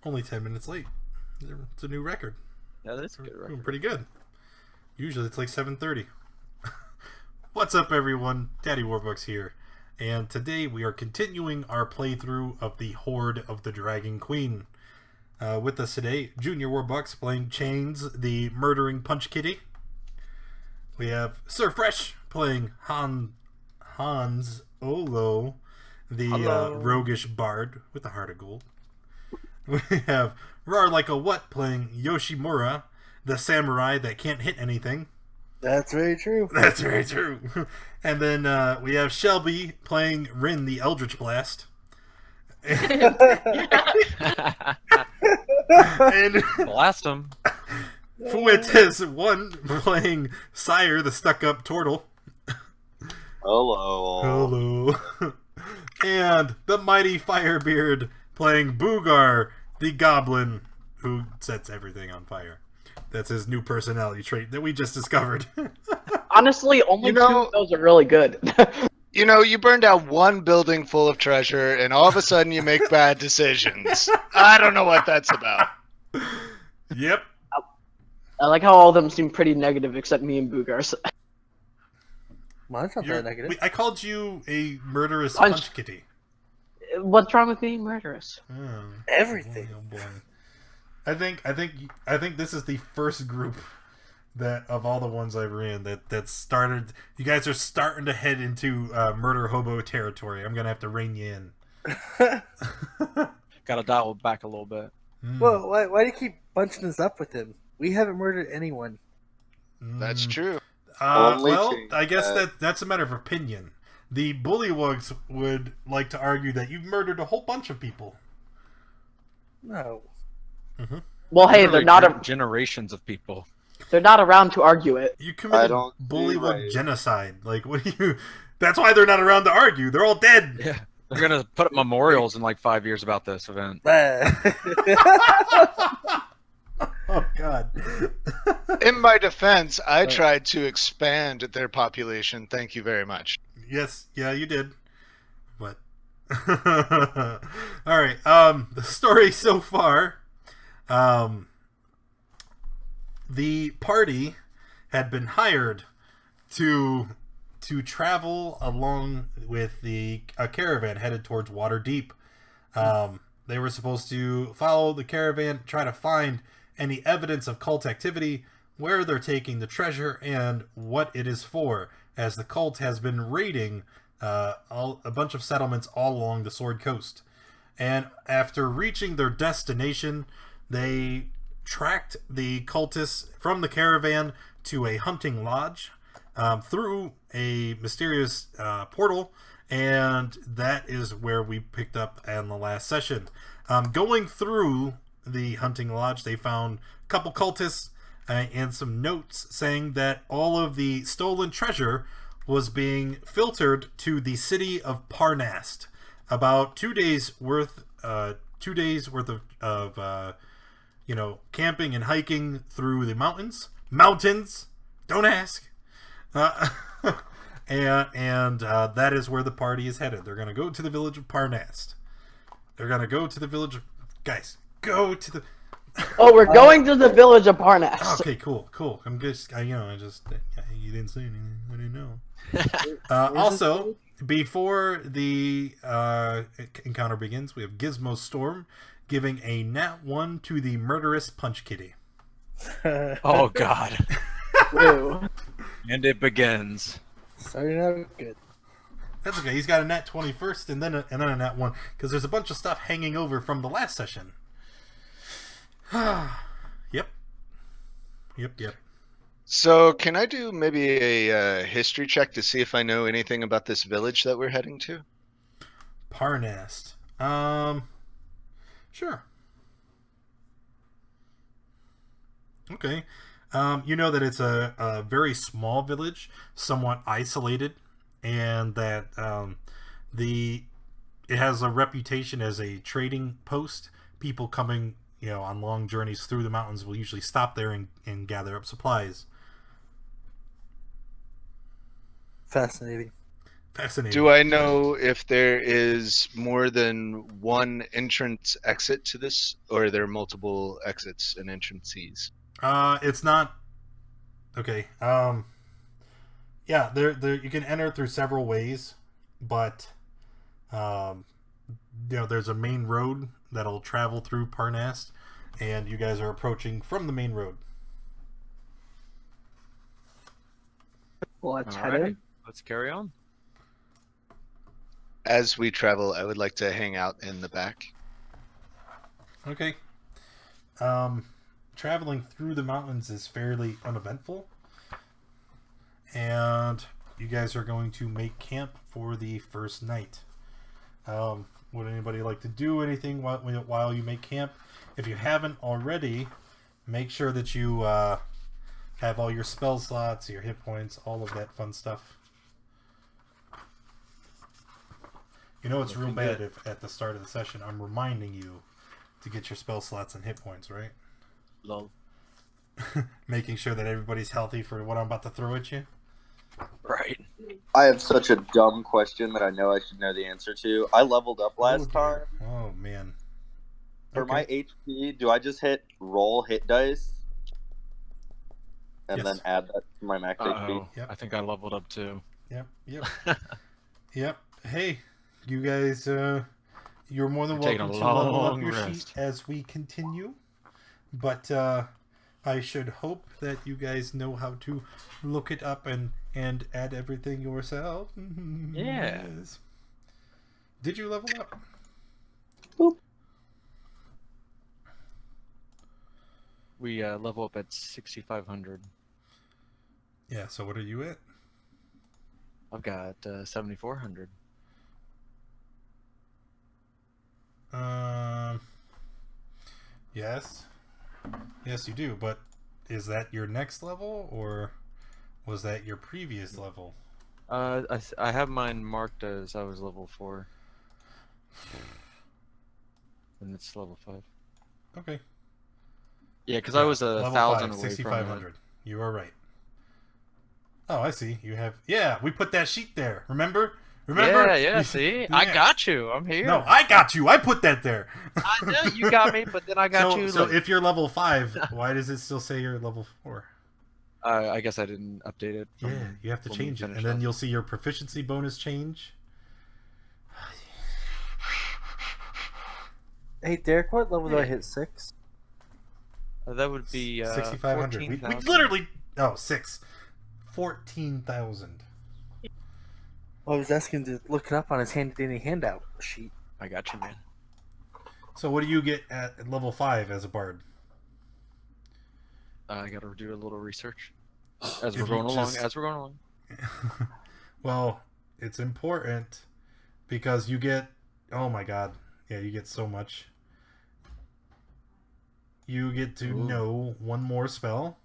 Only 10 minutes late. It's a new record. Yeah, that's a good record. Pretty good. Usually it's like 7:30. What's up, everyone? Daddy Warbucks here. And today we are continuing our playthrough of the Hoard of the Dragon Queen. With us today, Junior Warbucks playing Chains, the murdering punch kitty. We have Sir Fresh playing Hans Olo, the roguish bard with a heart of gold. We have Roar Like a What playing Yoshimura, the samurai that can't hit anything. That's very true. That's very true. And then we have Shelby playing Rin, the Eldritch Blast. And Blast him. Fuentes one playing Sire, the stuck-up turtle. Hello. Hello. And the mighty Firebeard playing Boogar, the goblin who sets everything on fire. That's his new personality trait that we just discovered. Honestly, only two of those are really good. You burned down one building full of treasure, and all of a sudden you make bad decisions. I don't know what that's about. Yep. I like how all of them seem pretty negative, except me and Boogar. Mine's not that negative. I called you a murderous punch kitty. What's wrong with being murderous? Oh, Everything. Oh boy. I think this is the first group that of all the ones I've ran that started. You guys are starting to head into murder hobo territory. I'm gonna have to rein you in. Gotta dial it back a little bit. Well, why do you keep bunching us up with him? We haven't murdered anyone. That's true. I guess that's a matter of opinion. The bullywugs would like to argue that you've murdered a whole bunch of people. No. Mm-hmm. Well, hey, they're not generations of people. They're not around to argue it. You committed bullywug genocide. Like, what do you? That's why they're not around to argue. They're all dead. Yeah, they're gonna put up memorials in like 5 years about this event. Oh God. In my defense, I tried to expand their population. Thank you very much. Yes, yeah, you did. But all right. The story so far. The party had been hired to travel along with a caravan headed towards Waterdeep. They were supposed to follow the caravan, try to find any evidence of cult activity, where they're taking the treasure, and what it is for, as the cult has been raiding a bunch of settlements all along the Sword Coast. And after reaching their destination, they tracked the cultists from the caravan to a hunting lodge through a mysterious portal, and that is where we picked up in the last session. Going through the hunting lodge, they found a couple cultists and some notes saying that all of the stolen treasure was being filtered to the city of Parnast. About 2 days worth of camping and hiking through the mountains. Don't ask. And that is where the party is headed. They're going to go to the village of Parnast. Guys, go to the... Oh, we're going to the village of Parnast. Okay, cool. I'm just, you didn't say anything. I didn't know. Also, before the encounter begins, we have Gizmo Storm giving a nat 1 to the murderous punch kitty. Oh God. Ew. And it begins. Starting out good. That's okay. He's got a nat 20 first, and then a nat 1, because there's a bunch of stuff hanging over from the last session. Yep. So, can I do maybe a history check to see if I know anything about this village that we're heading to? Parnast. Sure. Okay. You know that it's a very small village, somewhat isolated, and that it has a reputation as a trading post. People coming, on long journeys through the mountains will usually stop there and gather up supplies. Fascinating. Fascinating. Do I know if there is more than one entrance exit to this, or are there multiple exits and entrances? It's not. Okay. Yeah, there you can enter through several ways, but there's a main road that'll travel through Parnast, and you guys are approaching from the main road. Well, let's head Alright, in. let's carry on. As we travel, I would like to hang out in the back. Okay. Traveling through the mountains is fairly uneventful, and you guys are going to make camp for the first night. Would anybody like to do anything while you make camp? If you haven't already, make sure that you have all your spell slots, your hit points, all of that fun stuff. You know it's real bad if at the start of the session I'm reminding you to get your spell slots and hit points, right? Lol. Making sure that everybody's healthy for what I'm about to throw at you. Right. I have such a dumb question that I know I should know the answer to. I leveled up last time. Oh man. For my HP, do I just hit roll hit dice? And Yes. then add that to my max HP? Uh-oh. Yep. I think I leveled up too. Yep. Yep. Hey, you guys, you're more than We're taking welcome a to level up long your rest. sheet as we continue. But I should hope that you guys know how to look it up and add everything yourself. Yeah. Yes. Did you level up? We level up at 6,500. Yeah, so what are you at? I've got 7,400. Yes. Yes, you do, but is that your next level, or was that your previous level? I have mine marked as I was level 4. And it's level 5. Okay. Yeah, because I was Level 1,000 5, away from 6,500. You are right. Oh, I see. You have... Yeah, we put that sheet there. Remember? Yeah, You- see? I Yeah. got you. I'm here. No, I got you. I put that there. I know you got me, but then I got you. So like- if you're level 5, why does it still say you're level 4? I guess I didn't update it. Yeah, you have to when we change it. finish And then up. you'll see your proficiency bonus change. Hey, Derek, what level do I hit? 6? That would be 6,500. We 14,000. literally... Oh, 6. 14,000. I was asking to look it up on his handy handout sheet. I got you, man. So what do you get at level 5 as a bard? I got to do a little research as If we're you going along. just- As we're going along. Well, it's important because you get... Oh my god. Yeah, you get so much. You get to Ooh. know one more spell.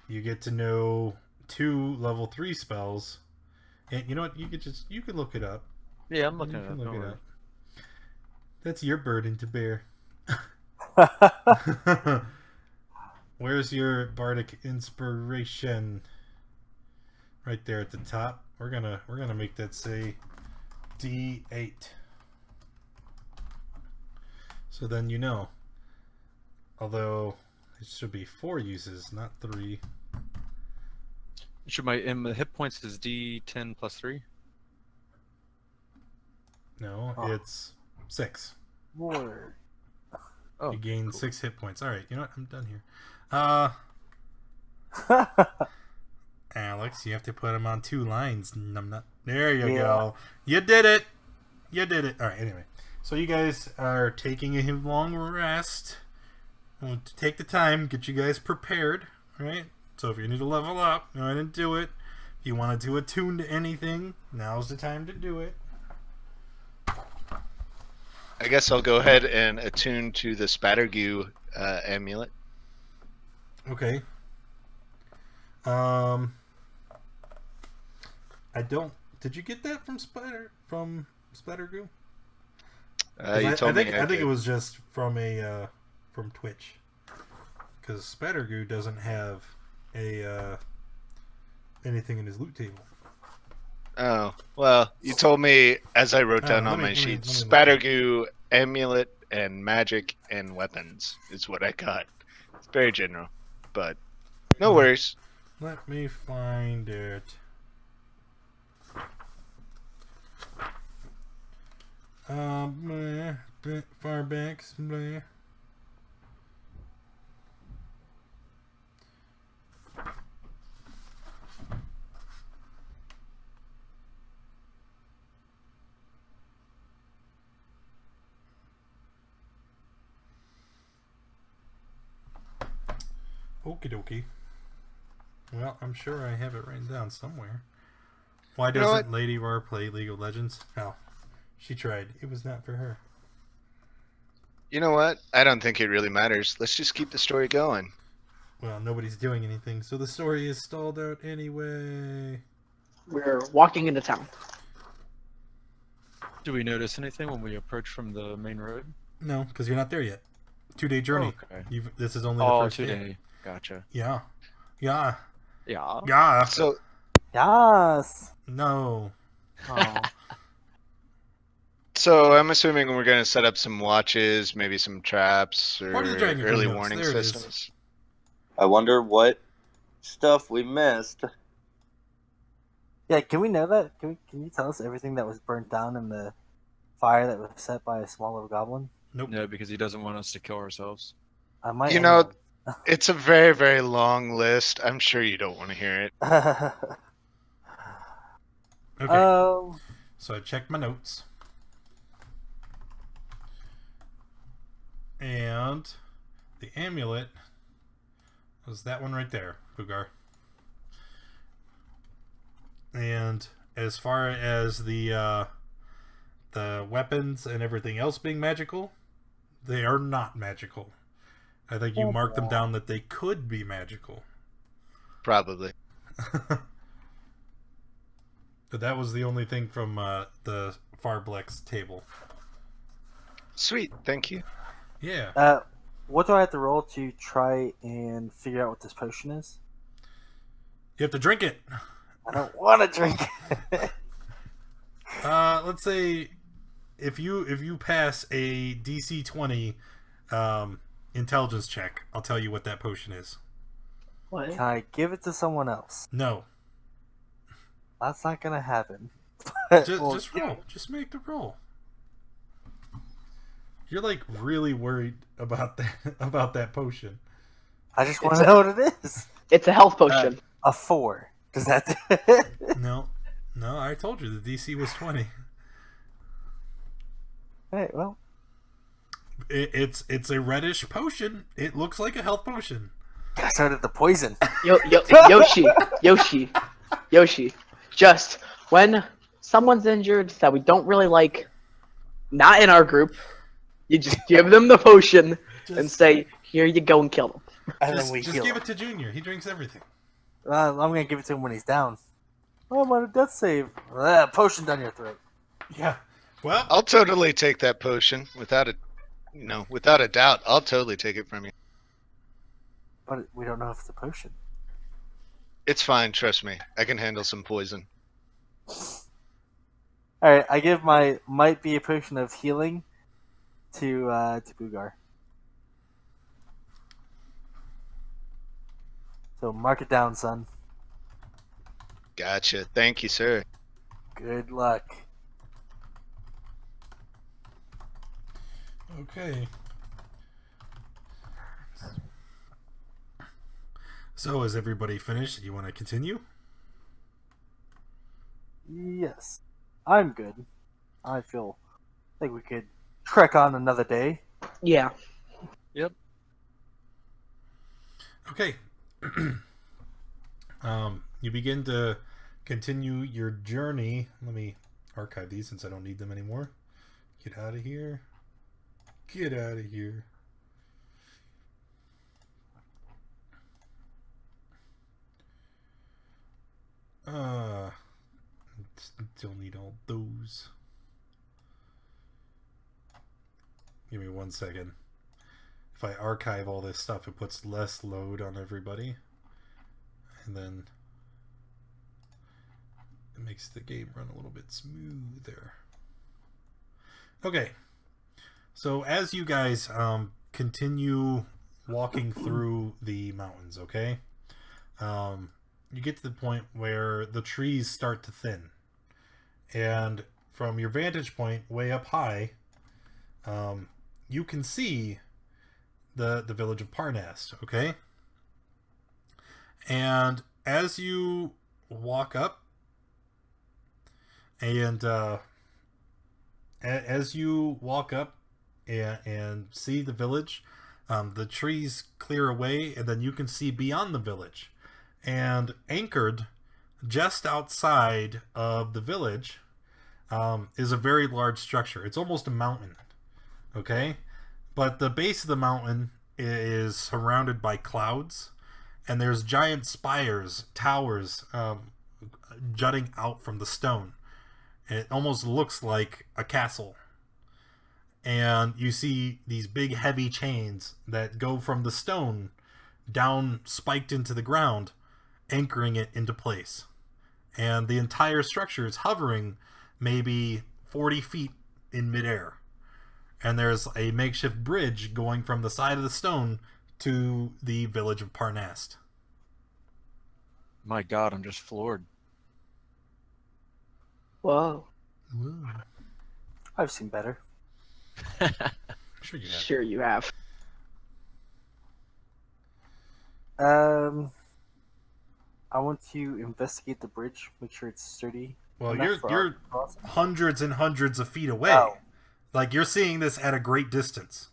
You get to know 2 level 3 spells. And you know what? You could look it up. Yeah, I'm looking You at can it. look Don't it worry. up. That's your burden to bear. Where's your bardic inspiration? Right there at the top. We're gonna make that say D8. So then you know. Although it should be 4 uses, not 3. Should my hit points is D10 plus 3? No, Oh. it's 6. Lord. Oh, You gain 6 hit points. All right, you know what? I'm done here. Alex, you have to put them on 2 lines. There you Yeah. go. You did it. You did it. All right. Anyway, so you guys are taking a long rest. I want to take the time, get you guys prepared. All right. So if you need to level up, go ahead and do it. If you want to do attune to anything, now's the time to do it. I guess I'll go ahead and attune to the Spattergoo amulet. Okay. I don't. Did you get that from Splattergoo? You told me I think it was just from from Twitch, because Splattergoo doesn't have a anything in his loot table. Oh, well, you told me as I wrote down let on me- my let me- sheet, let me look. spatter goo, amulet, and magic and weapons is what I got. It's very general, but no worries. Let me find it. Farbacks. Bleh. Okie dokie. Well, I'm sure I have it written down somewhere. Why You know doesn't Lady Rar play League of Legends? Hell, she tried. It was not for her. You know what? I don't think it really matters. Let's just keep the story going. Well, nobody's doing anything, so the story is stalled out anyway. We're walking into town. Do we notice anything when we approach from the main road? No, because you're not there yet. 2-day journey. Okay. This is only the Oh, first day. today. Gotcha. Yeah. Yeah. Yeah. Yeah. So, Yes. No. Oh. so I'm assuming we're going to set up some watches, maybe some traps, or Party of the Dragon early notes. warning There it is. systems. I wonder what stuff we missed. Yeah, can we know that? Can you tell us everything that was burnt down in the fire that was set by a small little goblin? Nope. No, because he doesn't want us to kill ourselves. I might. You know, it's a very, very long list. I'm sure you don't want to hear it. Okay. So I checked my notes. And the amulet was that one right there, Bugar. And as far as the weapons and everything else being magical, they are not magical. I think you marked them down that they could be magical. Probably. But that was the only thing from the Farblex table. Sweet. Thank you. Yeah. What do I have to roll to try and figure out what this potion is? You have to drink it. I don't want to drink it. Let's say if you pass a DC 20 intelligence check, I'll tell you what that potion is. What? Can I give it to someone else? No. That's not gonna happen. Just roll. Just make the roll. You're like really worried about that potion. I just want to know what it is. It's a health potion. A 4. Does that do it? No, I told you the DC was 20. Hey, well, It's a reddish potion. It looks like a health potion. I started the poison. Yoshi. Just when someone's injured that we don't really like, not in our group, you just give them the potion and say, "Here you go," and kill them. And Just, then we just heal give him. it to Junior. He drinks everything. I'm gonna give it to him when he's down. Oh, I'm on a death save. Potion down your throat. Yeah. Well, I'll totally take that potion without a doubt. I'll totally take it from you. But we don't know if it's a potion. It's fine. Trust me. I can handle some poison. Alright, I give my might be a potion of healing to Bugar. So mark it down, son. Gotcha. Thank you, sir. Good luck. okay. So is everybody finished? You want to continue? Yes. I'm good. I think we could trek on another day. Yeah. Okay. You begin to continue your journey. Let me archive these since I don't need them anymore. Get out of here. Get out of here. Still need all those. Give me 1 second. If I archive all this stuff, it puts less load on everybody. And then It makes the game run a little bit smoother. Okay. So as you guys continue walking through the mountains, okay? You get to the point where the trees start to thin. And from your vantage point way up high, you can see the village of Parnast, okay? And as you walk up and see the village, the trees clear away, and then you can see beyond the village. And anchored just outside of the village is a very large structure. It's almost a mountain, okay? But the base of the mountain is surrounded by clouds, and there's giant spires, towers, jutting out from the stone. It almost looks like a castle. And you see these big heavy chains that go from the stone down, spiked into the ground, anchoring it into place. And the entire structure is hovering maybe 40 feet in midair. And there's a makeshift bridge going from the side of the stone to the village of Parnast. My God, I'm just floored. Whoa. Whoa. I've seen better. Sure you have. Sure you have. I want to investigate the bridge, make sure it's sturdy. Well, enough for you're us to cross. hundreds and hundreds of feet away. Oh. Like, you're seeing this at a great distance.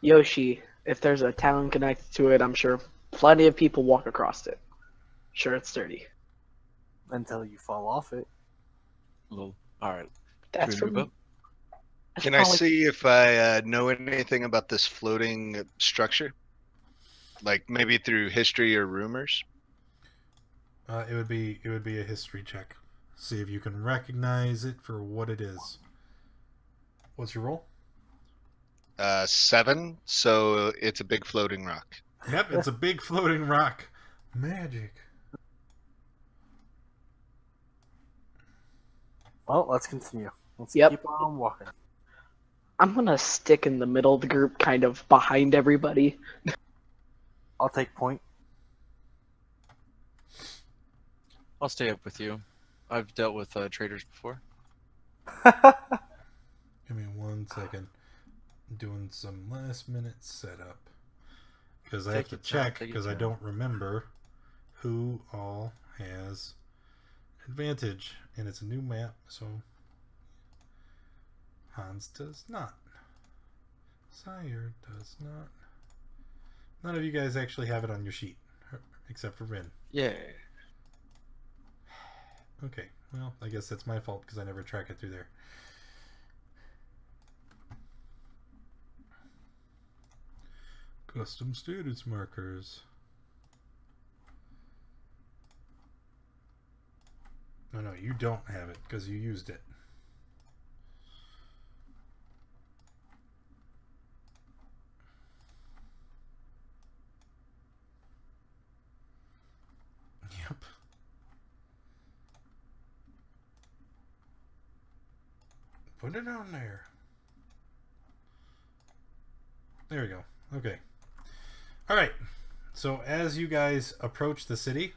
Yoshi, if there's a town connected to it, I'm sure plenty of people walk across it. Sure, it's sturdy. Until you fall off it. Well, all right. That's Should we from move up? Can I see if I know anything about this floating structure? Like maybe through history or rumors? It would be a history check. See if you can recognize it for what it is. What's your roll? 7, so it's a big floating rock. Yep, it's a big floating rock. Magic. Well, let's continue. Let's Yep. keep on walking. I'm gonna stick in the middle of the group, kind of behind everybody. I'll take point. I'll stay up with you. I've dealt with traders before. Give me 1 second. I'm doing some last minute setup. Because I have Take to your time, check, take your because I time. don't remember who all has advantage. And it's a new map, so Hans does not. Sire does not. None of you guys actually have it on your sheet, except for Rin. Yeah. Okay, well, I guess that's my fault because I never track it through there. Custom status markers. No, you don't have it because you used it. Yep. Put it on there. There we go. Okay. All right. So as you guys approach the city,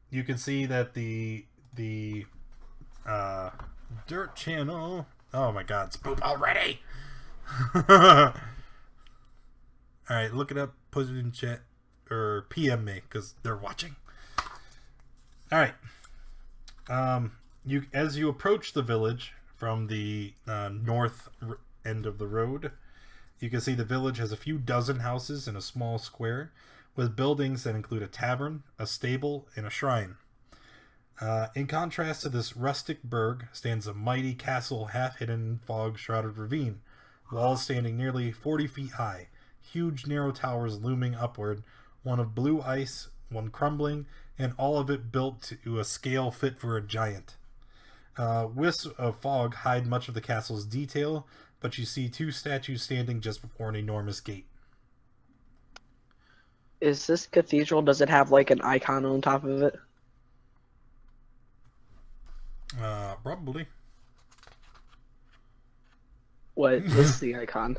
you can see that the dirt channel. Oh my God! It's poop already. All right, look it up. Put it in chat or PM me because they're watching. All right. As you approach the village from the north end of the road, you can see the village has a few dozen houses in a small square with buildings that include a tavern, a stable, and a shrine. In contrast to this rustic burg stands a mighty castle half hidden in fog-shrouded ravine, walls standing nearly 40 feet high, huge narrow towers looming upward, one of blue ice, one crumbling, and all of it built to a scale fit for a giant. Wisps of fog hide much of the castle's detail, but you see two statues standing just before an enormous gate. Is this cathedral? Does it have like an icon on top of it? Probably. What is the icon?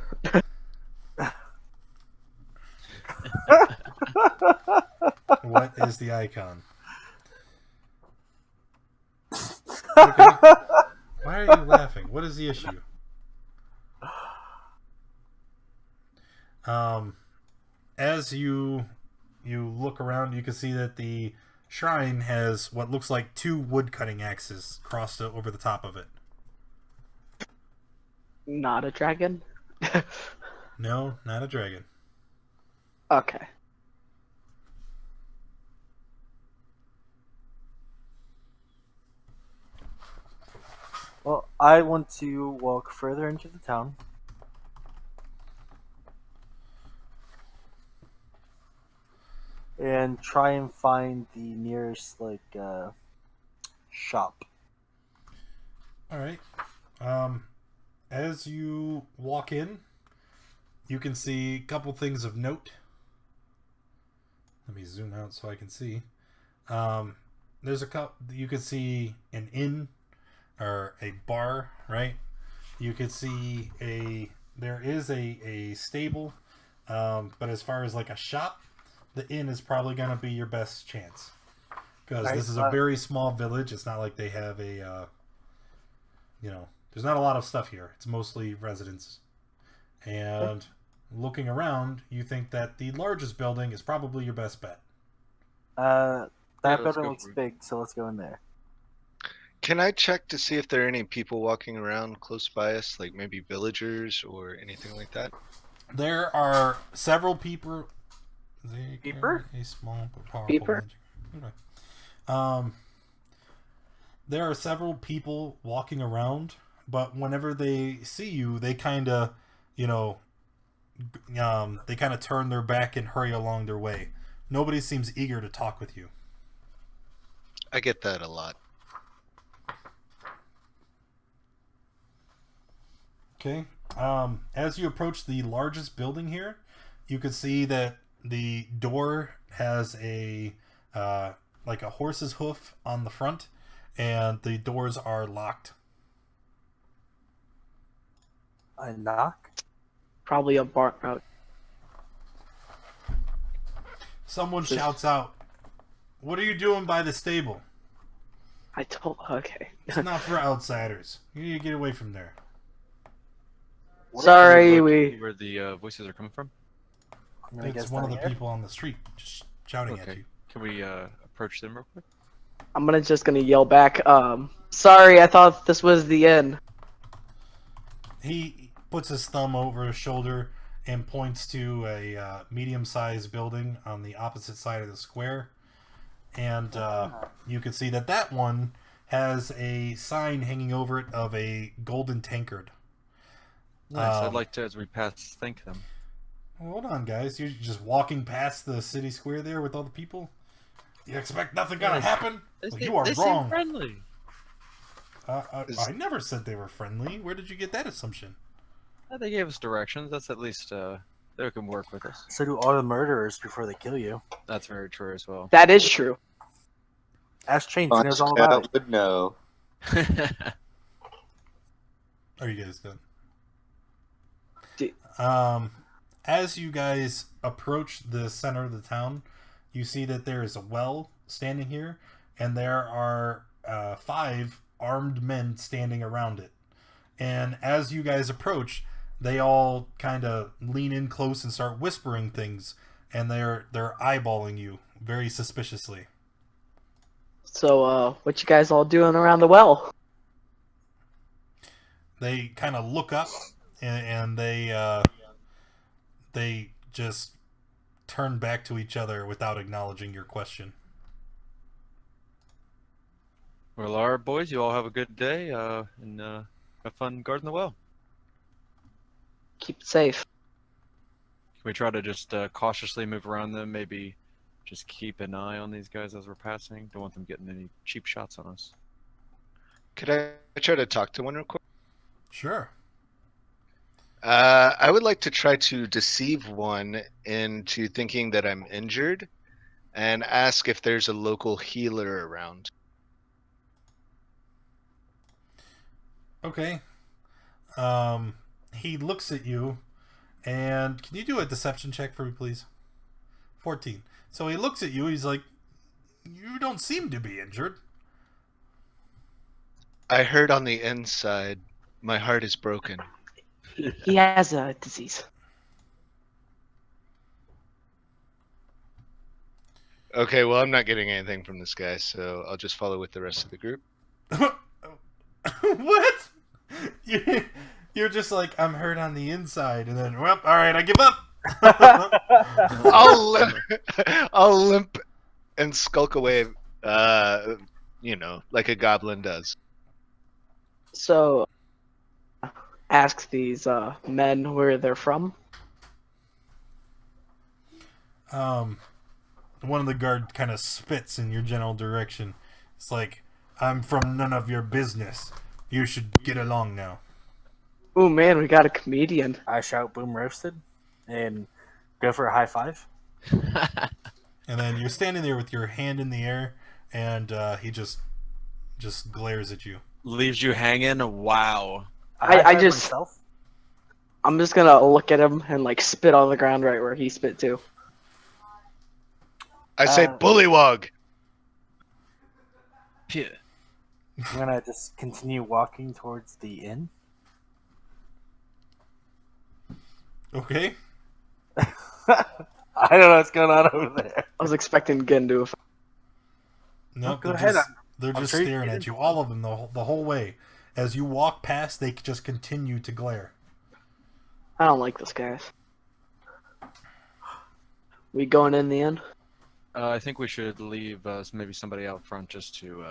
What is the icon? Okay. Why are you laughing? What is the issue? As you look around, you can see that the shrine has what looks like 2 wood cutting axes crossed over the top of it. Not a dragon? No, not a dragon. Okay. Well, I want to walk further into the town. And try and find the nearest, shop. Alright. As you walk in, you can see a couple things of note. Let me zoom out so I can see. There's a couple. You can see an inn or a bar, right? You could see there is a stable, but as far as like a shop, the inn is probably going to be your best chance because this is a very small village. It's not like they have a, there's not a lot of stuff here. It's mostly residents. And looking around, you think that the largest building is probably your best bet. That let's building go looks for it. big, so let's go in there. Can I check to see if there are any people walking around close by us, like maybe villagers or anything like that? There are several people. Peeper? A small but powerful Peeper? magic. Okay. There are several people walking around, but whenever they see you, they kind of, they kind of turn their back and hurry along their way. Nobody seems eager to talk with you. I get that a lot. Okay. As you approach the largest building here, you can see that the door has a like a horse's hoof on the front, and the doors are locked. I knock. Probably a bar out. Someone shouts out, "What are you doing by the stable? Okay. It's not for outsiders. You need to get away from there." Sorry, Where the voices are coming from? I'm gonna It's guess one of down the here. people on the street just shouting at Okay. you. Can we approach them real quick? I'm just gonna yell back. Sorry, I thought this was the end. He puts his thumb over his shoulder and points to a medium-sized building on the opposite side of the square. And you can see that one has a sign hanging over it of a golden tankard. Nice. I'd like to, as we pass, thank them. Hold on, guys. You're just walking past the city square there with all the people? You expect nothing gonna happen? Well, you are they wrong. seem friendly. I never said they were friendly. Where did you get that assumption? They gave us directions. That's at least they can work with us. So do all the murderers before they kill you. That's very true as well. That is true. Ask Chain, he knows all about it. would know. Are you guys done? D- As you guys approach the center of the town, you see that there is a well standing here, and there are 5 armed men standing around it. And as you guys approach, they all kind of lean in close and start whispering things, and they're eyeballing you very suspiciously. So, what you guys all doing around the well? They kind of look up, and they just turn back to each other without acknowledging your question. Well, all right, boys. You all have a good day and have fun guarding the well. Keep it safe. Can we try to just cautiously move around them? Maybe just keep an eye on these guys as we're passing. Don't want them getting any cheap shots on us. Could I try to talk to one real quick? Sure. I would like to try to deceive one into thinking that I'm injured and ask if there's a local healer around. Okay. He looks at you, and can you do a deception check for me, please? 14. So he looks at you. He's like, "You don't seem to be injured." I heard on the inside, my heart is broken. He has a disease. Okay, well, I'm not getting anything from this guy, so I'll just follow with the rest of the group. What? You're just like, "I'm hurt on the inside," and then, well, all right, I give up. I'll limp and skulk away, like a goblin does. So, ask these men where they're from. One of the guard kind of spits in your general direction. It's like, "I'm from none of your business. You should get along now." Oh man, we got a comedian. I shout boom roasted and go for a high five. And then you're standing there with your hand in the air, and he just glares at you. Leaves you hanging. Wow. I'm just gonna look at him and like spit on the ground right where he spit too. I say bullywug. Yeah. I'm gonna just continue walking towards the inn. Okay. I don't know what's going on over there. I was expecting Gendu. Nope, go they're ahead, they're I'm just sure you staring can. at you, all of them, the whole way. As you walk past, they just continue to glare. I don't like this guy. We going in the end? I think we should leave maybe somebody out front just to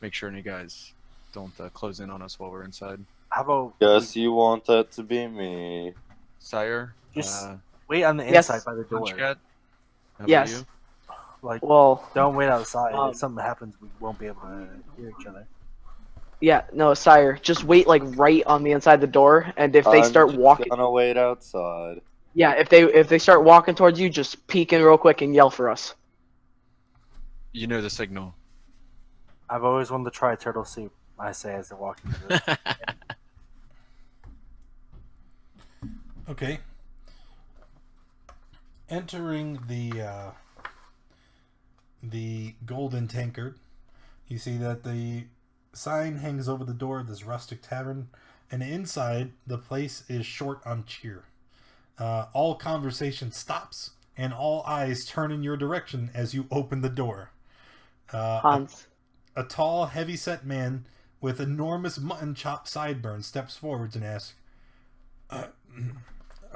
make sure any guys don't close in on us while we're inside. How about Guess you want that to be me. Sire, just wait on the Yes. inside by the door? Punchcat, how about Yes. you? Like, Well, don't wait outside. Um, If something happens, we won't be able to hear each other. yeah, no, sire. Just wait like right on the inside the door, and if they I'm start just walking, gonna wait outside. yeah, if they start walking towards you, just peek in real quick and yell for us. You know the signal. I've always wanted to try turtle soup. I say as they're walking to the Okay. Entering the golden tankard, you see that the sign hangs over the door of this rustic tavern, and inside the place is short on cheer. All conversation stops, and all eyes turn in your direction as you open the door. Hans, A tall, heavy-set man with enormous mutton chop sideburns steps forwards and asks,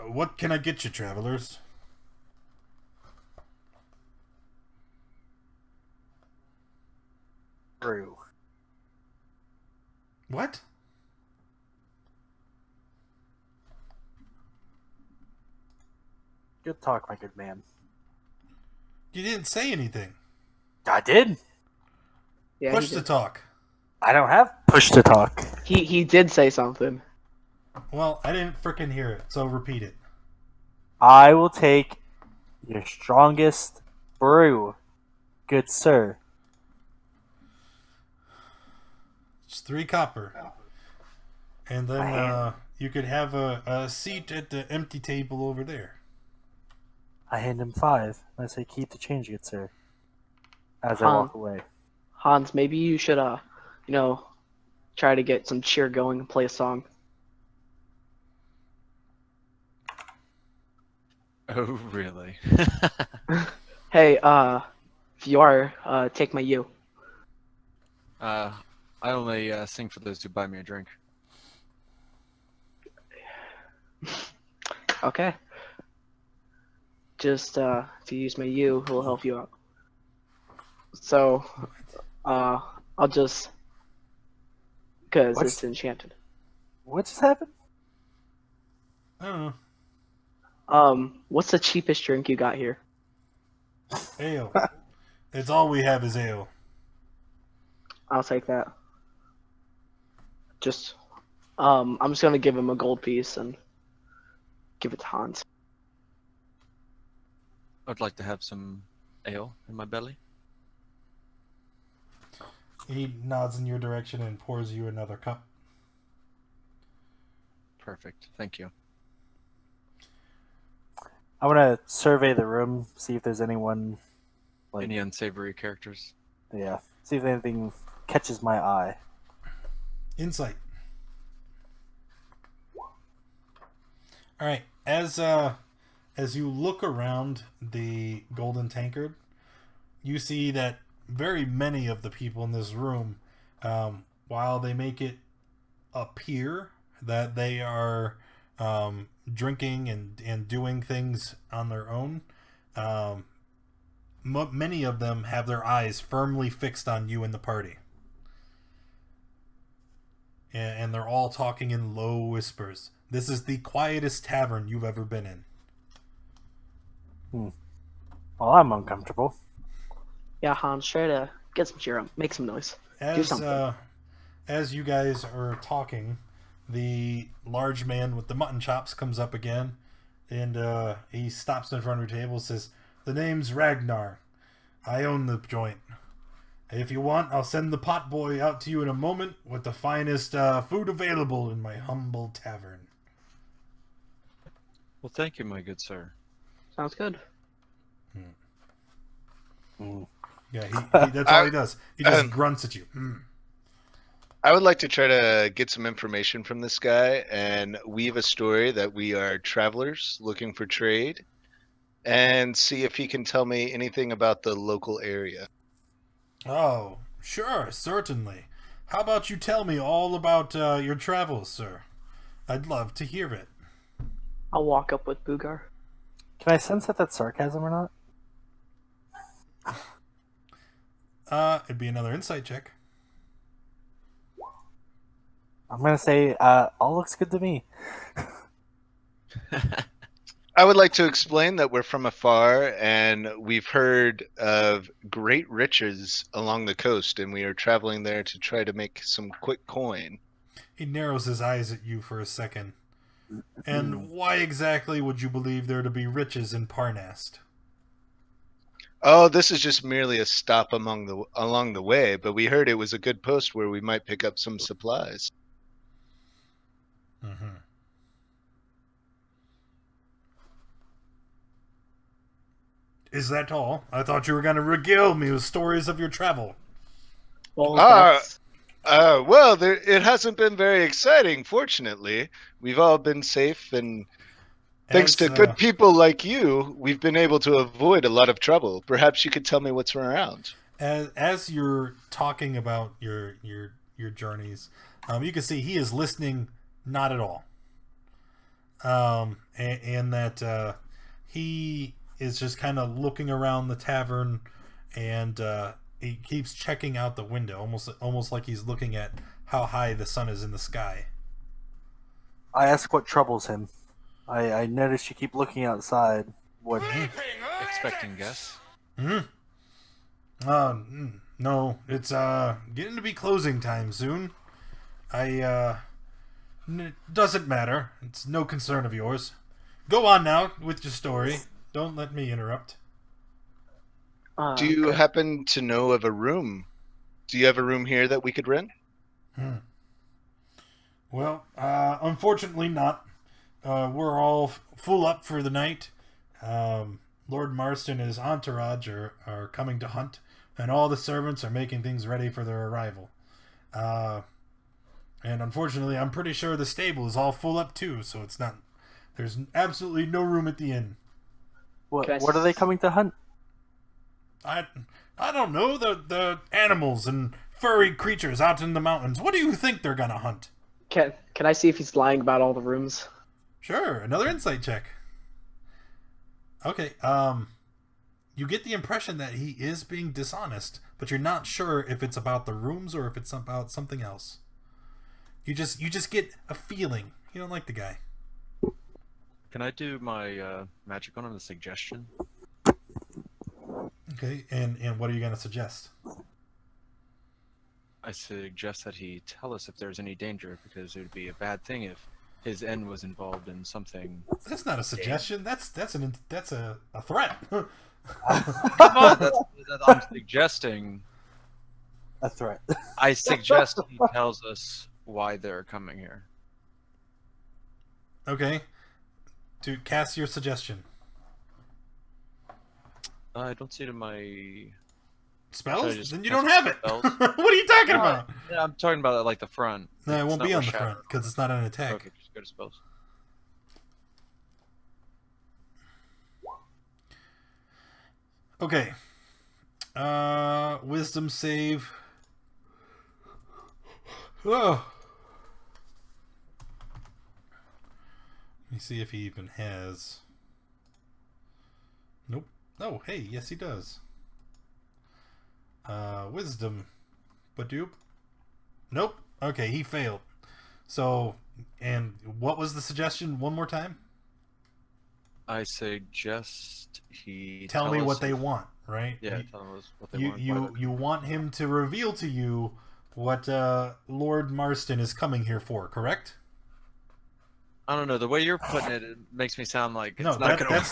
"What can I get you, travelers?" brew. What? Good talk, my good man. You didn't say anything. I did. yeah, Push he to did. talk. I don't have push to talk. He did say something. Well, I didn't frickin' hear it, so repeat it. I will take your strongest brew, good sir. It's 3 copper. And then you could have a seat at the empty table over there. I hand him 5. I say, keep the change, good sir. As I walk away. Hans, maybe you should try to get some cheer going and play a song. Oh, really? Hey, if you are, take my U. I only sing for those who buy me a drink. Okay. Just if you use my U, it'll help you out. So, I'll just because What's- it's enchanted. What just happened? I don't know. What's the cheapest drink you got here? Ale. It's all we have is ale. I'll take that. I'm just gonna give him a gold piece and give it to Hans. I'd like to have some ale in my belly. He nods in your direction and pours you another cup. Perfect. Thank you. I want to survey the room, see if there's anyone. Like, Any unsavory characters? yeah, see if anything catches my eye. Insight. All right. As you look around the golden tankard, you see that very many of the people in this room, while they make it appear that they are drinking and doing things on their own, many of them have their eyes firmly fixed on you and the party. And they're all talking in low whispers. This is the quietest tavern you've ever been in. Well, I'm uncomfortable. Yeah, Hans, try to get some cheer up. Make some noise. Do something. As you guys are talking, the large man with the mutton chops comes up again, and he stops in front of your table and says, "The name's Ragnar. I own the joint. If you want, I'll send the pot boy out to you in a moment with the finest food available in my humble tavern." Well, thank you, my good sir. Sounds good. Yeah, he that's all he does. He just grunts at you. I would like to try to get some information from this guy and weave a story that we are travelers looking for trade, and see if he can tell me anything about the local area. Oh, sure, certainly. How about you tell me all about your travels, sir? I'd love to hear it. I'll walk up with Boogar. Can I sense if that's sarcasm or not? It'd be another insight check. I'm gonna say all looks good to me. I would like to explain that we're from afar and we've heard of great riches along the coast, and we are traveling there to try to make some quick coin. He narrows his eyes at you for a second. And why exactly would you believe there to be riches in Parnast? Oh, this is just merely a stop along the way, but we heard it was a good post where we might pick up some supplies. Mm-hmm. Is that all? I thought you were going to regale me with stories of your travel. Well, It hasn't been very exciting, fortunately. We've all been safe, and thanks to good people like you, we've been able to avoid a lot of trouble. Perhaps you could tell me what's around. As you're talking about your journeys, you can see he is listening not at all. And that he is just kind of looking around the tavern, and he keeps checking out the window, almost like he's looking at how high the sun is in the sky. I ask what troubles him. I notice you keep looking outside. What? Expecting guests? No, it's getting to be closing time soon. Doesn't matter. It's no concern of yours. Go on now with your story. Don't let me interrupt. Do you happen to know of a room? Do you have a room here that we could rent? Well, unfortunately not. We're all full up for the night. Lord Marston and his entourage are coming to hunt, and all the servants are making things ready for their arrival. And unfortunately, I'm pretty sure the stable is all full up too, so there's absolutely no room at the inn. What are they coming to hunt? I don't know, the animals and furry creatures out in the mountains. What do you think they're gonna hunt? Can I see if he's lying about all the rooms? Sure, another insight check. Okay, you get the impression that he is being dishonest, but you're not sure if it's about the rooms or if it's about something else. You just get a feeling. You don't like the guy. Can I do my magic on him, the suggestion? Okay, and what are you going to suggest? I suggest that he tell us if there's any danger, because it would be a bad thing if his end was involved in something. That's not a suggestion. That's a threat. Come on, I'm suggesting. A threat. I suggest he tells us why they're coming here. Okay. To cast your suggestion. I don't see it in my Spells? just Then you cast don't have it. spells? What are you talking about? Yeah, I'm talking about like the front. No, it It's won't not be on where the front Shadow- because it's not an attack. Okay, just go to spells. Okay. Wisdom save. Oh. Let me see if he even has. Nope. Oh, hey, yes he does. Wisdom. Badoop. Nope. Okay, he failed. So, and what was the suggestion one more time? I suggest he Tell me us what they if- want, right? Yeah, tell us what they You want. you want him to reveal to you what Lord Marston is coming here for, correct? I don't know. The way you're putting it, it makes me sound like it's No, not gonna.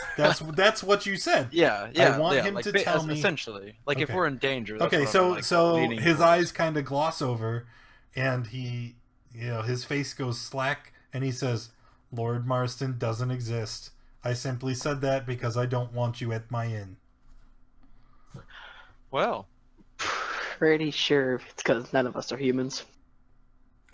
that's what you said. Yeah. I want him like, to tell me- essentially, like if Okay. we're in danger. That's Okay, what so I'm, like, so leaning his towards. eyes kind of gloss over, and he, his face goes slack, and he says, "Lord Marston doesn't exist. I simply said that because I don't want you at my inn." Well, Pretty sure it's because none of us are humans.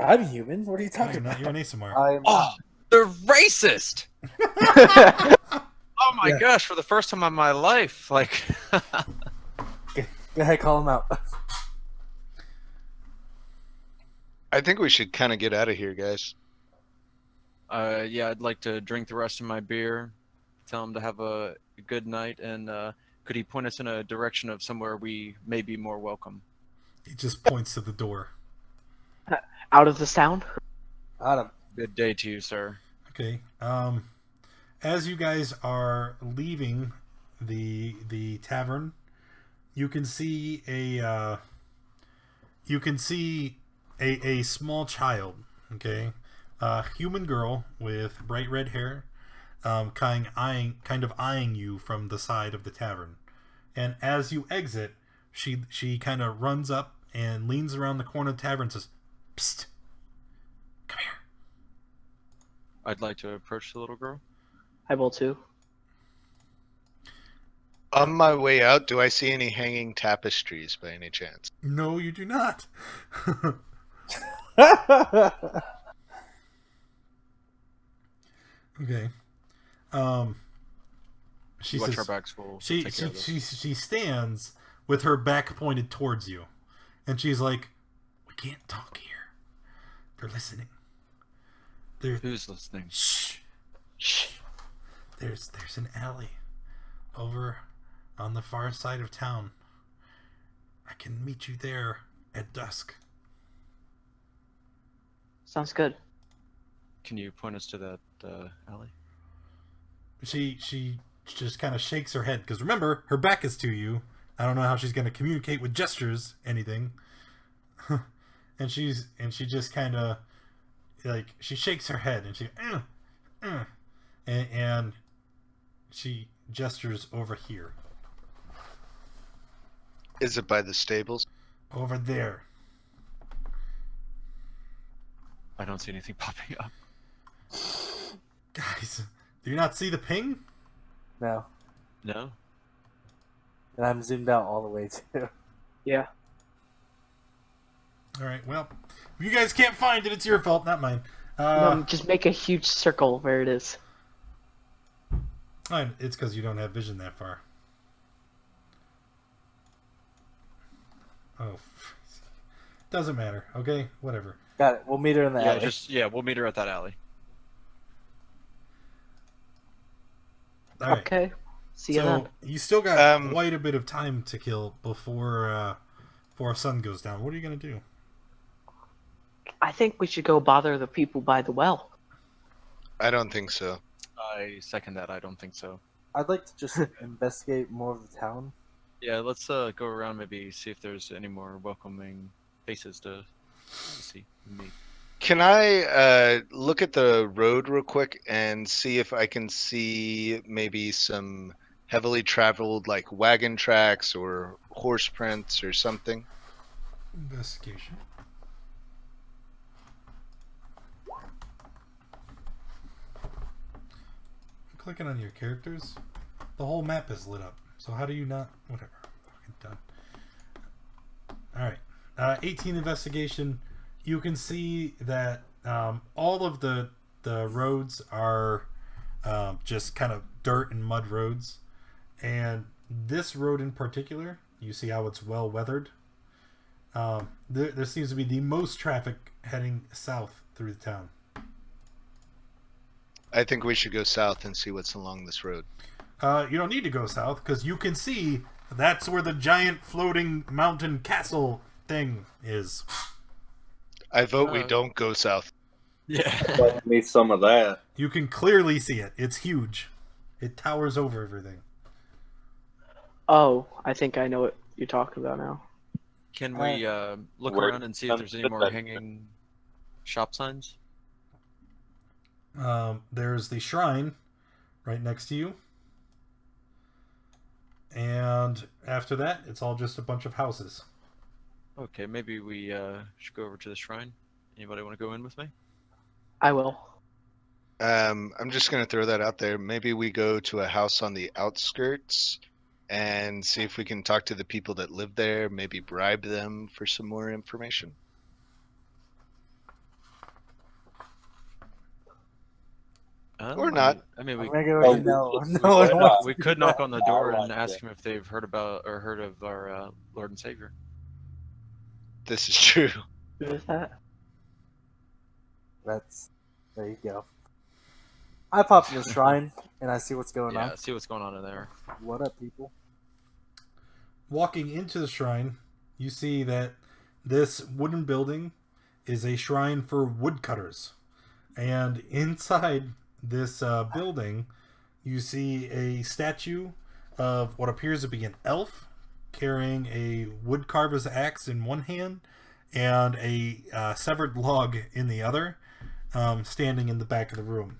I'm human. What are you No, talking you're not. about? You're an ASMR. I'm oh, they're racist. Oh my Yeah. gosh! For the first time in my life, like. Go ahead, call him out. I think we should kind of get out of here, guys. Yeah, I'd like to drink the rest of my beer. Tell him to have a good night, and could he point us in a direction of somewhere we may be more welcome? He just points to the door. Out of this town? Adam. Good day to you, sir. Okay. As you guys are leaving the tavern, you can see a small child. Okay, a human girl with bright red hair, kind of eyeing you from the side of the tavern. And as you exit, she kind of runs up and leans around the corner of the tavern and says, "Psst, come here." I'd like to approach the little girl. I will too. On my way out, do I see any hanging tapestries by any chance? No, you do not. Okay. She Watch says, our backs. We'll she take care of this. she stands with her back pointed towards you, and she's like, "We can't talk here. They're listening. They're Who's listening? shh, shh. There's an alley over on the far side of town. I can meet you there at dusk." Sounds good. Can you point us to that alley? She just kind of shakes her head because remember her back is to you. I don't know how she's going to communicate with gestures, anything. and she just kind of like she shakes her head and she and she gestures over here, Is it by the stables? over there. I don't see anything popping up. Guys, do you not see the ping? No. No. And I'm zoomed out all the way too. Yeah. All right. Well, if you guys can't find it, it's your fault, not mine. No, just make a huge circle where it is. It's because you don't have vision that far. Oh, doesn't matter. Okay, whatever. Got it. We'll meet her in the Yeah, alley. we'll meet her at that alley. All right. Okay. See you So then. you still got Um, quite a bit of time to kill before sun goes down. What are you gonna do? I think we should go bother the people by the well. I don't think so. I second that. I don't think so. I'd like to just investigate more of the town. Yeah, let's go around, maybe see if there's any more welcoming faces to see and meet. Can I look at the road real quick and see if I can see maybe some heavily traveled like wagon tracks or horse prints or something? Investigation. Clicking on your characters, the whole map is lit up. So how do you not? Whatever. Fucking done. All right. 18 investigation. You can see that all of the roads are just kind of dirt and mud roads, and this road in particular, you see how it's well weathered. There seems to be the most traffic heading south through the town. I think we should go south and see what's along this road. You don't need to go south because you can see that's where the giant floating mountain castle thing is. I vote we don't go south. Yeah. Let me some of that. You can clearly see it. It's huge. It towers over everything. Oh, I think I know what you're talking about now. Can we look Where- around and see if there's any more hanging shop signs? There's the shrine right next to you. And after that, it's all just a bunch of houses. Okay, maybe we should go over to the shrine. Anybody want to go in with me? I will. I'm just going to throw that out there. Maybe we go to a house on the outskirts and see if we can talk to the people that live there, maybe bribe them for some more information. Or not. I mean, we I'm gonna go Oh, with no. we- No one we- wants to we do could knock on the I door like and ask it. them if they've heard about or heard of our Lord and Savior. This is true. Who is that? There you go. I pop in the shrine and I see what's going Yeah, on. see what's going on in there. What up, people? Walking into the shrine, you see that this wooden building is a shrine for woodcutters. And inside this building, you see a statue of what appears to be an elf carrying a woodcarver's axe in one hand and a severed log in the other, standing in the back of the room.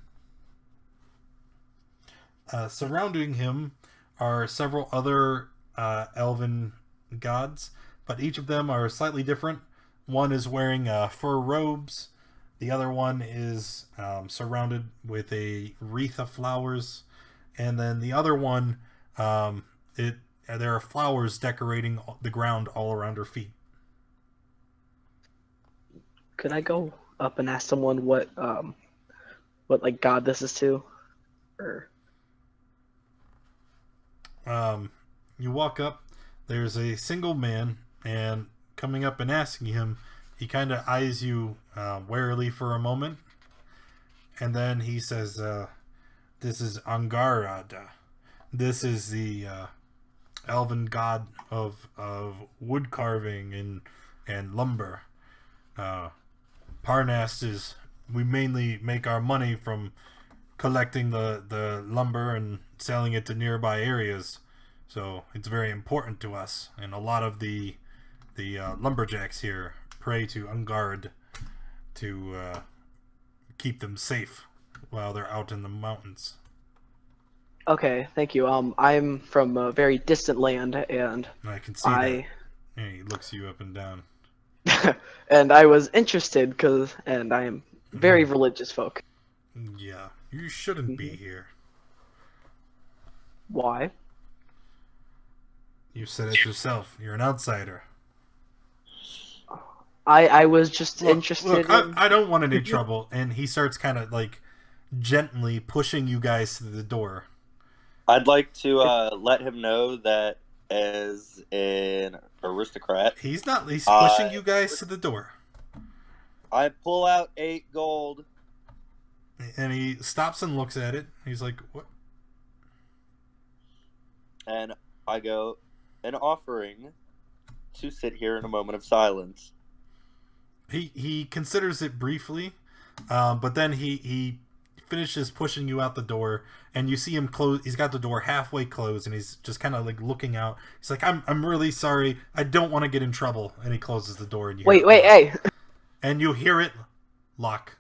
Surrounding him are several other elven gods, but each of them are slightly different. One is wearing fur robes. The other one is surrounded with a wreath of flowers, and then the other one, there are flowers decorating the ground all around her feet. Could I go up and ask someone what like god this is to? Or You walk up. There's a single man, and coming up and asking him, he kind of eyes you warily for a moment, and then he says, "This is Angarada. This is the elven god of wood carving and lumber. Parnast is, we mainly make our money from collecting the lumber and selling it to nearby areas, so it's very important to us. And a lot of the lumberjacks here pray to Ungard to keep them safe while they're out in the mountains." okay, thank you. I'm from a very distant land, and I can see that. Yeah, he looks you up and down. and I was interested and I am very religious folk. Yeah, you shouldn't be here. Why? You said it yourself. You're an outsider. I was just interested. Look, in... I don't want any trouble. And he starts kind of like gently pushing you guys to the door. I'd like to let him know that as an aristocrat, He's pushing you guys to the door. I pull out 8 gold. And he stops and looks at it. He's like, "What?" And I go, an offering to sit here in a moment of silence. He considers it briefly, but then he finishes pushing you out the door, and you see him close. He's got the door halfway closed, and he's just kind of like looking out. He's like, I'm really sorry. I don't want to get in trouble." And he closes the door, and you Wait, hey! and you hear it lock.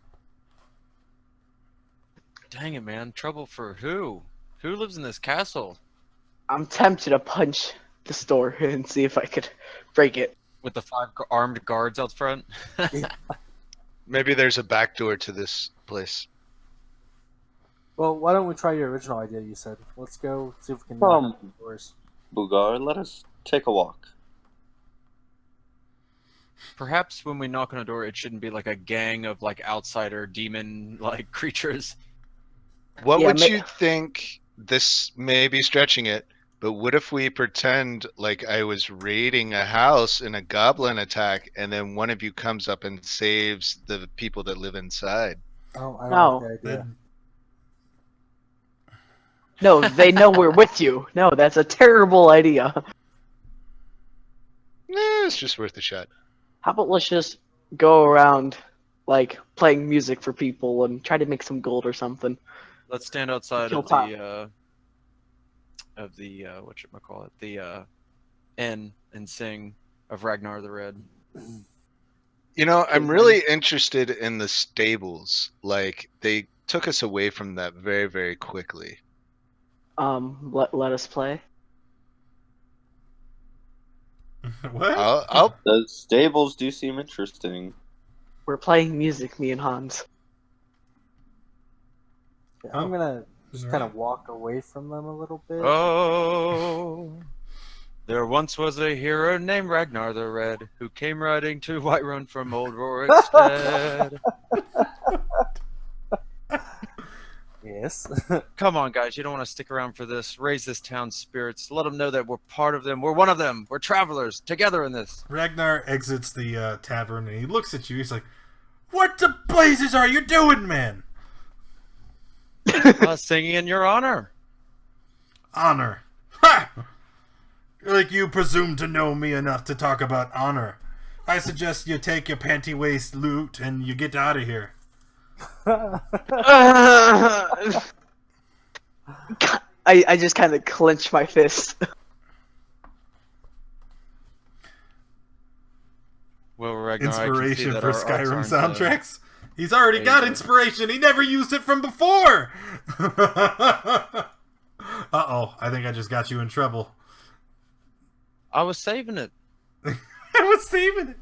Dang it, man. Trouble for who? Who lives in this castle? I'm tempted to punch the store and see if I could break it. With the 5 armed guards out front? Maybe there's a back door to this place. Well, why don't we try your original idea? You said, let's go see if we can knock on doors. Bugar, let us take a walk. Perhaps when we knock on a door, it shouldn't be like a gang of like outsider demon like creatures. What Yeah, would you think? This may be stretching it, but what if we pretend like I was raiding a house in a goblin attack, and then one of you comes up and saves the people that live inside? Oh, I No. don't like the idea. Then No, they know we're with you. No, that's a terrible idea. It's just worth a shot. How about let's just go around, like, playing music for people and try to make some gold or something. Let's stand outside Kill of the whatchamacallit, the inn and sing of Ragnar the Red. You know, I'm really interested in the stables. Like, they took us away from that very, very quickly. Let us play. what? I'll The stables do seem interesting. We're playing music, me and Hans. Yeah, I'm gonna just kind of walk away from them a little bit. Oh, there once was a hero named Ragnar the Red who came riding to Whiterun from Old Rorikstead. Yes. Come on, guys, you don't want to stick around for this. Raise this town's spirits. Let them know that we're part of them. We're one of them. We're travelers together in this. Ragnar exits the tavern and he looks at you. He's like, "What the blazes are you doing, man?" Singing in your honor. Honor. Ha! Like you presume to know me enough to talk about honor. I suggest you take your panty waist loot and you get out of here. I just kind of clench my fist. Well, Ragnar, I can see Inspiration that for our arts Skyrim aren't, soundtracks. He's already there you got go. inspiration. He never used it from before. Uh-oh. I think I just got you in trouble. I was saving it. I was saving it.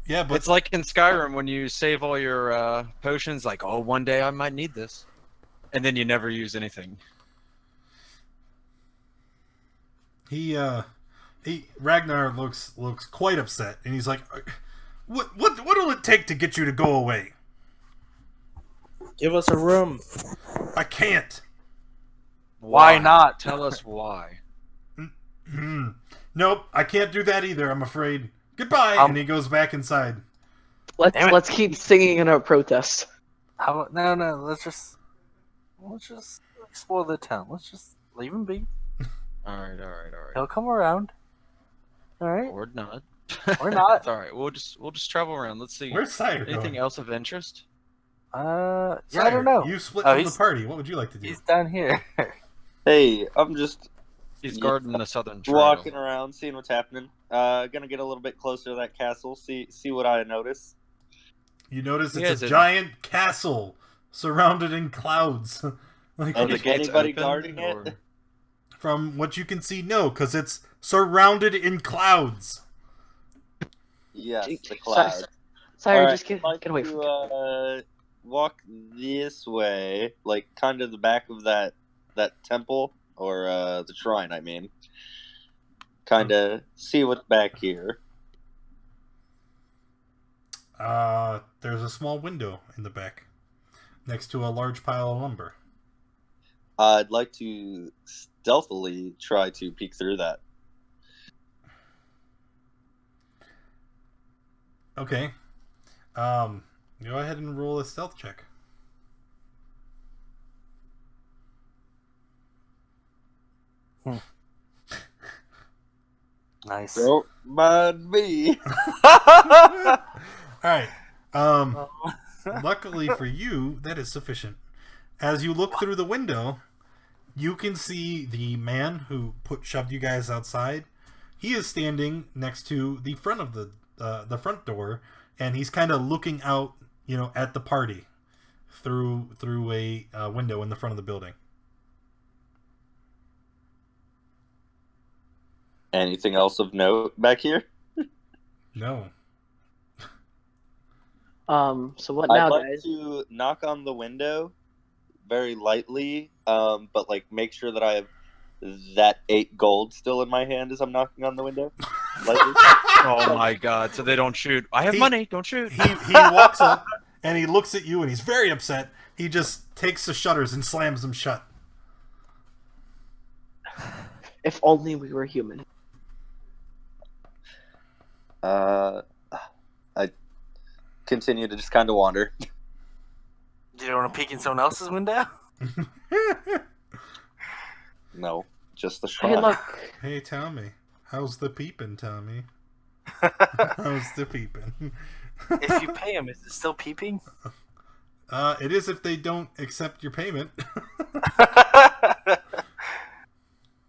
Yeah, but It's like in Skyrim when you save all your potions, like, oh, one day I might need this. And then you never use anything. Ragnar looks quite upset, and he's like, what'll it take to get you to go away? Give us a room. I can't. Why not? Tell us why. Nope, I can't do that either, I'm afraid. Goodbye, and he goes back inside. Damn it. Let's keep singing in our protest. How about, no, let's just explore the town. Let's just leave him be. Alright. He'll come around. All right, Or not. or not. It's alright. We'll just travel around. Let's see. Where's Sire Anything going? else of interest? Yeah, Sire, I don't know. You split Oh, from the he's- party. What would you like to do? He's down here. Hey, I'm just He's Yeah. guarding the southern trail. walking around, seeing what's happening. Gonna get a little bit closer to that castle, see what I notice. You notice Yeah, it's a it's a- giant castle surrounded in clouds. Like, And It's anybody open, guarding it? or- from what you can see, no, because it's surrounded in clouds. Yes, the Sorry, clouds. Sorry, Alright, just get I'd like away from me. to walk this way, like kind of the back of that temple or the shrine. I mean, kind of see what's back here. There's a small window in the back, next to a large pile of lumber. I'd like to stealthily try to peek through that. Okay. Go ahead and roll a stealth check. Nice. Don't mind me. All right. Luckily for you, that is sufficient. As you look through the window, you can see the man who shoved you guys outside. He is standing next to the front of the front door, and he's kind of looking out at the party through a window in the front of the building. Anything else of note back here? No. So what now, I'd like guys? to knock on the window very lightly, but like make sure that I have that 8 gold still in my hand as I'm knocking on the window. Lightly. Oh my god! So they don't shoot. I have money. Don't shoot. He walks up and he looks at you and he's very upset. He just takes the shutters and slams them shut. If only we were human. I continue to just kind of wander. Do you want to peek in someone else's window? No, just the Hey, shrine. look. Hey, Tommy. How's the peeping, Tommy? How's the peeping? If you pay him, is it still peeping? It is if they don't accept your payment.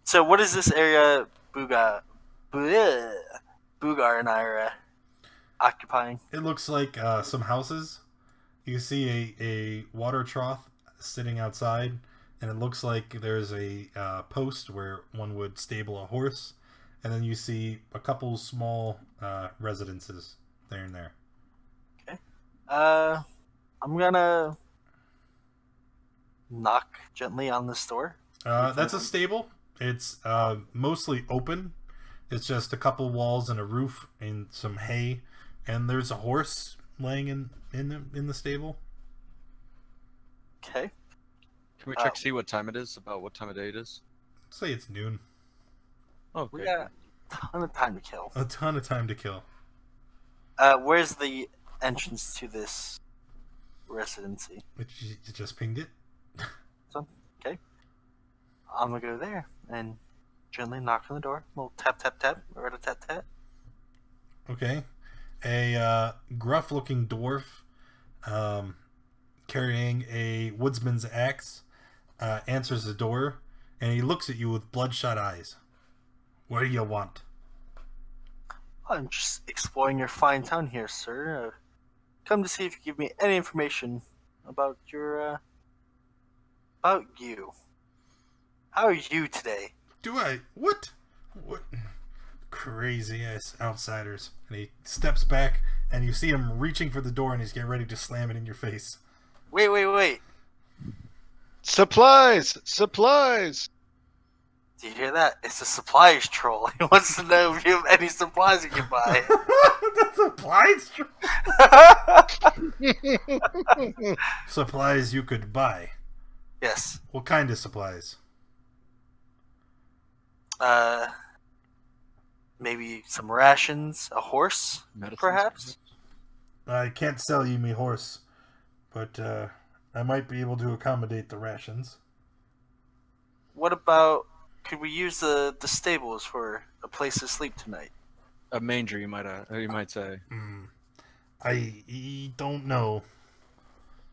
So what is this area Boogar and I are occupying? It looks like some houses. You see a water trough sitting outside, and it looks like there's a post where one would stable a horse, and then you see a couple small residences there and there. Okay. I'm gonna knock gently on this door. That's a stable. It's mostly open. It's just a couple walls and a roof and some hay, and there's a horse laying in the stable. Okay. Can we check see what time it is? About what time of day it is? Say it's noon. Oh, We okay. got a ton of time to kill. A ton of time to kill. Where's the entrance to this residency? Which you just pinged it. Okay. I'm gonna go there and gently knock on the door. A little tap tap tap. Or a tap tap. Okay. A gruff-looking dwarf carrying a woodsman's axe answers the door, and he looks at you with bloodshot eyes. What do you want? I'm just exploring your fine town here, sir. Come to see if you give me any information about your about you. How are you today? Do I? What? What? Crazy ass outsiders. And he steps back, and you see him reaching for the door, and he's getting ready to slam it in your face. Wait. Supplies! Supplies! Do you hear that? It's a supplies troll. He wants to know if you have any supplies you can buy. That's supplies. Supplies you could buy. Yes. What kind of supplies? Maybe some rations, a horse, Medicines, perhaps? I can't sell you me horse, but I might be able to accommodate the rations. What about, could we use the stables for a place to sleep tonight? A manger, you might say. I don't know.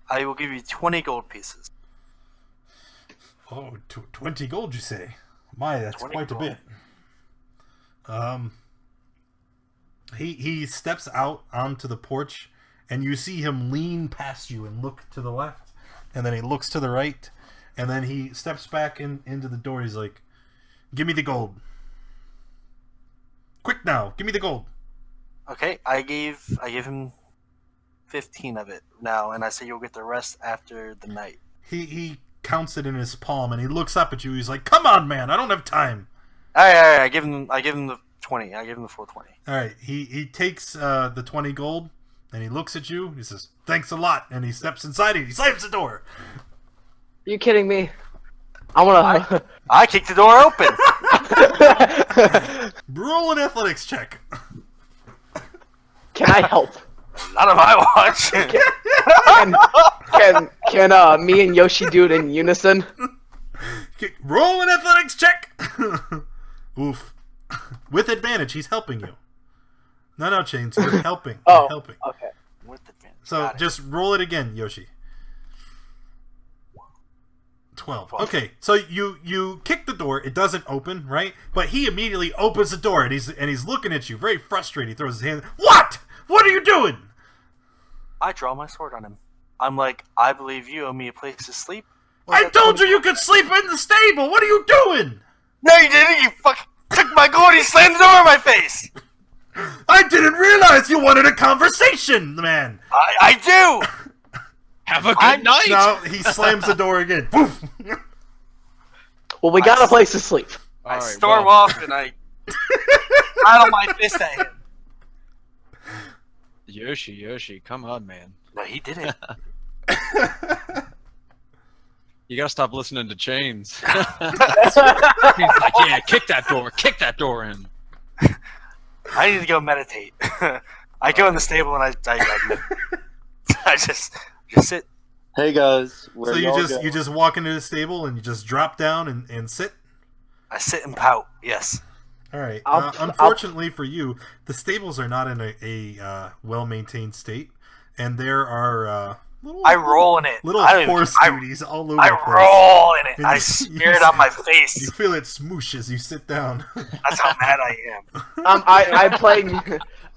I will give you 20 gold pieces. Oh, 20 gold, you say? My, that's 20 quite gold. a bit. He steps out onto the porch, and you see him lean past you and look to the left, and then he looks to the right, and then he steps back into the door. He's like, "Give me the gold. Quick now, give me the gold." Okay, I gave him 15 of it now, and I say you'll get the rest after the night. He counts it in his palm, and he looks up at you. He's like, "Come on, man, I don't have time." All right, I give him the 20. I give him the full 20. All right, he takes the 20 gold, and he looks at you. He says, "Thanks a lot," and he steps inside and he slams the door. Are you kidding me? I wanna. I kicked the door open. Roll an athletics check. Can I help? Not on my watch. Can me and Yoshi do it in unison? Roll an athletics check. Oof. With advantage, he's helping you. No, Chains, you're helping. Oh, You're helping. okay. With the advantage. So Got it. just roll it again, Yoshi. 12. Okay, so you kick the door. It doesn't open, right? But he immediately opens the door, and he's looking at you, very frustrated. He throws his hand. What? What are you doing? I draw my sword on him. I'm like, I believe you owe me a place to sleep. I told you could sleep in the stable. What are you doing? No, you didn't. You fucking took my gold. You slammed the door in my face. I didn't realize you wanted a conversation, man. I do. Have a good night. No, he slams the door again. Poof. Well, we got a place to sleep. I storm off and I rattle my fist at him. Yoshi, come on, man. No, he didn't. You gotta stop listening to Chains. He's like, yeah, kick that door in. I need to go meditate. I go in the stable and I just sit. Hey guys, So you just walk into the stable and you just drop down and sit? I sit and pout, yes. All right. Unfortunately for you, the stables are not in a well-maintained state, and there are I roll in it. little horse duties all over the place. I roll in it. And I you smear it on my face. You feel it smoosh as you sit down. That's how mad I am.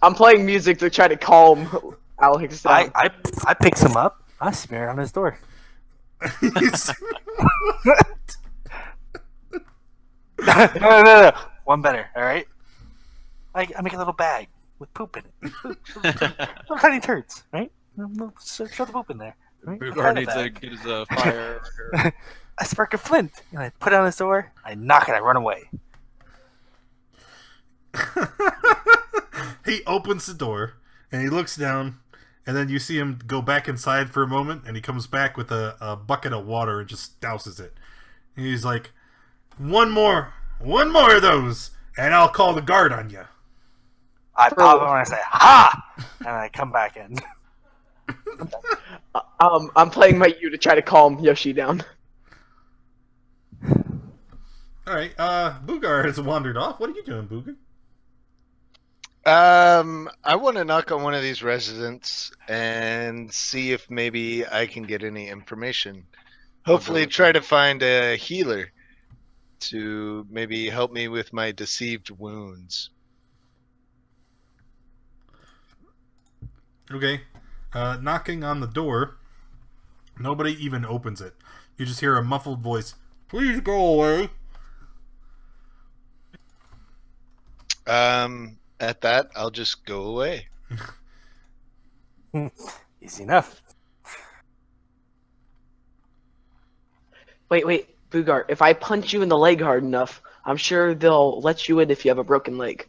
I'm playing music to try to calm Alex down. I pick him up. I smear it on his door. No. One better, alright? I make a little bag with poop in it. Little tiny turds, right? Show the poop in there. Right? Boogar needs to get his fire. I spark a flint, and I put it on his door, I knock it, I run away. He opens the door, and he looks down, and then you see him go back inside for a moment, and he comes back with a bucket of water and just douses it. And he's like, one more of those, and I'll call the guard on you. I pop him and I say, ha! And I come back in. I'm playing my U to try to calm Yoshi down. Alright, Boogar has wandered off. What are you doing, Boogar? I want to knock on one of these residents and see if maybe I can get any information. Hopefully try to find a healer to maybe help me with my deceived wounds. Okay. Knocking on the door. Nobody even opens it. You just hear a muffled voice. Please go away. At that, I'll just go away. Easy enough. Wait, Boogar, if I punch you in the leg hard enough, I'm sure they'll let you in if you have a broken leg.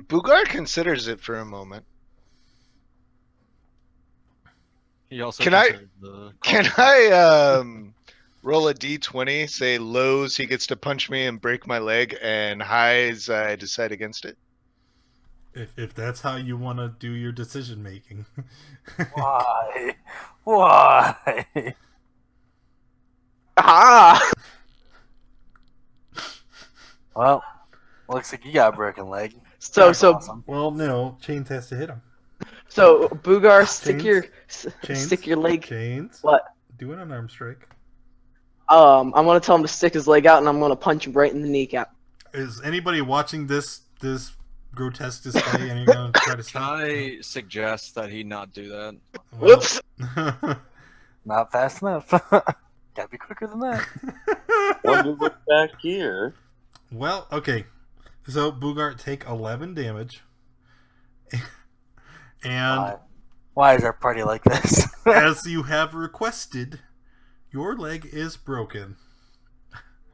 Boogar considers it for a moment. He also Can I considers roll a d20, say lows he gets to punch me and break my leg, and highs I decide against it? If that's how you want to do your decision making. Why? Why? Ah! Well, looks like you got a broken leg. So Awesome. Well, no, Chains has to hit him. So Boogar, Chains? stick your leg. Chains? What? Do an unarmed strike. I'm gonna tell him to stick his leg out, and I'm gonna punch him right in the kneecap. Is anybody watching this grotesque display and you're gonna try to Can stop? I suggest that he not do that? Well, Whoops! Not fast enough. Gotta be quicker than that. When we look back here, well, okay. So Boogar take 11 damage. And Why is our party like this? as you have requested, your leg is broken.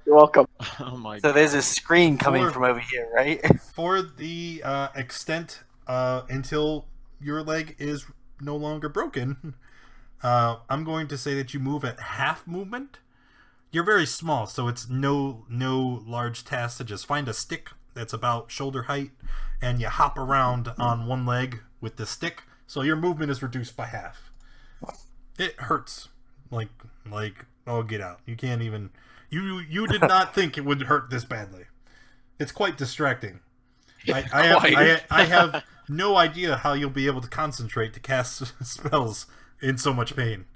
You're welcome. Oh my So god. there's a screen coming from over here, right? For the extent until your leg is no longer broken, I'm going to say that you move at half movement. You're very small, so it's no large task to just find a stick that's about shoulder height, and you hop around on one leg with the stick, so your movement is reduced by half. It hurts, like oh, get out! You can't even. You did not think it would hurt this badly. It's quite distracting. I have no idea how you'll be able to concentrate to cast spells in so much pain.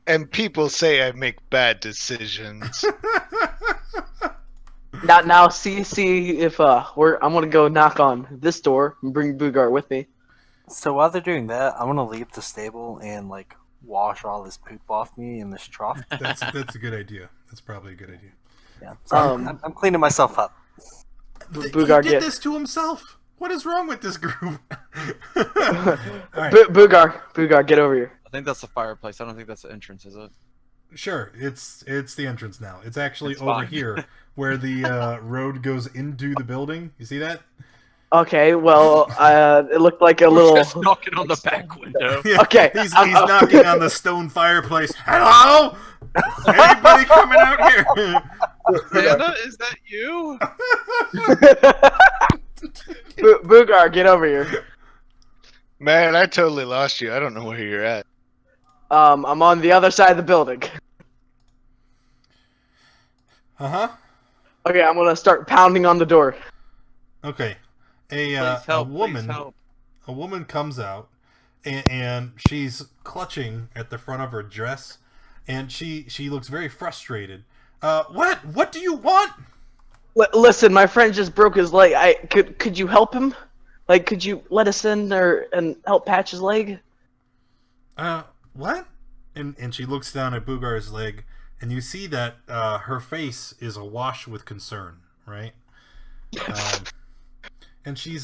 And people say I make bad decisions. Now, see if I'm gonna go knock on this door and bring Boogar with me. So while they're doing that, I'm gonna leave the stable and like wash all this poop off me in this trough. That's a good idea. That's probably a good idea. Yeah. So Um, I'm cleaning myself up. Boogar, he did this to himself. What is wrong with this group? All right. Boogar, get over here. I think that's the fireplace. I don't think that's the entrance, is it? Sure, it's the entrance now. It's actually It's over fine. here where the road goes into the building. You see that? Okay, well, it looked like a little. Just knocking on the back window. Yeah, Okay, he's knocking on the stone fireplace. Hello? Anybody coming out here? Panda, is that you? Boogar, get over here. Man, I totally lost you. I don't know where you're at. I'm on the other side of the building. Uh-huh. Okay, I'm gonna start pounding on the door. Okay. Please help, A woman please help. a woman comes out and she's clutching at the front of her dress and she looks very frustrated. What do you want? Listen, my friend just broke his leg. Could you help him? Like, could you let us in there and help patch his leg? What? And she looks down at Boogar's leg and you see that her face is awash with concern, right? And she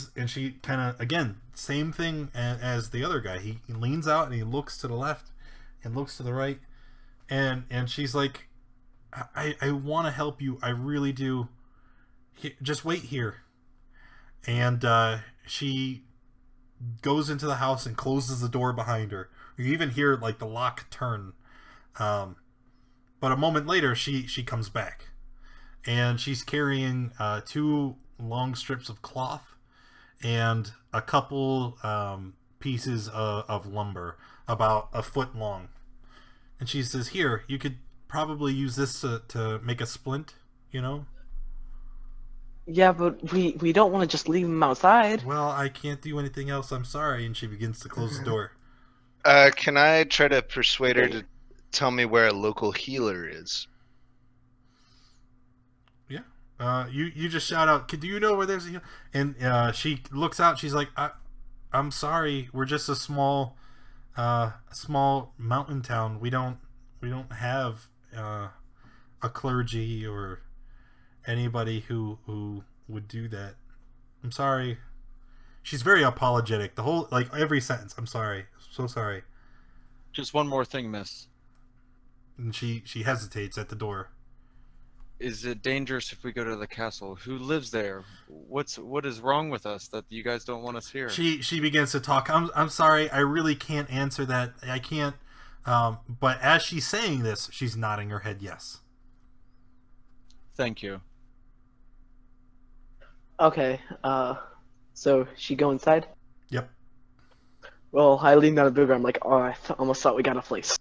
kind of, again, same thing as the other guy. He leans out and he looks to the left and looks to the right, and she's like, I want to help you, I really do. Just wait here. And she goes into the house and closes the door behind her. You even hear like the lock turn. But a moment later, she comes back, and she's carrying 2 long strips of cloth and a couple pieces of lumber about a foot long. And she says, here, you could probably use this to make a splint, you know? Yeah, but we don't want to just leave him outside. Well, I can't do anything else, I'm sorry. And she begins to close the door. Can I try to persuade her to tell me where a local healer is? You just shout out, do you know where there's a healer? And she looks out, she's like, I'm sorry, we're just a small mountain town. We don't have a clergy or anybody who would do that. I'm sorry. She's very apologetic. The whole, like, every sentence, I'm sorry. So sorry. Just one more thing, miss. And she hesitates at the door. Is it dangerous if we go to the castle? Who lives there? What is wrong with us that you guys don't want us here? She begins to talk. I'm sorry, I really can't answer that. I can't. But as she's saying this, she's nodding her head yes. Thank you. Okay, so she go inside? Yep. Well, I leaned out of Boogar. I'm like, oh, I almost thought we got a place.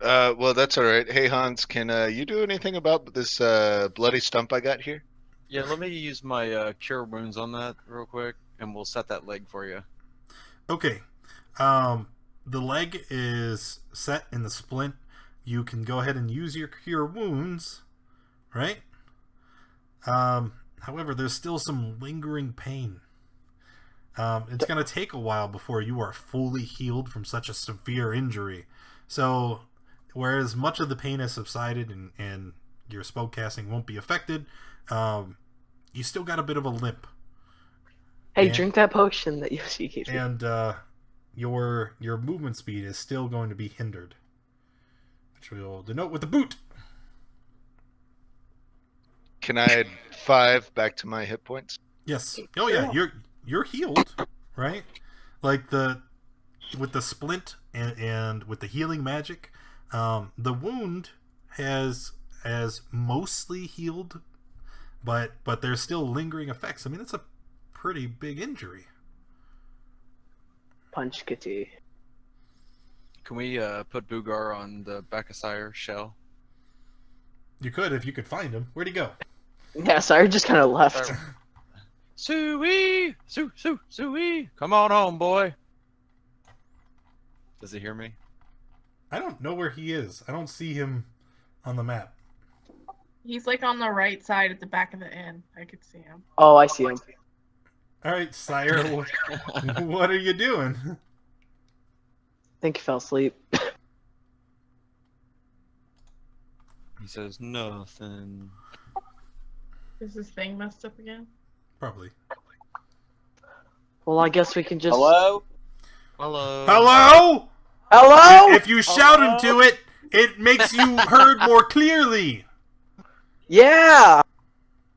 Well, that's all right. Hey, Hans, can you do anything about this bloody stump I got here? Yeah, let me use my cure wounds on that real quick, and we'll set that leg for you. Okay. The leg is set in the splint. You can go ahead and use your cure wounds, right? However, there's still some lingering pain. It's going to take a while before you are fully healed from such a severe injury. So, whereas much of the pain has subsided and your spellcasting won't be affected, you still got a bit of a limp. Hey, And- drink that potion that Yoshi gave you. And your movement speed is still going to be hindered, which we'll denote with the boot. Can I add 5 back to my hit points? Yes. Oh yeah, you're healed, right? Like with the splint and with the healing magic, the wound has mostly healed, but there's still lingering effects. I mean, it's a pretty big injury. Punch Kitty. Can we put Boogar on the Bakasire shell? You could if you could find him. Where'd he go? Yeah, sorry, just kind of left. Suey! Suey! Come on home, boy! Does he hear me? I don't know where he is. I don't see him on the map. He's like on the right side at the back of the inn. I could see him. Oh, I see him. All right, sire, what are you doing? I think he fell asleep. He says nothing. Is this thing messed up again? Probably. Well, I guess we can just. Hello? Hello. Hello? Hello? If you shout into it, it makes you heard more clearly. Yeah.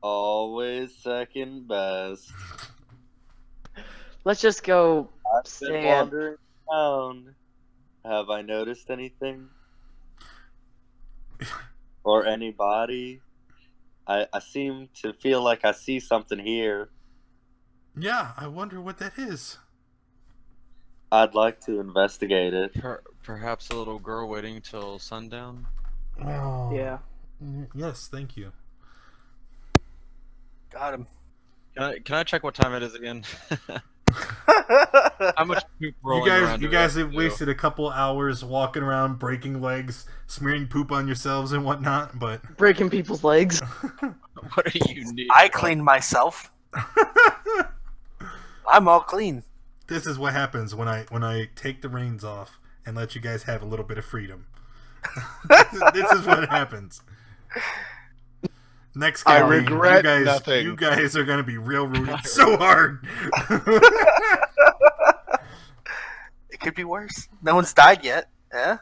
Always second best. Let's just go I've been stand. wandering around. Have I noticed anything? Or anybody? I seem to feel like I see something here. Yeah, I wonder what that is. I'd like to investigate it. Perhaps a little girl waiting till sundown. Oh. Yeah. Yes, thank you. Got him. Can I check what time it is again? How much poop rolling around You do we guys to have do? wasted a couple hours walking around, breaking legs, smearing poop on yourselves and whatnot, but Breaking people's legs. What are you need? I cleaned myself. I'm all clean. this is what happens when I take the reins off and let you guys have a little bit of freedom. This is what happens. Next I campaign, regret you nothing. guys are gonna be railroaded so hard. It could be worse. No one's died yet. Yeah?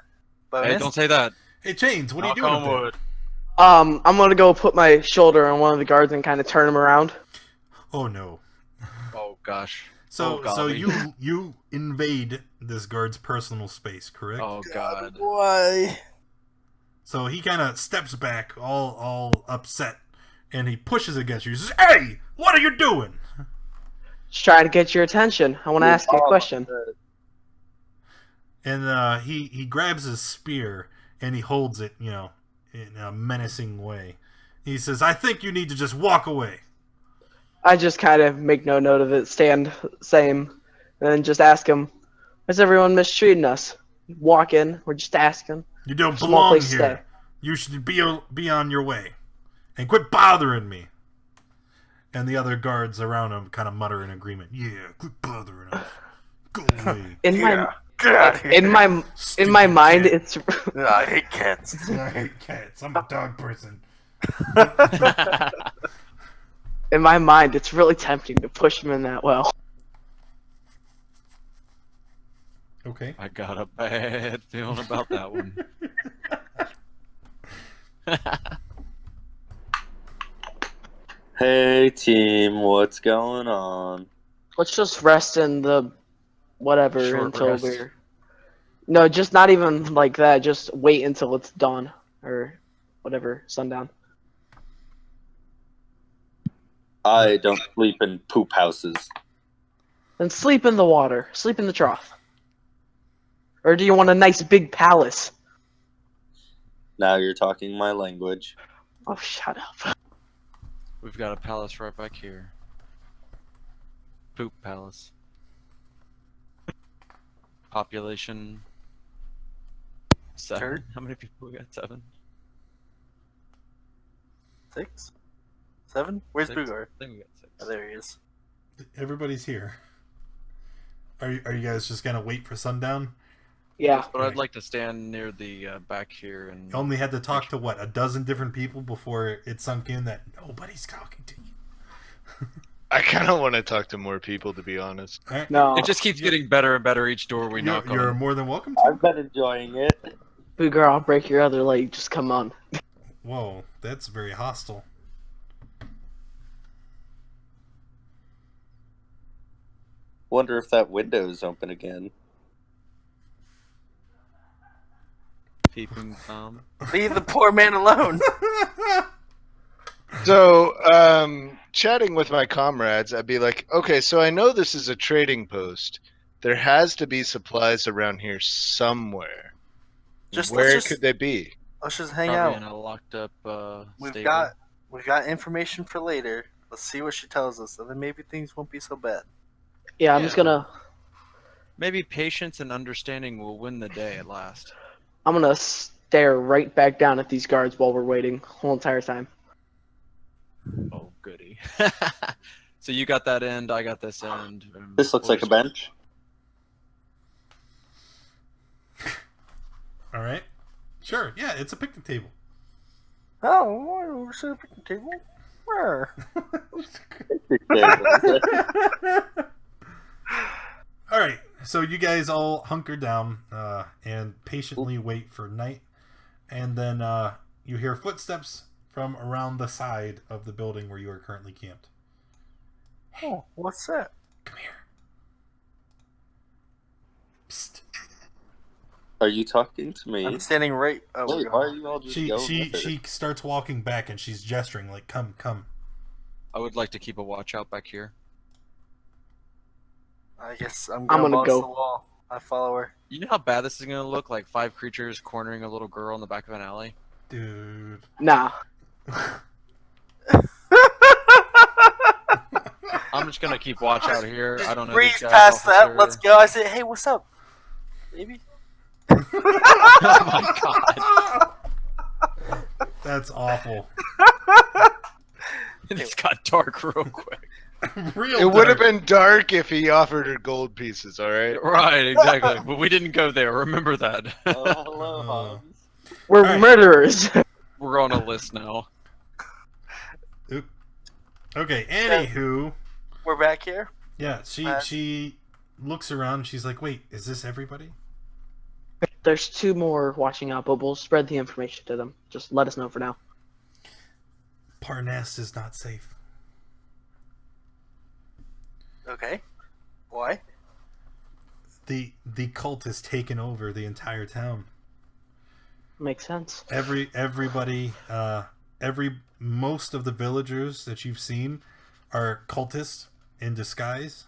But Hey, don't say that. Hey, Chains, what are you Knock doing? on up wood. I'm gonna go put my shoulder on one of the guards and kind of turn him around. there? Oh no. Oh gosh. So Oh, golly. you invade this guard's personal space, correct? Oh god. why? So he kind of steps back, all upset, and he pushes against you. He says, "Hey, what are you doing?" Just trying to get your attention. I want to ask you a question. And he grabs his spear and he holds it, in a menacing way. He says, "I think you need to just walk away." I just kind of make no note of it, stand same, and then just ask him, "Is everyone mistreating us?" Walk in, we're just asking. You don't Small belong place here. to stay. You should be on your way, and quit bothering me. And the other guards around him kind of mutter in agreement. Yeah, quit bothering us. Go away. In Yeah. Get out of here. in my Stupid mind, cat. it's I hate cats. I hate cats. I'm a dog person. in my mind, it's really tempting to push him in that well. Okay. I got a bad feeling about that one. Hey team, what's going on? Let's just rest in the whatever Short until rest. we're. No, just not even like that. Just wait until it's dawn or whatever, sundown. I don't sleep in poop houses. Then sleep in the water. Sleep in the trough. Or do you want a nice big palace? Now you're talking my language. Oh, shut up. We've got a palace right back here. Poop palace. Population 7. Turd? How many people we got? 7. 6? 7? Where's 6? Boogar? I think we got 6. Oh, there he is. Everybody's here. Are you guys just gonna wait for sundown? Yeah. But I'd like to stand near the back here and. You only had to talk to what, a dozen different people before it sunk in that nobody's talking to you. I kind of want to talk to more people, to be honest. All right. No. It just keeps getting better and better each door we knock You're on. more than welcome to. I've been enjoying it. Booger, I'll break your other leg. Just come on. Whoa, that's very hostile. Wonder if that window's open again. Peeping Tom. Leave the poor man alone. So, chatting with my comrades, I'd be like, okay, so I know this is a trading post. There has to be supplies around here somewhere. Where could they be? Let's just hang Probably out. in a locked up We've stable. got information for later. Let's see what she tells us, and then maybe things won't be so bad. Yeah, I'm Yeah. just gonna. Maybe patience and understanding will win the day at last. I'm gonna stare right back down at these guards while we're waiting the whole entire time. Oh, goody. So you got that end, I got this end. This looks like a bench. All right. Sure. Yeah, it's a picnic table. Oh, we're sitting at the table. Where? All right. So you guys all hunker down and patiently wait for night, and then you hear footsteps from around the side of the building where you are currently camped. Oh, what's that? Come here. Psst. Are you talking to me? I'm standing right. Oh, Wait, why are you all just going with it? She starts walking back and she's gesturing like, "Come, come." I would like to keep a watch out back here. I guess I'm gonna gonna go. the wall. I follow her. You know how bad this is going to look? Like 5 creatures cornering a little girl in the back of an alley? Dude. Nah. I'm just going to keep watch out here. I don't know Breeze these guys, past that. officer. Let's go. I say, hey, what's up, baby? Oh my god. That's awful. It's got dark real quick. Real It would have dark. been dark if he offered her gold pieces, alright? Right, exactly. But we didn't go there. Remember that. Oh, hello, Hobbs. We're Alright. murderers. We're on a list now. Oop. Okay, anywho. We're back here. Yeah, she looks around. She's like, "Wait, is this everybody?" There's 2 more watching out, but we'll spread the information to them. Just let us know for now. Parnast is not safe. Okay. Why? The cult has taken over the entire town. Makes sense. Everybody, most of the villagers that you've seen are cultists in disguise,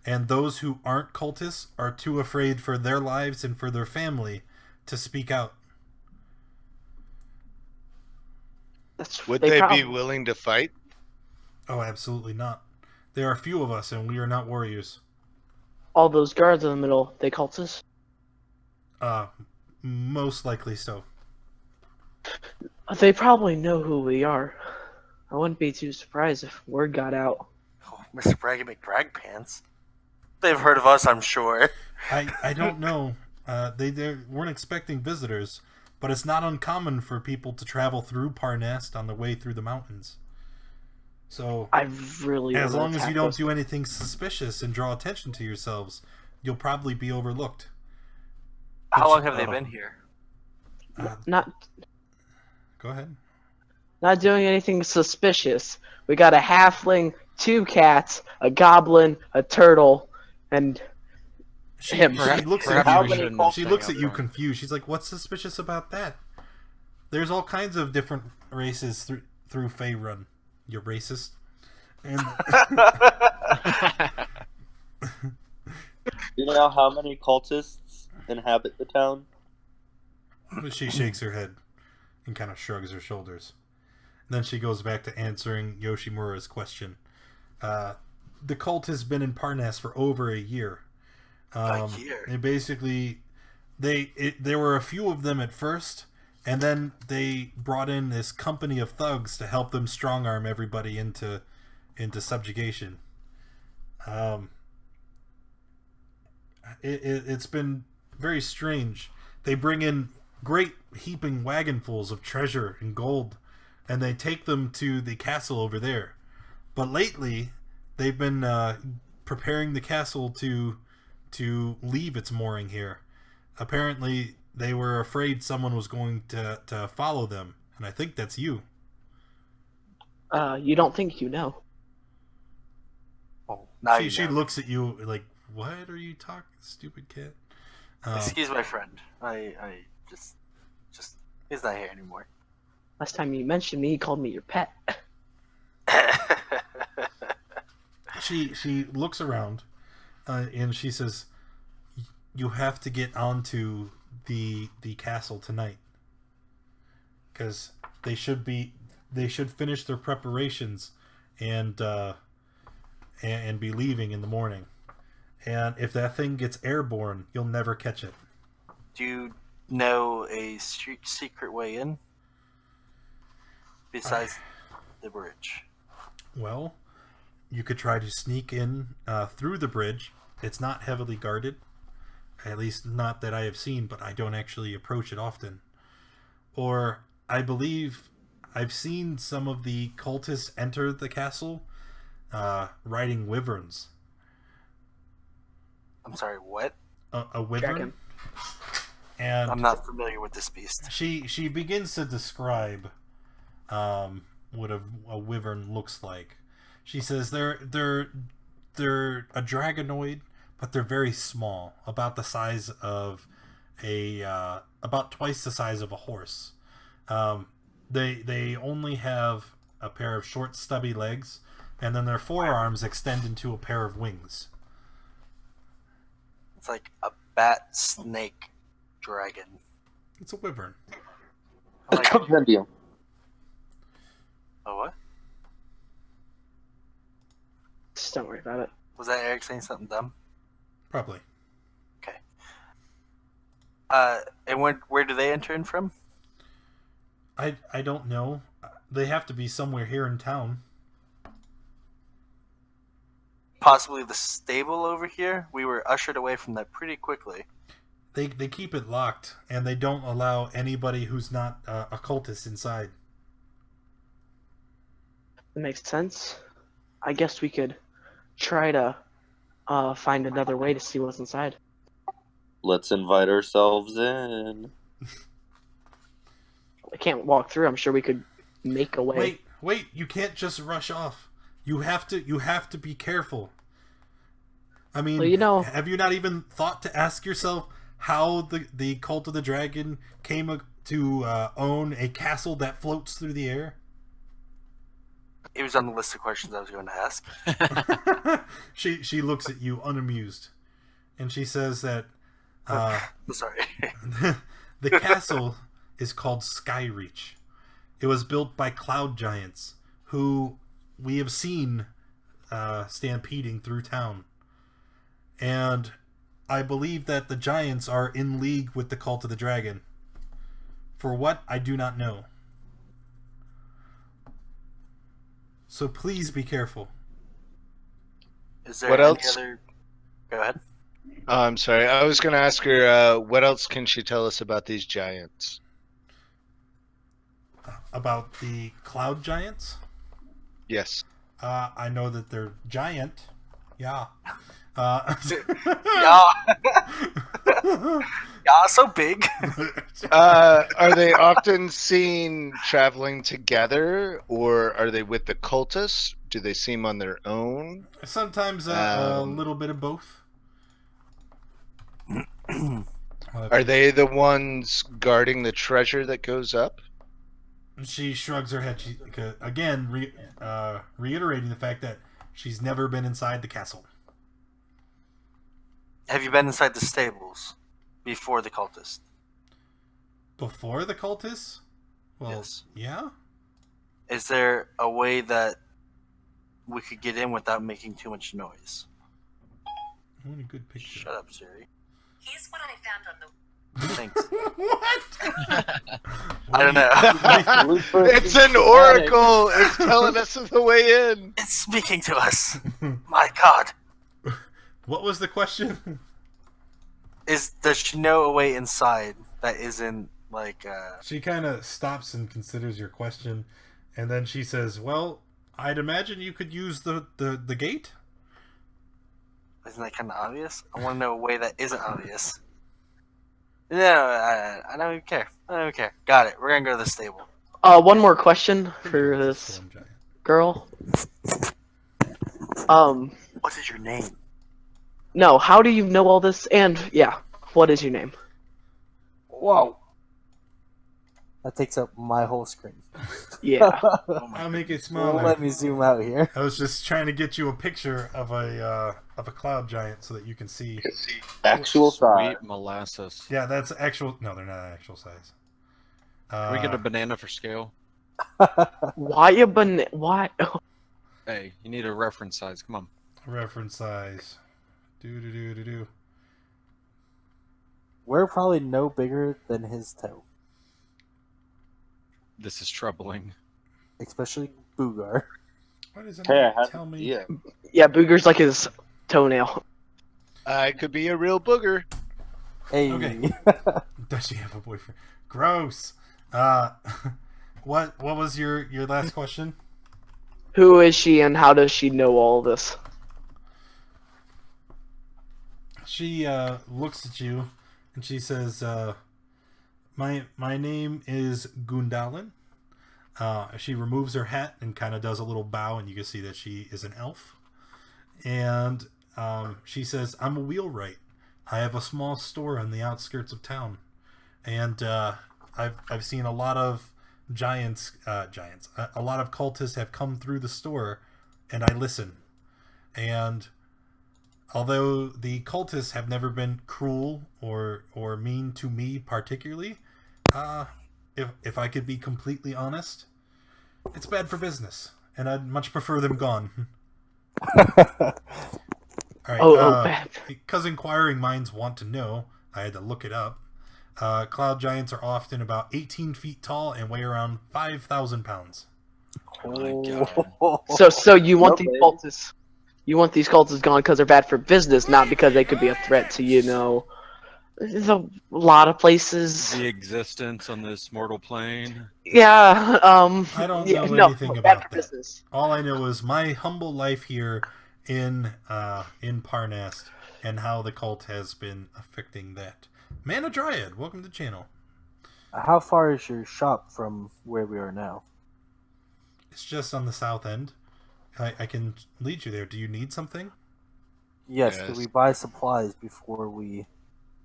and those who aren't cultists are too afraid for their lives and for their family to speak out. Would they be probably- willing to fight? Oh, absolutely not. There are few of us, and we are not warriors. All those guards in the middle, they cultists? Most likely so. They probably know who we are. I wouldn't be too surprised if word got out. Oh, Mr. Braggy McBrag Pants. They've heard of us, I'm sure. I don't know. They weren't expecting visitors, but it's not uncommon for people to travel through Parnast on the way through the mountains. So, I really as wanna long as attack you don't those- do anything suspicious and draw attention to yourselves, you'll probably be overlooked. How But long you- have they been here? Not Go ahead. not doing anything suspicious. We got a halfling, 2 cats, a goblin, a turtle, and She him. looks Perhaps at we you. shouldn't She hang looks out at you front. confused. She's like, "What's suspicious about that?" There's all kinds of different races through Faerun. You're racist. And You know how many cultists inhabit the town? she shakes her head and kind of shrugs her shoulders. And then she goes back to answering Yoshimura's question. The cult has been in Parnast for over a year. A year? And basically, there were a few of them at first, and then they brought in this company of thugs to help them strong arm everybody into subjugation. It's been very strange. They bring in great heaping wagonfuls of treasure and gold, and they take them to the castle over there. But lately, they've been preparing the castle to leave its mooring here. Apparently, they were afraid someone was going to follow them, and I think that's you. you don't think you know. Oh, now She you know. looks at you like, "What are you talking, stupid kid?" Excuse my friend. I just he's not here anymore. Last time you mentioned me, you called me your pet. She looks around, and she says, "You have to get onto the castle tonight, because they should finish their preparations and be leaving in the morning. And if that thing gets airborne, you'll never catch it." Do you know a secret way in besides the bridge? Well, you could try to sneak in through the bridge. It's not heavily guarded. At least not that I have seen, but I don't actually approach it often. Or I believe I've seen some of the cultists enter the castle riding wyverns. I'm sorry, what? A wyvern? Dragon. And I'm not familiar with this beast. she begins to describe what a wyvern looks like. She says they're a dragonoid, but they're very small, about the size of about twice the size of a horse. They only have a pair of short, stubby legs, and then their forearms extend into a pair of wings. It's like a bat snake dragon. It's a wyvern. I like it. Compendium. Oh, what? Just don't worry about it. Was that Eric saying something dumb? Probably. Okay. And where do they enter in from? I don't know. They have to be somewhere here in town. Possibly the stable over here? We were ushered away from that pretty quickly. They keep it locked, and they don't allow anybody who's not a cultist inside. That makes sense. I guess we could try to find another way to see what's inside. Let's invite ourselves in. I can't walk through. I'm sure we could make a way. Wait! You can't just rush off. You have to be careful. I mean, Well, have you not even thought to ask yourself how the Cult of the Dragon came to own a castle that floats through the air? It was on the list of questions I was going to ask. She looks at you unamused, and she says that Sorry. the castle is called Skyreach. It was built by cloud giants who we have seen stampeding through town. And I believe that the giants are in league with the Cult of the Dragon. For what, I do not know. So please be careful. Is there What any else? other... Go ahead. I'm sorry. I was going to ask her, what else can she tell us about these giants? About the cloud giants? Yes. I know that they're giant. Yeah. Yeah. Yeah, so big. Are they often seen traveling together, or are they with the cultists? Do they seem on their own? Sometimes a little bit of both. Are they the ones guarding the treasure that goes up? She shrugs her head. Again, reiterating the fact that she's never been inside the castle. Have you been inside the stables before the cultist? Before the cultists? Well, Yes. yeah. Is there a way that we could get in without making too much noise? I want a good picture. Shut up, Siri. Here's what I found on the Thanks. What? I don't know. It's an oracle. It's telling us the way in. It's speaking to us. My God. What was the question? Does she know a way inside that isn't like She kind of stops and considers your question, and then she says, "Well, I'd imagine you could use the gate." isn't that kind of obvious? I want to know a way that isn't obvious. No, I don't even care. I don't even care. Got it. We're gonna go to the stable. One more question for this Storm giant. girl. What is your name? No, how do you know all this? And, yeah, what is your name? Whoa. That takes up my whole screen. Yeah. I'll make it smaller. Let me zoom out here. I was just trying to get you a picture of a cloud giant so that you can see. Actual size. Sweet molasses. Yeah, that's actual. No, they're not actual size. Can we get a banana for scale? Why a banana? Why? Hey, you need a reference size. Come on. reference size? We're probably no bigger than his toe, This is troubling. especially Boogar. Why does Hey, I anyone had tell an me? idea. Yeah, Booger's like his toenail. I could be a real booger. Hey. Okay. Does she have a boyfriend? Gross. What was your last question? Who is she and how does she know all this? She looks at you and she says, my name is Gundalin. She removes her hat and kind of does a little bow, and you can see that she is an elf. And she says, I'm a wheelwright. I have a small store on the outskirts of town. And I've seen a lot of giants. A lot of cultists have come through the store, and I listen. And although the cultists have never been cruel or mean to me particularly, if I could be completely honest, it's bad for business, and I'd much prefer them gone. All right. Bad. Because inquiring minds want to know, I had to look it up. Cloud giants are often about 18 feet tall and weigh around 5,000 pounds. Oh my God. So you want Okay. these cultists? You want these cultists gone because they're bad for business, not because they could be a threat to there's a lot of places. The existence on this mortal plane. Yeah. I don't yeah, know no, anything bad about for that. business. All I know is my humble life here in Parnast and how the cult has been affecting that. Mana Dryad, welcome to the channel. How far is your shop from where we are now? It's just on the south end. I can lead you there. Do you need something? Yes, Yes. could we buy supplies before we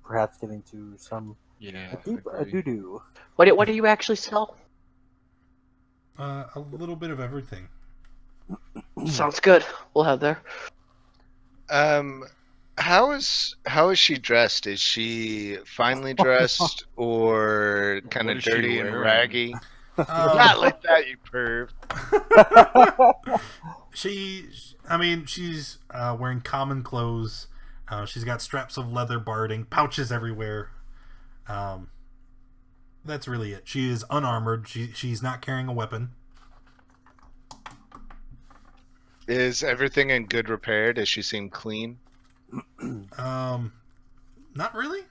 perhaps get into some Yeah. a doo-doo? What do you actually sell? A little bit of everything. Sounds good. We'll have there. How is she dressed? Is she finely dressed or kind What of is she dirty and wearing? raggy? Not like that, you perv. She's wearing common clothes. She's got straps of leather barding, pouches everywhere. That's really it. She is unarmored. She's not carrying a weapon. Is everything in good repair? Does she seem clean? Not really.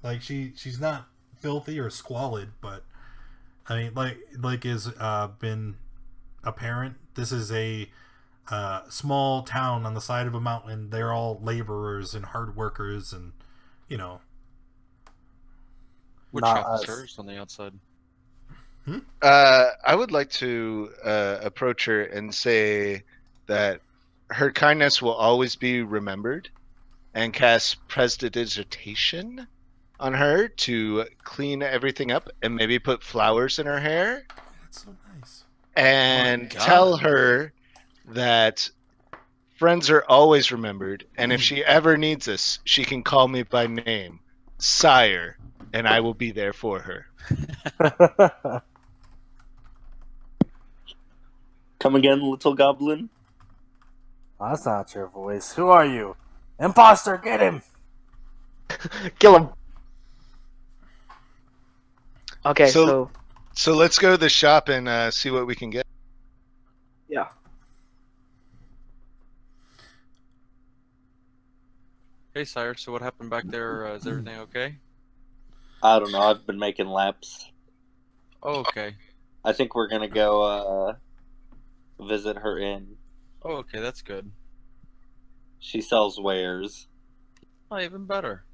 Like she's not filthy or squalid, but I mean, like is been apparent. This is a small town on the side of a mountain. They're all laborers and hard workers, and Which Not shop is us. hers on the outside? I would like to approach her and say that her kindness will always be remembered, and cast prestidigitation on her to clean everything up and maybe put flowers in her hair. that's so nice. And God. tell her that friends are always remembered, and if she ever needs us, she can call me by name, Sire, and I will be there for her. Come again, little goblin? That's not your voice. Who are you? Imposter, get him! Kill him. Okay, So- so So let's go to the shop and see what we can get. yeah. Hey, sire. So what happened back there? Is everything okay? I don't know. I've been making laps. Oh, okay. I think we're gonna go visit her inn. Oh, okay. That's good. She sells wares. Oh, even better.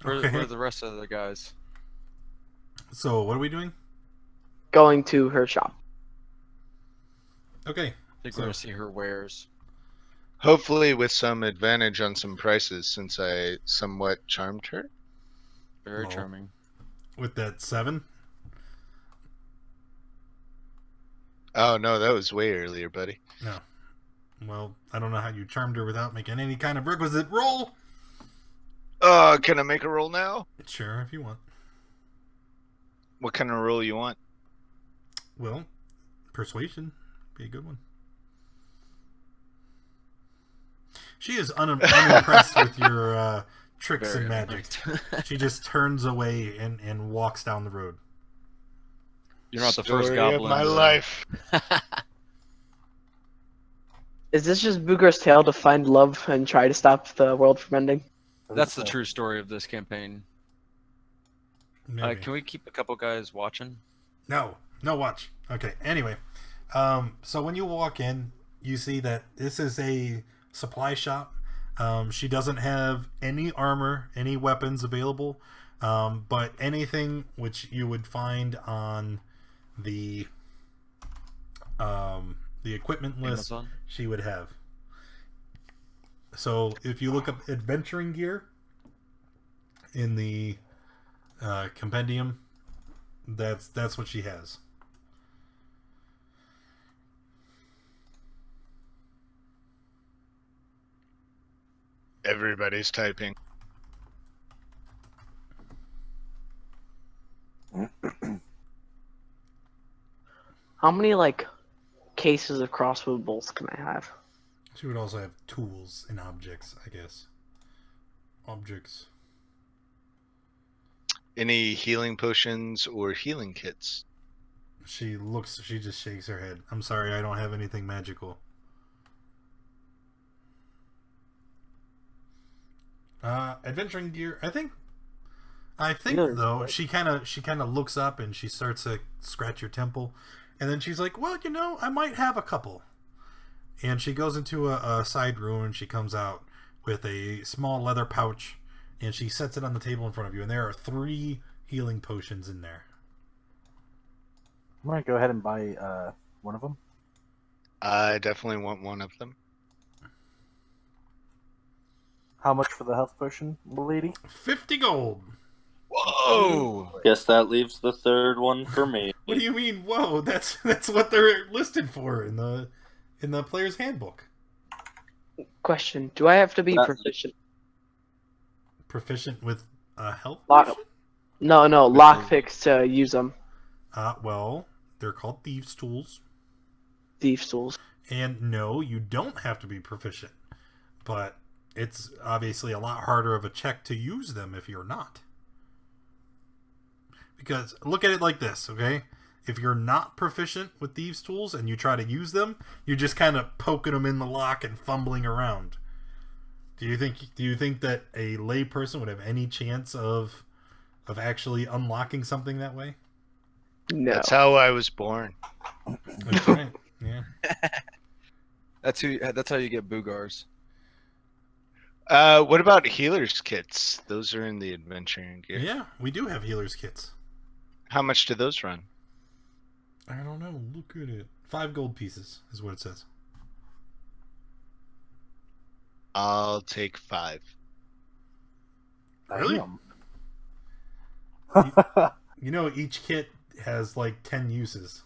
Where Okay. are the rest of the guys? So what are we doing? Going to her shop. Okay. I think we're gonna see her wares. Hopefully with some advantage on some prices, since I somewhat charmed her. Very Well. charming. With that 7. Oh no, that was way earlier, buddy. No. Well, I don't know how you charmed her without making any kind of requisite roll. Can I make a roll now? Sure, if you want. What kind of roll you want? Well, persuasion be a good one. She is unimpressed with your tricks Very and magic. unliked. She just turns away and walks down the road. You're not the Story first of goblin. my to- life. Is this just Booger's tale to find love and try to stop the world from ending? That's the true story of this campaign. Maybe. Can we keep a couple guys watching? No watch. Okay, anyway. So when you walk in, you see that this is a supply shop. She doesn't have any armor, any weapons available, but anything which you would find on the equipment list, Amazon? she would have. So if you look up adventuring gear in the compendium, that's what she has. Everybody's typing. How many like cases of crossbow bolts can I have? She would also have tools and objects, I guess. Objects. Any healing potions or healing kits? She just shakes her head. I'm sorry, I don't have anything magical. Adventuring gear. I think Healers, though, right? she kind of looks up and she starts to scratch her temple, and then she's like, "Well, I might have a couple." And she goes into a side room and she comes out with a small leather pouch, and she sets it on the table in front of you, and there are 3 healing potions in there. I'm gonna go ahead and buy one of them. I definitely want one of them. How much for the health potion, lady? 50 gold. Whoa! Guess that leaves the third one for me. What do you mean? Whoa, that's what they're listed for in the player's handbook. Question: do I have to be That- proficient? Proficient with a health Lock- potion? No, lockpicks to use them. Well, they're called thieves' tools. Thief tools. And no, you don't have to be proficient. But it's obviously a lot harder of a check to use them if you're not. Because look at it like this, okay? If you're not proficient with thieves' tools and you try to use them, you're just kind of poking them in the lock and fumbling around. Do you think that a lay person would have any chance of actually unlocking something that way? No. That's how I was born. That's right. Yeah. That's how you get boogars. What about healers kits? Those are in the adventuring gear. Yeah, we do have healers kits. How much do those run? I don't know. Look at it. 5 gold pieces is what it says. I'll take 5. Really? Damn. Each kit has like 10 uses,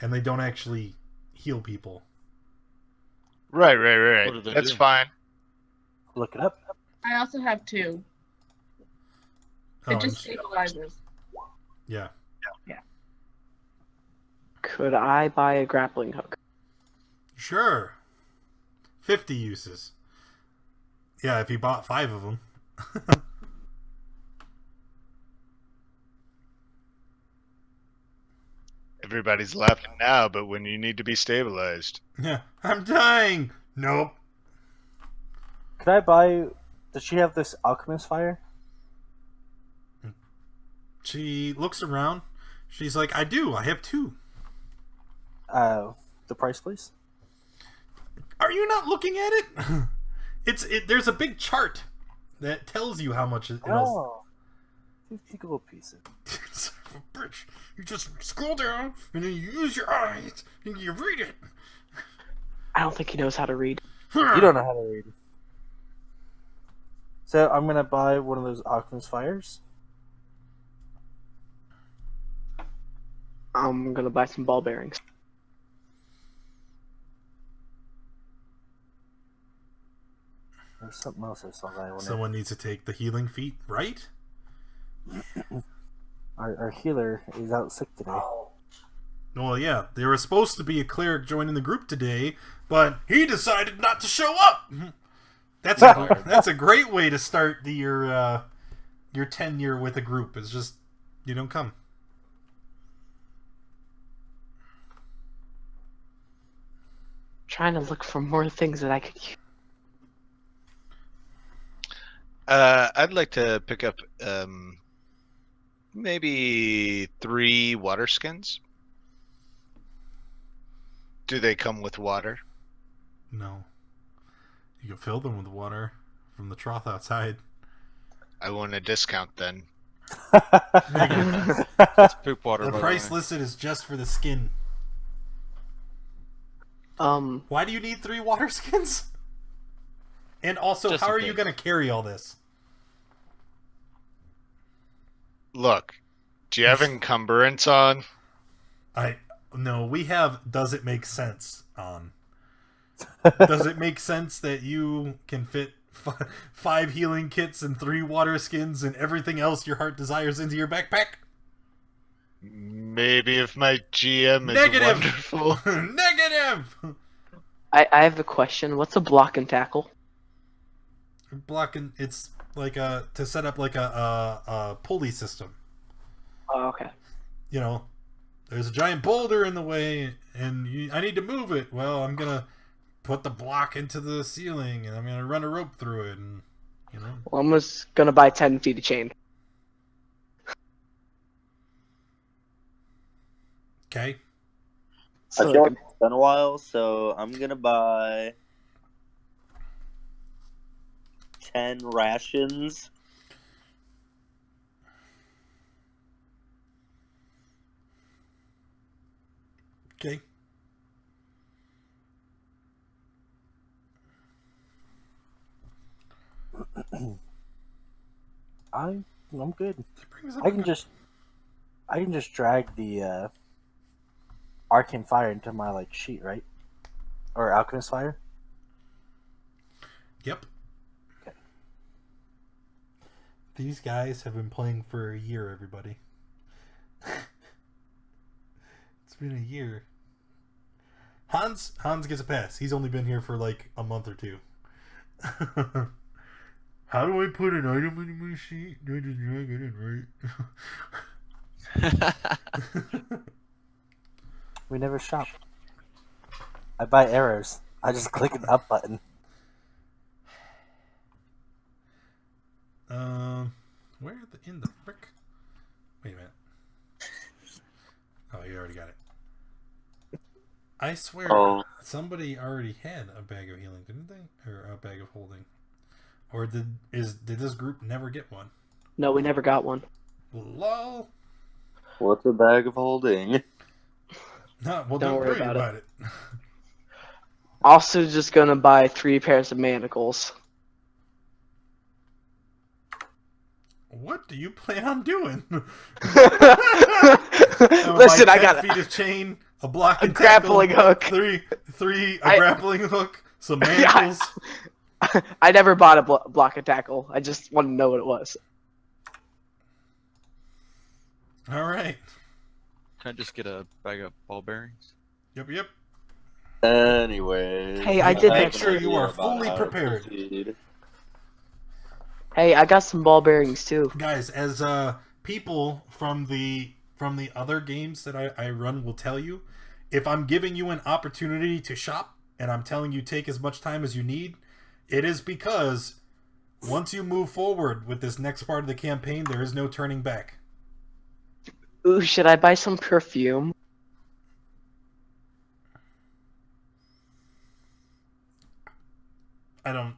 and they don't actually heal people. Right. What do they That's do? fine. Look it up. I also have 2. Oh, It just and- stabilizes. yeah. Could I buy a grappling hook? Sure. 50 uses. Yeah, if you bought 5 of them. Everybody's laughing now, but when you need to be stabilized. Yeah. I'm dying! Nope. Could I buy? Does she have this alchemist fire? She looks around. She's like, I do. I have 2. The price, please. Are you not looking at it? There's a big chart that tells you how much it'll... Oh, 50 gold pieces. Son of a bitch. You just scroll down and then you use your eyes and you read it. I don't think he knows how to read. You don't know how to read. So I'm gonna buy one of those alchemist fires. I'm gonna buy some ball bearings. There's something else I saw that I wanted. Someone needs to take the healing feat, right? Our healer is out sick today. Well, yeah, there was supposed to be a cleric joining the group today, but he decided not to show up. That's a great way to start your tenure with a group. It's just you don't come. Trying to look for more things that I could use. I'd like to pick up maybe 3 water skins. Do they come with water? No. You can fill them with water from the trough outside. I want a discount then. Negative. It's poop water. The by price way. listed is just for the skin. Why do you need 3 water skins? And also, Just how in are you case. going to carry all this? Look, do you have encumbrance on? No, we have does it make sense on. Does it make sense that you can fit 5 healing kits and 3 water skins and everything else your heart desires into your backpack? Maybe if my GM is Negative! wonderful. Negative! I have a question. What's a block and tackle? Blocking, it's like to set up like a pulley system. Oh, okay. You know, there's a giant boulder in the way, and I need to move it. Well, I'm gonna put the block into the ceiling, and I'm gonna run a rope through it, and you know. Well, I'm just gonna buy 10 feet of chain. Okay. I feel like it's been a while, so I'm gonna buy 10 rations. Okay. I'm good. That brings up I can just drag the arcane fire into my like sheet, right? Or alchemist fire. Yep. Okay. These guys have been playing for a year, everybody. It's been a year. Hans gets a pass. He's only been here for like a month or 2. How do I put an item into my sheet? Do I just drag it in, right? We never shop. I buy arrows. I just click an up button. Where in the frick? Wait a minute. Oh, you already got it. I swear, somebody already had a bag of healing, didn't they? Or a bag of holding. Or did this group never get one? No, we never got one. Lol. What's a bag of holding? No, well, Don't don't worry worry about about it. Also, just gonna buy 3 pairs of manacles. What do you plan on doing? Listen, I got 10 feet of chain, a block a and grappling tackle, hook. a grappling hook, some manacles. I never bought a block and tackle. I just wanted to know what it was. All right. Can I just get a bag of ball bearings? Yep. Anyway. Hey, I did Make have sure you are about fully how to prepared. proceed. Hey, I got some ball bearings too. Guys, as people from the other games that I run will tell you, if I'm giving you an opportunity to shop and I'm telling you take as much time as you need, it is because once you move forward with this next part of the campaign, there is no turning back. Ooh, should I buy some perfume? I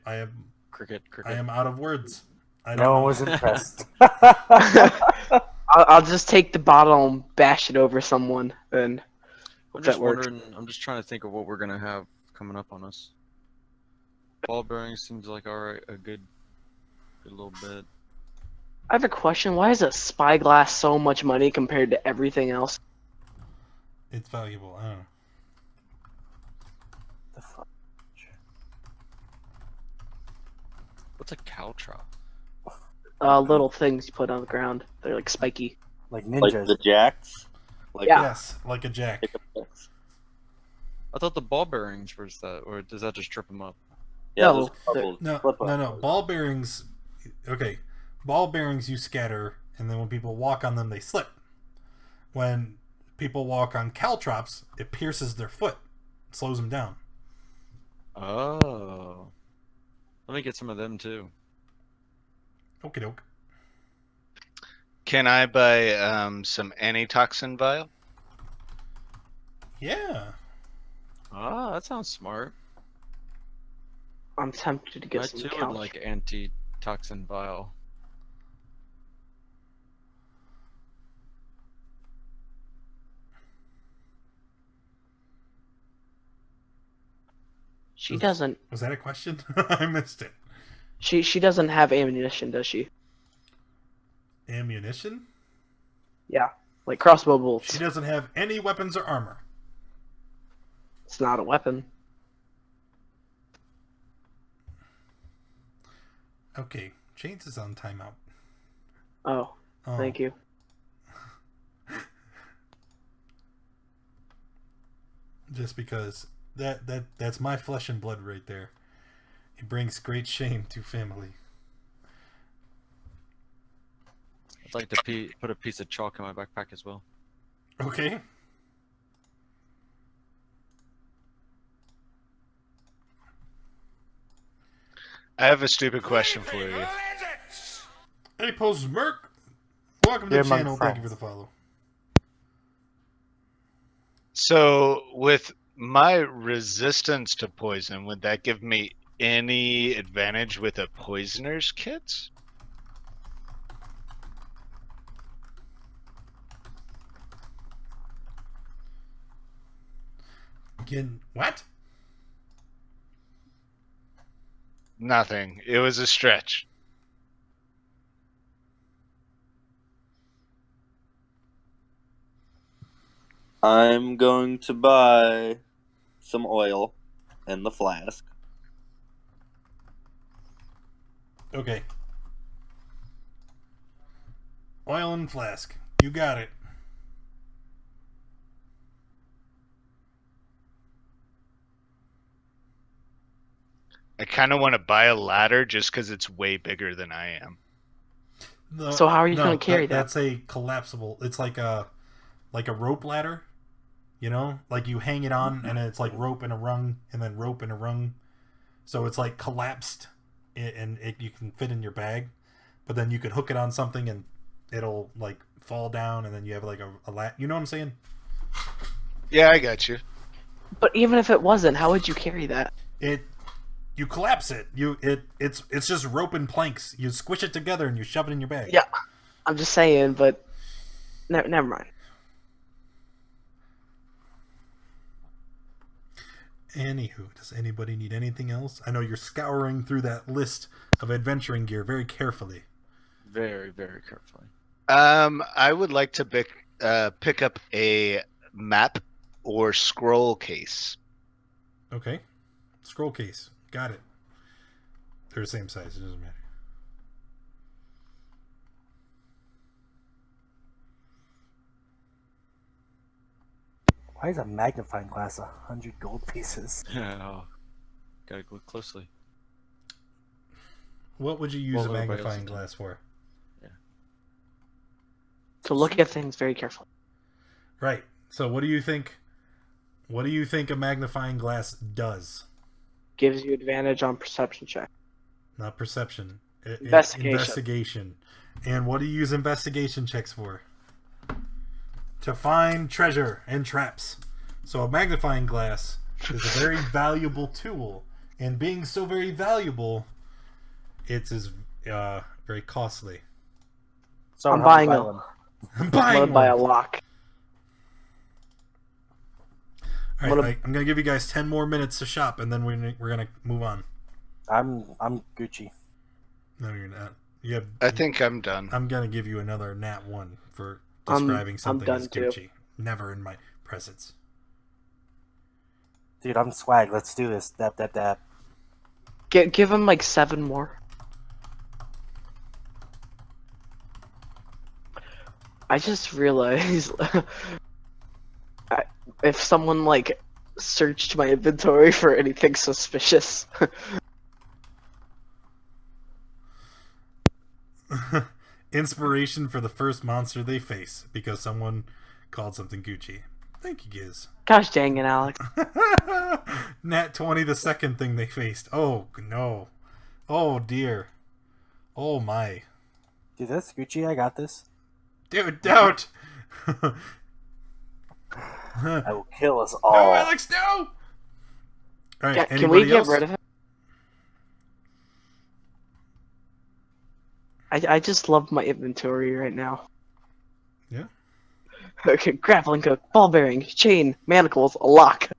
am Cricket. I am out of words. I No don't one know. was impressed. I'll just take the bottle and bash it over someone, and I'm that just works. wondering. I'm just trying to think of what we're gonna have coming up on us. Ball bearings seems like a good little bit. I have a question. Why is a spyglass so much money compared to everything else? It's valuable. I don't know. The fuck? What's a caltrop? Little things you put on the ground. They're like spiky. Like Like ninjas. the jacks? Like Yeah. Yes, like a jack. I thought the ball bearings was that, or does that just trip them up? Yeah, No, those bubbles. No, Flip no, no. bubbles. Ball bearings. Okay, ball bearings you scatter, and then when people walk on them, they slip. When people walk on caltrops, it pierces their foot, slows them down. Oh. Let me get some of them too. Okie doke. Can I buy some antitoxin vial? Yeah. Ah, that sounds smart. I'm tempted to get I some too would couch. like antitoxin vial. She doesn't. Was that a question? I missed it. She doesn't have ammunition, does she? Ammunition? Yeah, like crossbow bolts. She doesn't have any weapons or armor. It's not a weapon. Okay, James is on timeout. Oh, Oh. thank you. Just because that's my flesh and blood right there. It brings great shame to family. I'd like to put a piece of chalk in my backpack as well. Okay. I have a stupid question for you. Hey, Post Merc. Welcome to Dear the monk channel. Thank you for friends. the follow. So, with my resistance to poison, would that give me any advantage with a poisoner's kit? What? Nothing. It was a stretch. I'm going to buy some oil in the flask. Okay. Oil and flask. You got it. I kind of want to buy a ladder just because it's way bigger than I am. So how are you gonna carry that? That's a collapsible. It's like a rope ladder. You know, like you hang it on, and it's like rope and a rung, and then rope and a rung. So it's like collapsed, and you can fit in your bag. But then you could hook it on something, and it'll like fall down, and then you have like a lat. You know what I'm saying? Yeah, I got you. But even if it wasn't, how would you carry that? You collapse it. It's just rope and planks. You squish it together and you shove it in your bag. Yeah, I'm just saying, but never mind. Anywho, does anybody need anything else? I know you're scouring through that list of adventuring gear very carefully. Very, very carefully. I would like to pick up a map or scroll case. Okay. Scroll case. Got it. They're the same size. It doesn't matter. Why is a magnifying glass 100 gold pieces? Oh, gotta look closely. What would you use Well, a everybody else magnifying is doing. glass for? To look at things very carefully. Right. So what do you think? What do you think a magnifying glass does? Gives you advantage on perception check. Not perception. Investigation. Investigation. And what do you use investigation checks for? To find treasure and traps. So a magnifying glass is a very valuable tool. And being so very valuable, it's very costly. So I'm buying one. I'm I'm buying gonna buy a one. lock. All right, I'm gonna give you guys 10 more minutes to shop, and then we're gonna move on. I'm Gucci. No, you're not. I think I'm done. I'm gonna give you another nat 1 for describing something done as too. Gucci. Never in my presence. Dude, I'm swag. Let's do this. Dap, dap, dap. Give him like 7 more. I just realized if someone like searched my inventory for anything suspicious, inspiration for the first monster they face because someone called something Gucci. Thank you, Giz. Gosh dang it, Alex. Nat 20, the second thing they faced. Oh, no. Oh, dear. Oh, my. Dude, that's Gucci. I got this. Dude, don't! I will kill us No, all. Alex, no! Alright, Can we get else? rid of it? I just love my inventory right now. Yeah. Okay, grappling hook, ball bearing, chain, manacles, a lock.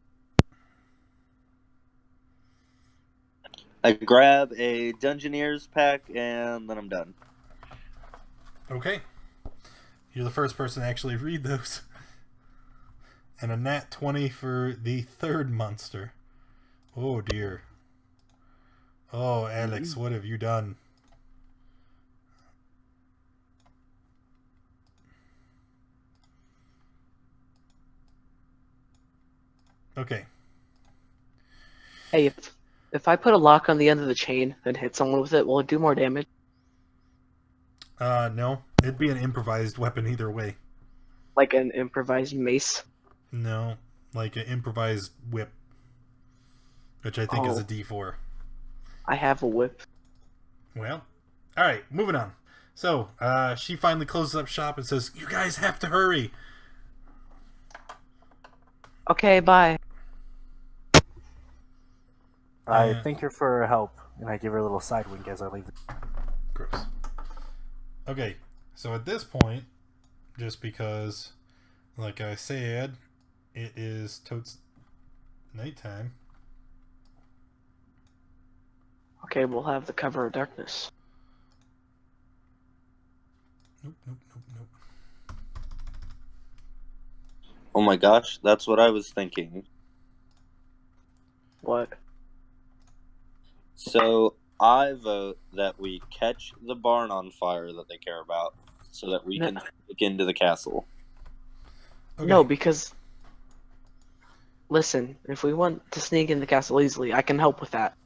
I grab a Dungeoneer's pack and then I'm done. Okay. You're the first person to actually read those. And a nat 20 for the third monster. Oh, dear. Oh, Alex, what have you done? Okay. Hey, if I put a lock on the end of the chain and hit someone with it, will it do more damage? No. It'd be an improvised weapon either way. Like an improvised mace? No. Like an improvised whip. Which I think is a Oh. D4. I have a whip. Well. Alright, moving on. So, she finally closes up shop and says, "You guys have to hurry." Okay, bye. I thank her for her help, and I give her a little side wink as I leave. Gross. Okay, so at this point, just because, like I said, it is totes nighttime. Okay, we'll have the cover of darkness. Nope, nope, nope, nope. Oh my gosh, that's what I was thinking. What? So I vote that we catch the barn on fire that they care about so that we can sneak into the castle. Okay. No, because... Listen, if we want to sneak in the castle easily, I can help with that.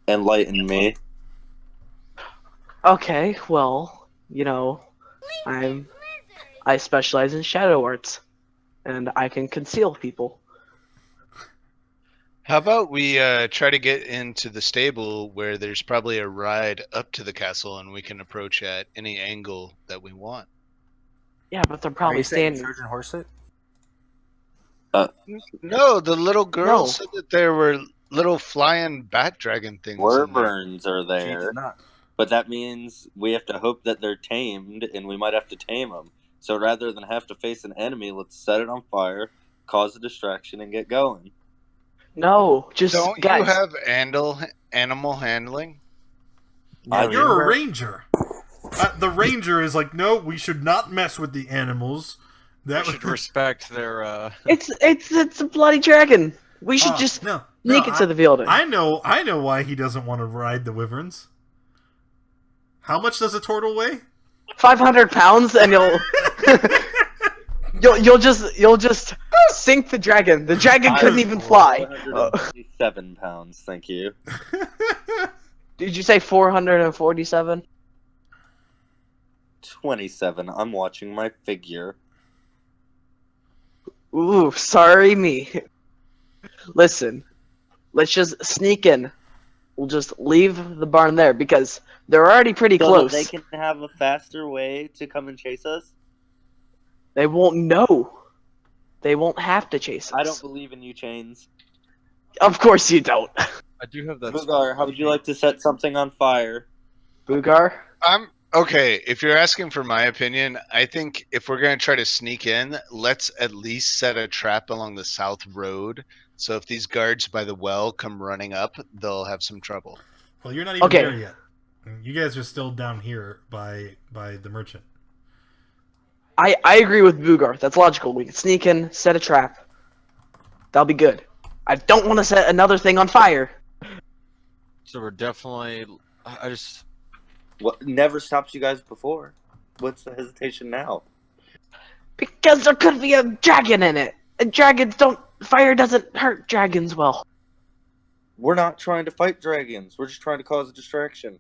Enlighten me. Okay, well, I specialize in shadow arts, and I can conceal people. How about we try to get into the stable where there's probably a ride up to the castle and we can approach at any angle that we want. Yeah, but they're Are probably you saying standing. Trojan horse it? No, the little girl No. said that there were little flying bat dragon things in there. Wyverns are She there, did not. but that means we have to hope that they're tamed, and we might have to tame them. So rather than have to face an enemy, let's set it on fire, cause a distraction, and get going. No, just Don't guys. you have animal handling? Yeah, You're a remember? ranger. The ranger is like, no, we should not mess with the animals. We That should respect their. It's a bloody dragon. We should just no, sneak into the building. I know why he doesn't want to ride the wyverns. How much does a turtle weigh? 500 pounds, and you'll just sink the dragon. The dragon couldn't even fly. 127 pounds, thank you. Did you say 447? 27. I'm watching my figure. Ooh, sorry me. Listen, let's just sneak in. We'll just leave the barn there because they're already pretty So close. that they can have a faster way to come and chase us? They won't know. They won't have to chase us. I don't believe in you, Chains. Of course you don't. I do have that. Boogar, how would you like to set something on fire? Boogar? Okay, if you're asking for my opinion, I think if we're going to try to sneak in, let's at least set a trap along the south road. So if these guards by the well come running up, they'll have some trouble. Well, you're not even Okay. there yet. You guys are still down here by the merchant. I agree with Boogar. That's logical. We can sneak in, set a trap. That'll be good. I don't want to set another thing on fire. So we're definitely. I just. What never stopped you guys before? What's the hesitation now? Because there could be a dragon in it. And dragons don't... Fire doesn't hurt dragons well. We're not trying to fight dragons. We're just trying to cause a distraction.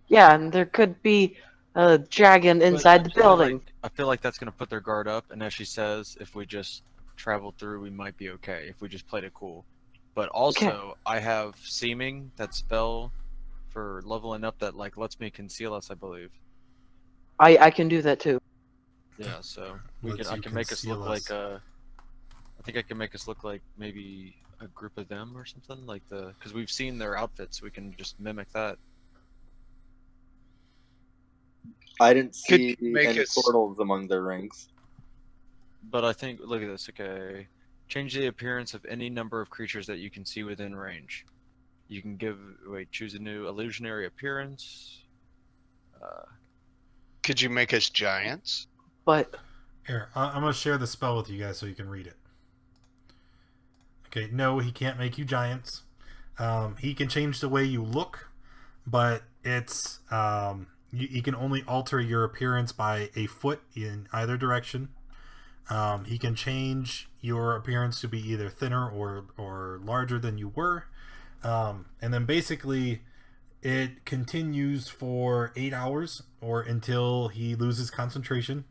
Yeah, and there could be a dragon inside the building. I feel like that's gonna put their guard up, and as she says, if we just travel through, we might be okay if we just played it cool. But also, I have seeming, that spell for leveling up that like lets me conceal us, I believe. I can do that too. Yeah, so Lets I you can make us look conceal us. like a. I think I can make us look like maybe a group of them or something like because we've seen their outfits, we can just mimic that. I didn't Could see make any us- portals among their rings. But I think look at this. Okay, change the appearance of any number of creatures that you can see within range. You can choose a new illusionary appearance. Could you make us giants? But Here, I'm going to share the spell with you guys so you can read it. Okay, no, he can't make you giants. He can change the way you look, but it's he can only alter your appearance by a foot in either direction. He can change your appearance to be either thinner or larger than you were. And then basically it continues for 8 hours or until he loses concentration.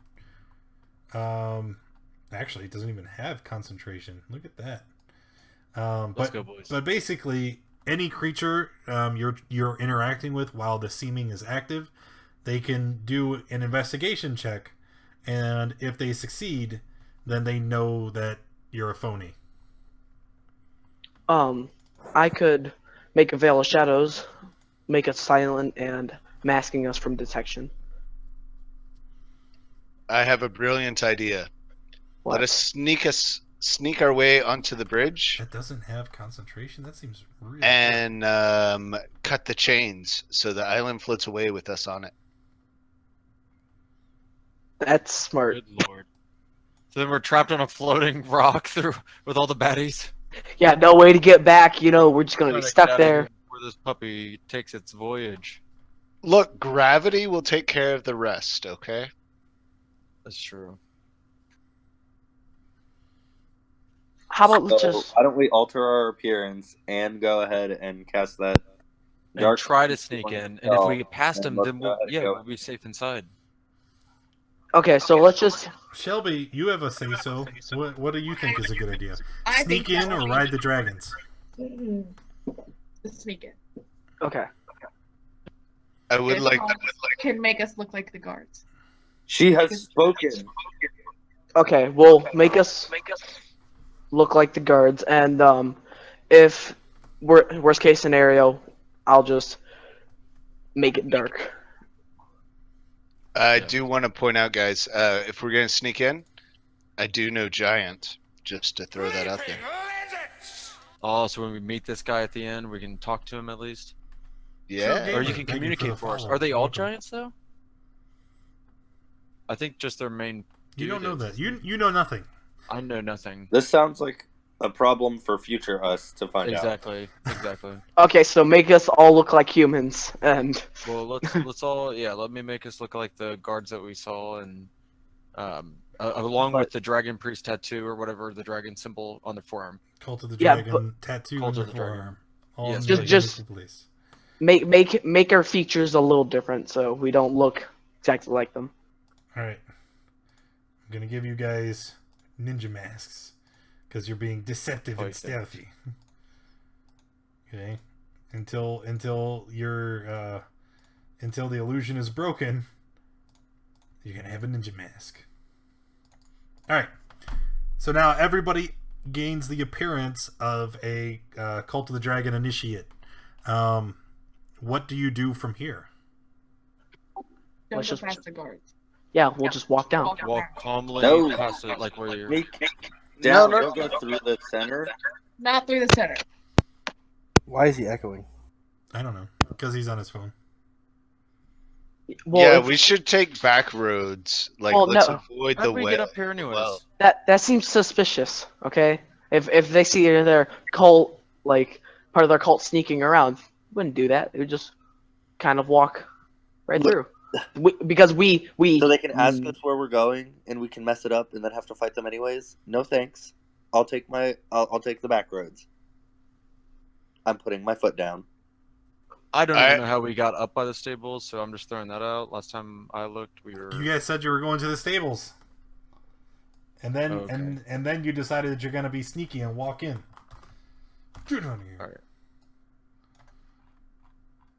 Actually, it doesn't even have concentration. Look at that. Let's go, boys. But basically, any creature you're interacting with while the seeming is active, they can do an investigation check, and if they succeed, then they know that you're a phony. I could make a veil of shadows, make us silent, and masking us from detection. I have a brilliant idea. What? Let us sneak our way onto the bridge That doesn't have concentration? That seems really and cut the chains so the island floats away with us on it. That's smart. Good lord. So then we're trapped on a floating rock with all the baddies. Yeah, no way to get back. We're just gonna be Gotta get stuck out of there. here before this puppy takes its voyage. Look, gravity will take care of the rest, okay? That's true. How about So just why don't we alter our appearance and go ahead and cast that And dark try to sneak in, and if we get past and him, let's then go ahead and go. we'll be safe inside. okay? So let's just Shelby, you have a say so. What do you think is a good idea? I Sneak think in or ride the dragons? Let's sneak in. okay. I would This like. one can make us look like the guards. She has spoken. Okay, well, make us look like the guards, and if worst case scenario, I'll just make it dark. I do want to point out, guys, if we're gonna sneak in, I do know giant. Just to throw that out there. Oh, so when we meet this guy at the end, we can talk to him at least? Yeah. Sure, Or Gamer, you can thank you for communicate the for us. follow. Are they all Welcome. giants, though? I think just their main You don't dude know is- that. You know nothing. I know nothing. This sounds like a problem for future us to find out. Exactly. Okay, so make us all look like humans, and Well, let's all let me make us look like the guards that we saw, and along with the dragon priest tattoo or whatever the dragon symbol on the forearm. Cult of the Yeah, Dragon tattoo Cult on of the the Dragon. forearm. All Yes, in the just- local police. make our features a little different so we don't look exactly like them. All right. I'm gonna give you guys ninja masks because you're being deceptive and Okay. stealthy. Okay. Until you're until the illusion is broken, you're gonna have a ninja mask. All right. So now everybody gains the appearance of a Cult of the Dragon initiate. What do you do from here? Don't Let's go just- past the guards. Yeah, we'll just walk down. Walk calmly No. past it, like where you're. Sneak down. No. Don't go through the center. Not through the center. Why is he echoing? I don't know because he's on his phone. Well, Yeah, if- we should take back roads. Like, Well, let's no. avoid How the did we way. get up here anyways? well. that seems suspicious. Okay, if they see their cult, like part of their cult sneaking around, wouldn't do that. They would just kind of walk right Look- through. Because we So they can ask us where we're going, and we can mess it up, and then have to fight them anyways. No thanks. I'll take the back roads. I'm putting my foot down. I don't even know how we got up by the stables, so I'm just throwing that out. Last time I looked, we were. You guys said you were going to the stables, and then Okay. and then you decided that you're going to be sneaky and walk in. Get on here. All right.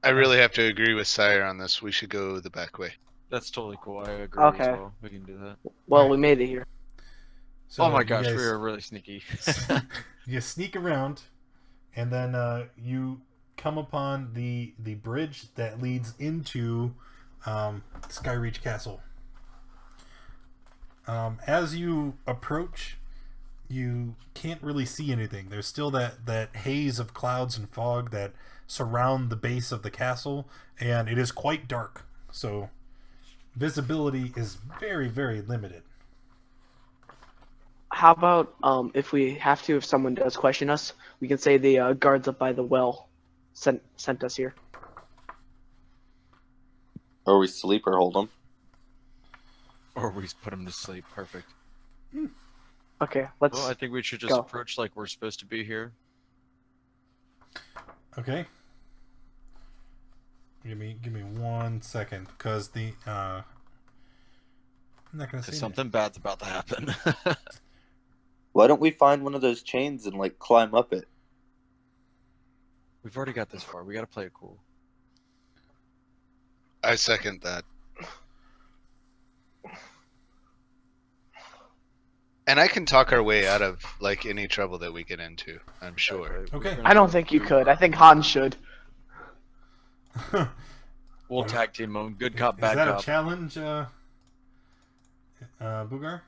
I really have to agree with Sire on this. We should go the back way. That's totally cool. I agree Okay. as well. We can do that. Well, Right. we made it here. So oh my you gosh, guys- we are really sneaky. you sneak around, and then you come upon the bridge that leads into Skyreach Castle. As you approach, you can't really see anything. There's still that haze of clouds and fog that surround the base of the castle, and it is quite dark. So visibility is very, very limited. How about if we have to, if someone does question us, we can say the guards up by the well sent us here. Or we sleep or hold them. or we put him to sleep. Perfect. Okay, let's. Well, I think we should just go. approach like we're supposed to be here. Okay. Give me 1 second, because the I'm not gonna say Because something bad's about to happen. Why don't we find one of those chains and like climb up it? We've already got this far. We got to play it cool. I second that. And I can talk our way out of like any trouble that we get into. I'm sure. Okay. I don't think you could. I think Hans should. that. We'll tag team him. Good cop, Is bad that cop. a challenge, Boogar?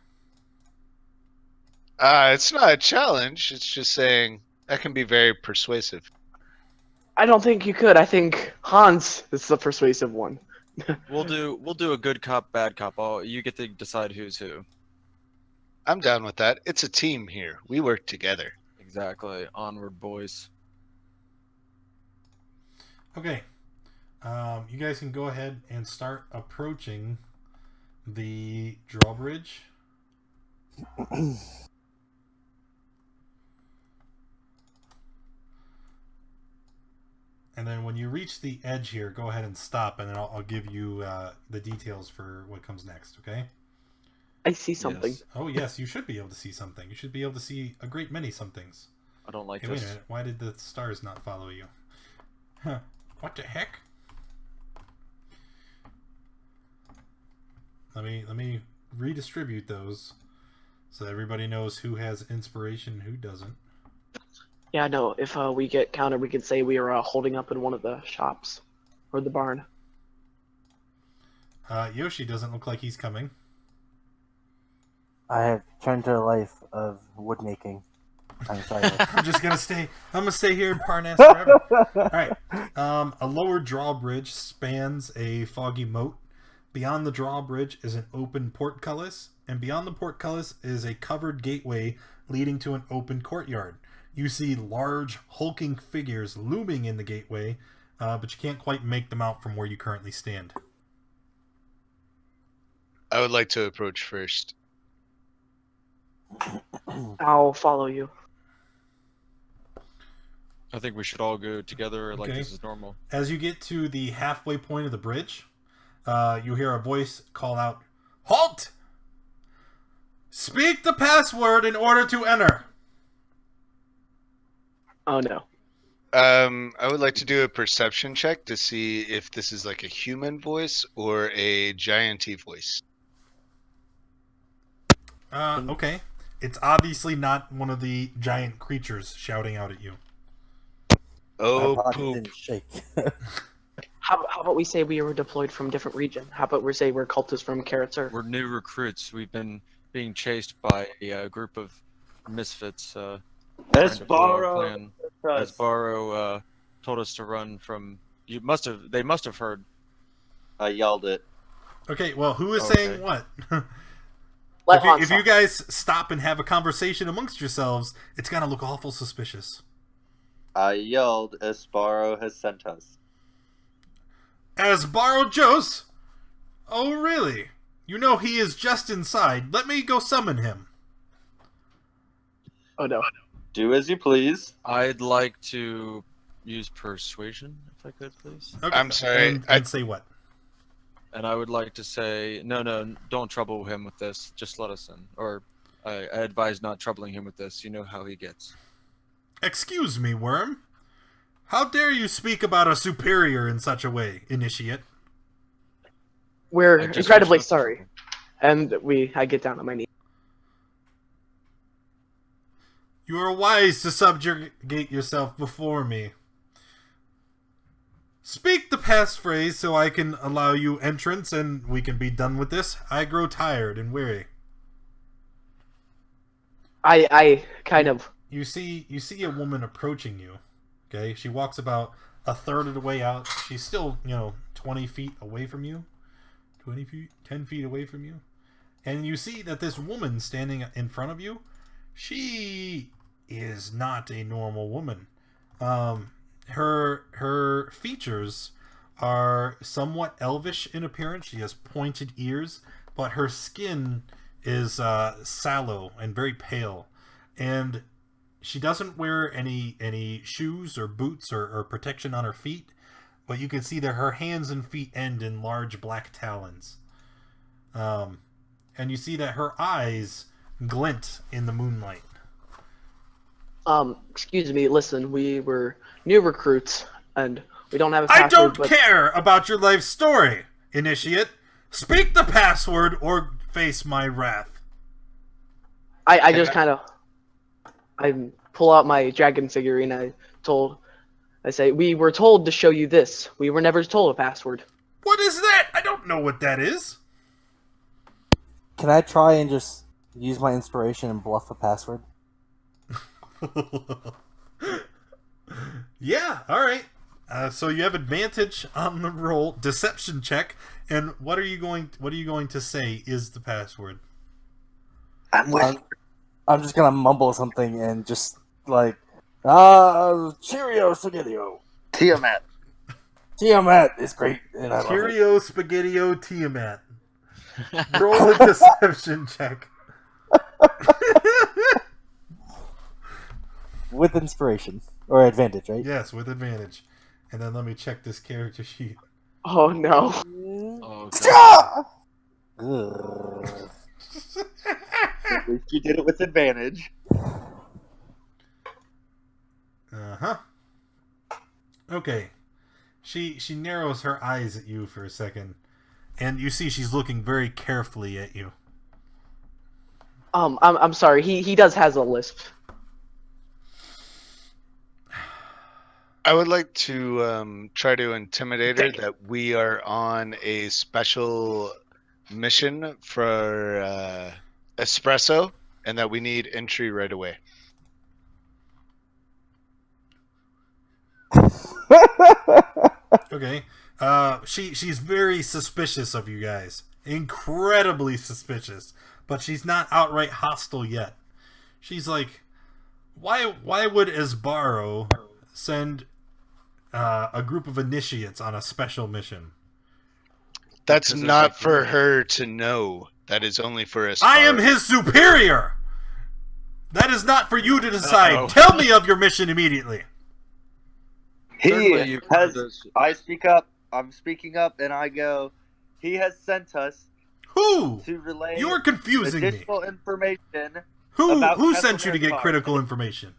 It's not a challenge. It's just saying I can be very persuasive. I don't think you could. I think Hans is the persuasive one. We'll do a good cop, bad cop. You get to decide who's who. I'm down with that. It's a team here. We work together. Exactly. Onward, boys. Okay. You guys can go ahead and start approaching the drawbridge. And then when you reach the edge here, go ahead and stop, and then I'll give you the details for what comes next, okay? I see something. Yes. Oh, yes, you should be able to see something. You should be able to see a great many somethings. I don't like Hey, wait a this. minute. Why did the stars not follow you? Huh. What the heck? Let me redistribute those so that everybody knows who has inspiration and who doesn't. Yeah, no. If we get countered, we can say we are holding up in one of the shops or the barn. Yoshi doesn't look like he's coming. I have turned to a life of wood making. I'm sorry. I'm gonna stay here in Parnast forever. Alright. A lower drawbridge spans a foggy moat. Beyond the drawbridge is an open portcullis, and beyond the portcullis is a covered gateway leading to an open courtyard. You see large, hulking figures looming in the gateway, but you can't quite make them out from where you currently stand. I would like to approach first. I'll follow you. I think we should all go together like Okay. this is normal. As you get to the halfway point of the bridge, you hear a voice call out, "Halt! Speak the password in order to enter." Oh no. I would like to do a perception check to see if this is like a human voice or a gianty voice. Okay. It's obviously not one of the giant creatures shouting out at you. Oh, My body poop. didn't shake. How about we say we were deployed from different region? How about we say we're cultists from Karatzer? We're new recruits. We've been being chased by a group of misfits. Trying to follow our Esbaro. plan. Esbaro told us to run from. They must have heard. I yelled it. Okay, well, who is Okay. saying what? Let Hans if you talk. guys stop and have a conversation amongst yourselves, it's gonna look awful suspicious. I yelled, Esbaro has sent us. As borrowed Jos? Oh, really? You know he is just inside. Let me go summon him. Oh no. Do as you please. I'd like to use persuasion, if I could, please. Okay. I'm sorry, And say what? And I would like to say, no, don't trouble him with this. Just let us in. Or I advise not troubling him with this. You know how he gets. Excuse me, Worm. How dare you speak about a superior in such a way, Initiate? We're I just incredibly wish not to sorry. trouble. And I get down on my knees. You are wise to subjugate yourself before me. Speak the passphrase so I can allow you entrance and we can be done with this. I grow tired and weary. I kind of... You see a woman approaching you. Okay, she walks about a third of the way out. She's still, 20 feet away from you. 20 feet, 10 feet away from you. And you see that this woman standing in front of you, she is not a normal woman. Her features are somewhat elvish in appearance. She has pointed ears, but her skin is sallow and very pale. And she doesn't wear any shoes or boots or protection on her feet, but you can see that her hands and feet end in large black talons. And you see that her eyes glint in the moonlight. Excuse me, listen, we were new recruits, and we don't have a I password, don't care about your life story, Initiate. Speak the password or face my wrath. I just kind of... I pull out my dragon figurine. I say, we were told to show you this. We were never told a password. What is that? I don't know what that is. Can I try and just use my inspiration and bluff a password? Yeah, alright. So you have advantage on the roll, deception check, and what are you going to say is the password? I'm just gonna mumble something and just like, Cheerio Spaghetti-O. Tiamat. Tiamat is great, and I love it. Cheerio Spaghetti-O Tiamat. Roll a deception check. With inspiration. Or advantage, right? Yes, with advantage. And then let me check this character sheet. Oh, no. Oh, God. Ugh. At least you did it with advantage. Uh-huh. Okay. She narrows her eyes at you for a second. And you see she's looking very carefully at you. I'm sorry, he does has a lisp. I would like to try to intimidate her that we are on a special mission for espresso and that we need entry right away. Okay. She's very suspicious of you guys. Incredibly suspicious. But she's not outright hostile yet. She's like, why would Esbaro send a group of initiates on a special mission? That's Because not of for her to know. That is only for us. I am his superior! That is not for you to decide. Uh-oh. Tell me of your mission immediately. Certainly He you've has. heard those- I speak up. I'm speaking up, and I go. He has sent us Who? to relay You're confusing me. additional information. Who about sent you to get Castle critical Meritar. information?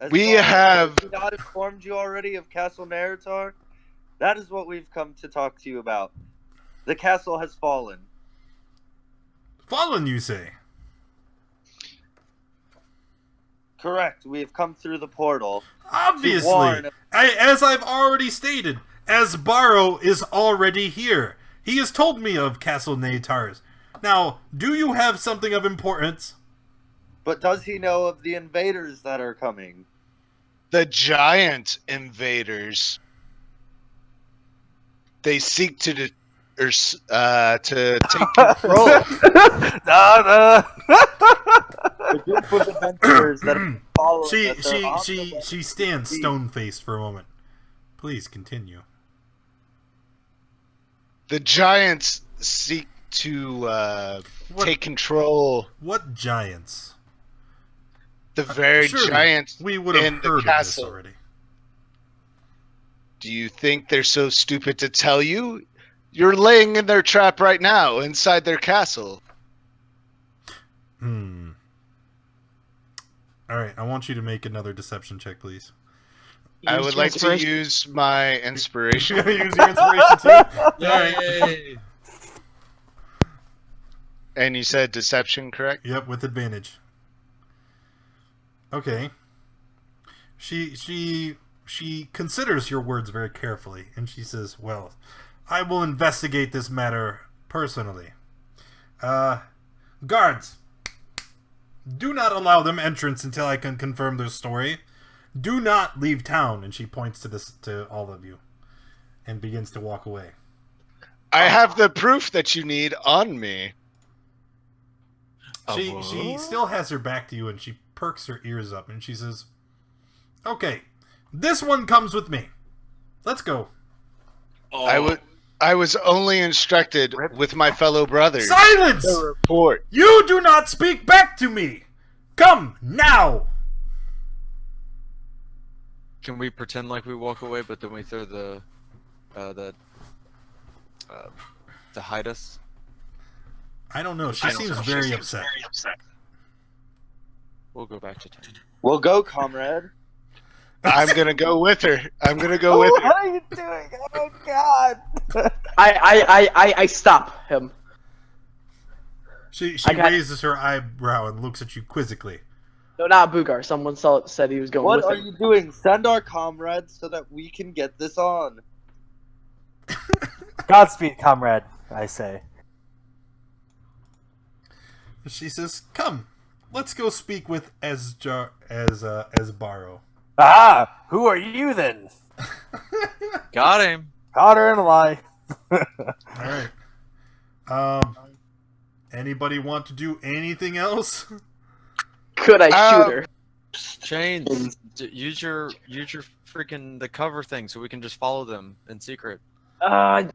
As We far as- have- we not informed you already of Castle Meritar. That is what we've come to talk to you about. The castle has fallen. Fallen, you say? Correct. We have come through the portal. Obviously. warn- As I've already stated, Esbaro is already here. He has told me of Castle Natars. Now, do you have something of importance? But does he know of the invaders that are coming? The giant invaders. They seek to take control. The group of adventurers that are following She us are on the way. she stands stone-faced for a moment. Please continue. The giants seek to What- take control. What giants? The very Surely giant we would have in heard the of this castle. already. Do you think they're so stupid to tell you? You're laying in their trap right now, inside their castle. Alright, I want you to make another deception check, please. I Use would your like to inspiration. use my inspiration. You're gonna use your inspiration too? Yay! And you said deception, correct? Yep, with advantage. Okay. She considers your words very carefully, and she says, "Well, I will investigate this matter personally. Guards, do not allow them entrance until I can confirm their story. Do not leave town." And she points to all of you, and begins to walk away. I have the proof that you need on me. She still has her back to you, and she perks her ears up, and she says, "Okay, this one comes with me. Let's go." I was only instructed with my fellow brothers. Silence! The report. You do not speak back to me. Come now. Can we pretend like we walk away, but then we throw to hide us? I don't know. She seems very upset. We'll go back to town. We'll go, comrade. I'm gonna go with her. I'm gonna go with her. What are you doing? Oh God! I stop him. She I got- raises her eyebrow and looks at you quizzically. No, not Boogar. Someone said he was going What with are him. you doing? Send our comrades so that we can get this on. Godspeed, comrade. I say. She says, "Come, let's go speak with Esbaro." Ah, who are you then? Got him. Caught her in a lie. All right. Anybody want to do anything else? Could I shoot her? Chains. Use your freaking the cover thing so we can just follow them in secret. I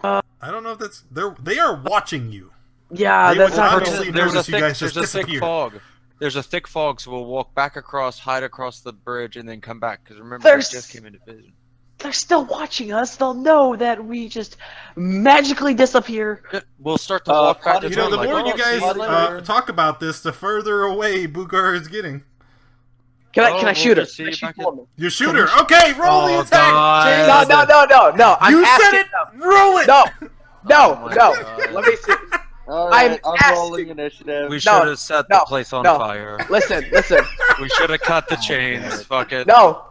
don't know if they are watching you. Yeah, They that's would not obviously gonna... notice you guys just there's a thick disappeared. fog. There's a thick fog, so we'll walk back across, hide across the bridge, and then come back. Because remember, we There's- just came into vision. They're still watching us. They'll know that we just magically disappear. We'll start to walk back to You know, town the like, more "Oh, you guys see later." talk about this, the further away Boogar is getting. Can I we'll shoot her? just see Can I you shoot back the woman? You shoot her. Okay, roll the Oh, attack. God. James. No. I'm You said asking it. them. Roll it. No. Oh my God. Let me see. Alright, I'm I'm rolling asking- initiative. We should have set the place on no. fire. Listen. We should have cut the chains. Fuck it. No.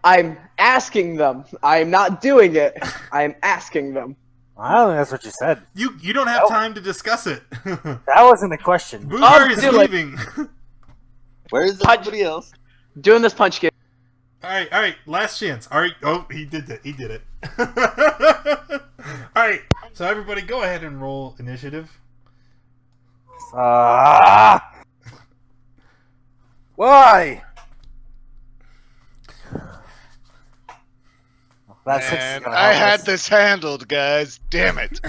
I'm asking them. I'm not doing it. I'm asking them. I don't think that's what you said. You don't have time to discuss it. That wasn't the question. Boogar is do it. leaving. Where's everybody else? Doing this punch game. All right. Last chance. All right. Oh, he did it. All right. So everybody, go ahead and roll initiative. Why? That's Man, I had this handled, guys. Damn it.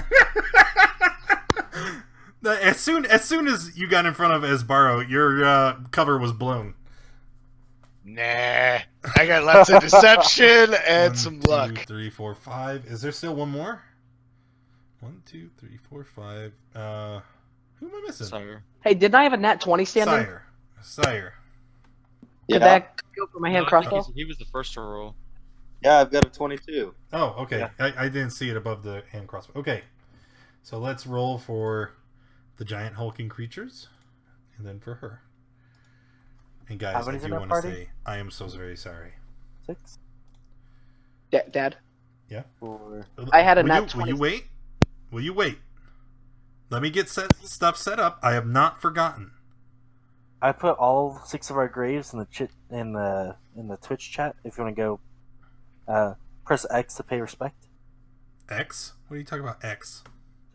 As soon as you got in front of Esbaro, your cover was blown. Nah. I got lots of deception and 1, some 2, luck. 3, 4, 5. Is there still one more? 1, 2, 3, 4, 5. Who am I missing? Sire. Hey, didn't I have a nat 20 standing? Sire. Could that go for my hand No, crossbow? he was the first to roll. Yeah, I've got a 22. Oh, okay. Yeah. I didn't see it above the hand crossbow. Okay. So let's roll for the giant hulking creatures, and then for her. And guys, How I many's in do that want to party? say, I am so very sorry. 6. Dad. Yeah? 4. I had a will nat you, 20. Will you wait? Will you wait? Let me get stuff set up. I have not forgotten. I put all 6 of our graves in the Twitch chat. If you want to go, press X to pay respect. X? What are you talking about? X?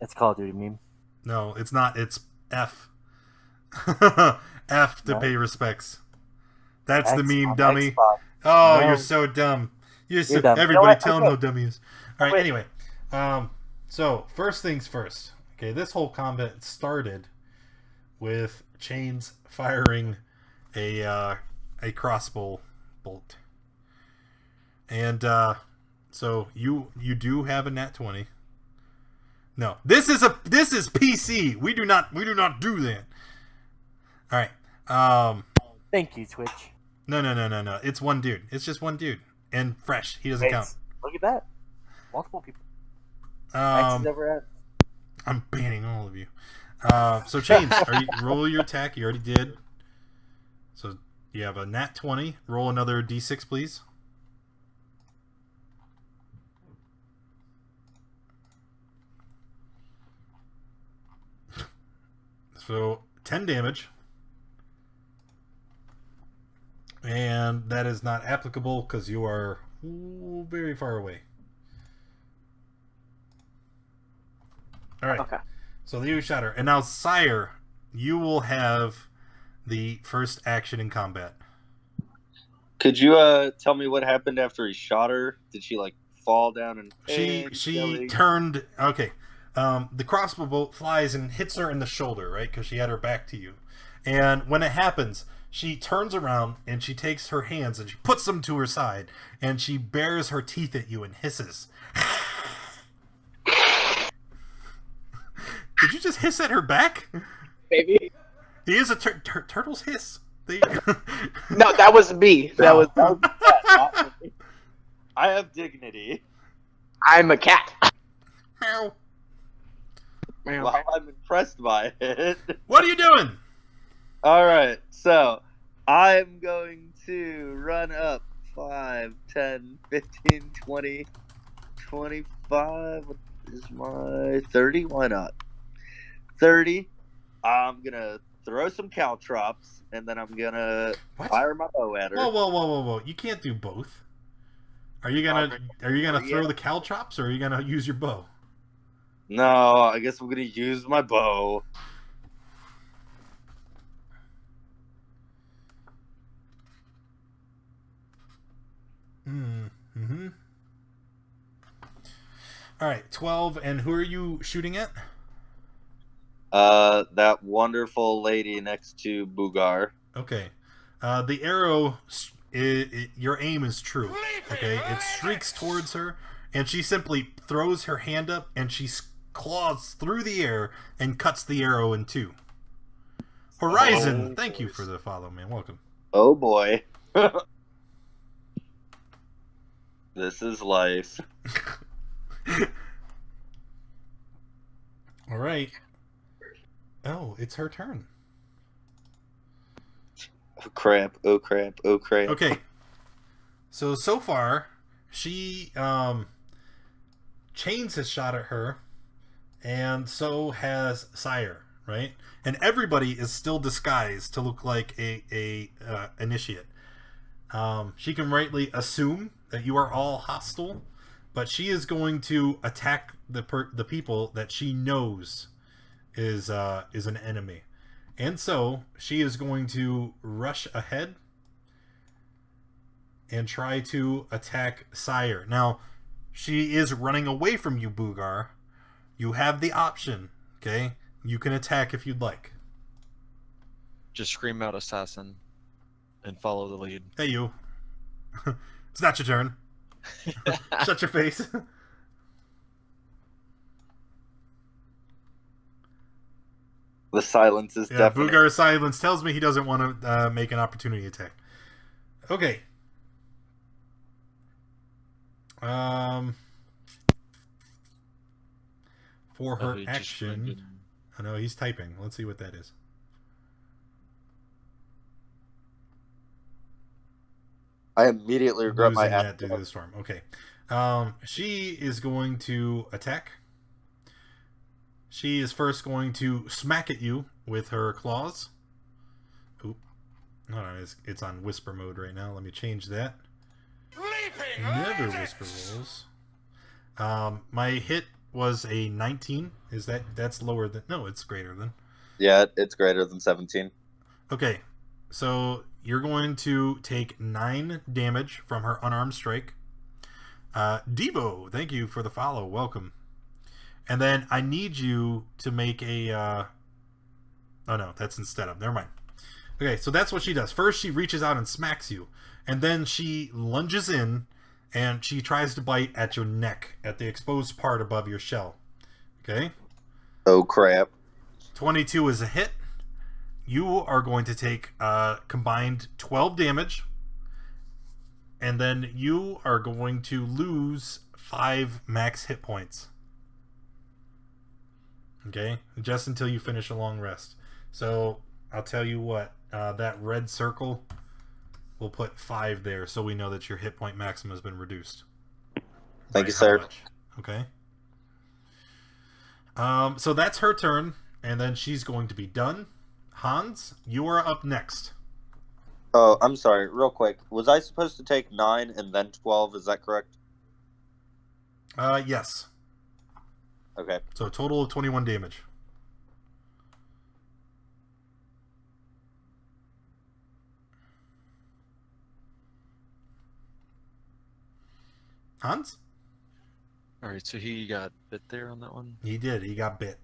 It's Call of Duty meme. No, it's not. It's F. F to No. pay respects. That's the X meme, on dummy. Xbox. Oh, No. you're so dumb. You're so dumb. Everybody You know what? tell him Okay. how dumb he is. All right. Wait. Anyway, so first things first. Okay, this whole combat started with chains firing a crossbow bolt. And so you do have a nat 20. No, this is PC. We do not do that. All right. Thank you, Twitch. No. It's one dude. It's just one dude, and fresh. He doesn't count. Look at that. Multiple people. X never ends. I'm banning all of you. So Chains, roll your attack. You already did. So you have a nat 20. Roll another d6, please. So 10 damage. And that is not applicable because you are very far away. Alright. Okay. So you shot her. And now, Sire, you will have the first action in combat. Could you tell me what happened after he shot her? Did she like fall down and She turned. Okay. The crossbow bolt flies and hits her in the shoulder, right? Because she had her back to you. And when it happens, she turns around and she takes her hands and she puts them to her side and she bares her teeth at you and hisses. Did you just hiss at her back? Maybe. He is a turtle's hiss. No, that was me. That was not me. I have dignity. I'm a cat. Meow. Well, I'm impressed by it. What are you doing? Alright, so I'm going to run up 5, 10, 15, 20, 25. What is my 30? Why not? 30. I'm going to throw some caltrops, and then I'm going to fire my bow at her. Whoa. You can't do both. Are you gonna throw the caltrops, or are you gonna use your bow? No, I guess I'm gonna use my bow. Mm-hmm. Alright, 12, and who are you shooting at? That wonderful lady next to Bugar. Okay. The arrow, your aim is true. Okay, it streaks towards her, and she simply throws her hand up, and she claws through the air and cuts the arrow in two. Horizon, thank you for the follow, man. Welcome. Oh boy. This is life. All right. Oh, it's her turn. Oh crap, oh crap, oh crap. Okay. So far, she, Chains has shot at her, and so has Sire, right? And everybody is still disguised to look like a initiate. She can rightly assume that you are all hostile, but she is going to attack the people that she knows is an enemy. And so she is going to rush ahead and try to attack Sire. Now, she is running away from you, Bugar. You have the option, okay? You can attack if you'd like. Just scream out assassin and follow the lead. Hey, you. It's not your turn. Shut your face. The silence is deafening. Bugar's silence tells me he doesn't want to make an opportunity attack. Okay. For her action... I know he's typing. Let's see what that is. I immediately regret my act. Due to the storm. Okay. She is going to attack. She is first going to smack at you with her claws. Oop. No, it's on whisper mode right now. Let me change that. Never whisper rolls. My hit was a 19. That's lower than... No, it's greater than. Yeah, it's greater than 17. Okay. So you're going to take 9 damage from her unarmed strike. Devo, thank you for the follow. Welcome. And then I need you to make a... Oh no, that's instead of. Never mind. Okay, so that's what she does. First, she reaches out and smacks you, and then she lunges in, and she tries to bite at your neck, at the exposed part above your shell. Okay? Oh crap. 22 is a hit. You are going to take combined 12 damage, and then you are going to lose 5 max hit points. Okay? Just until you finish a long rest. So, I'll tell you what. That red circle, we'll put 5 there so we know that your hit point maximum has been reduced. Thank you, sir. Much. Okay? So that's her turn, and then she's going to be done. Hans, you are up next. Oh, I'm sorry. Real quick. Was I supposed to take 9 and then 12? Is that correct? Yes. Okay. So a total of 21 damage. Hans? Alright, so he got bit there on that one? He did. He got bit.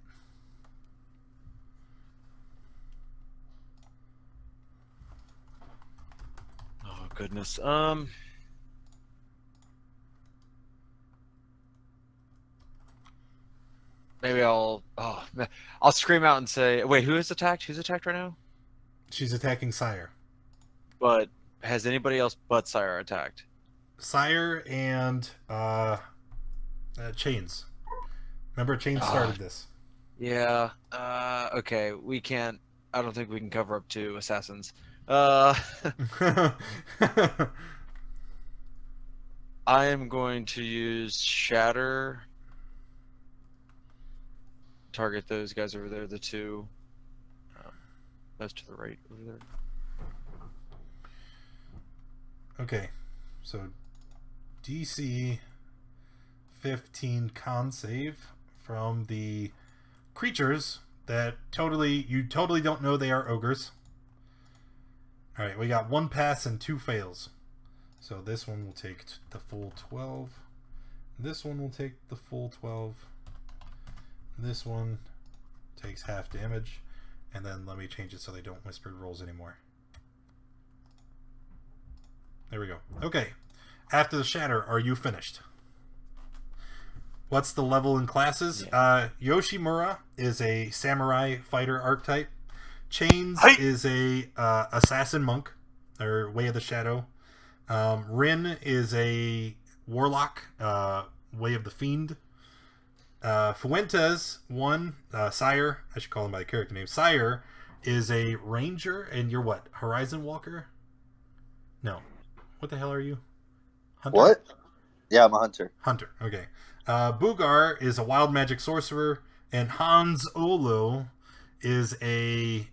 Oh, goodness. Maybe I'll scream out and say, wait, who is attacked? Who's attacked right now? She's attacking Sire. But has anybody else but Sire attacked? Sire and Chains. Remember, Chains started this. Yeah. Okay. We can't. I don't think we can cover up 2 assassins. I am going to use Shatter. Target those guys over there, the 2. Those to the right over there. Okay, so DC 15 con save from the creatures that you totally don't know they are ogres. Alright, we got 1 pass and 2 fails. So this one will take the full 12. This one will take the full 12. This one takes half damage. And then let me change it so they don't whispered rolls anymore. There we go. Okay. After the shatter, are you finished? What's the level in classes? Yeah. Yoshimura is a samurai fighter archetype. Chains is a assassin monk, or Way of the Shadow. Rin is a warlock, Way of the Fiend. Fuentes, Sire, I should call him by the character name. Sire is a ranger, and you're what? Horizon Walker? No. What the hell are you? Hunter? What? Yeah, I'm a hunter. Hunter, okay. Bugar is a wild magic sorcerer, and Hans Olo is a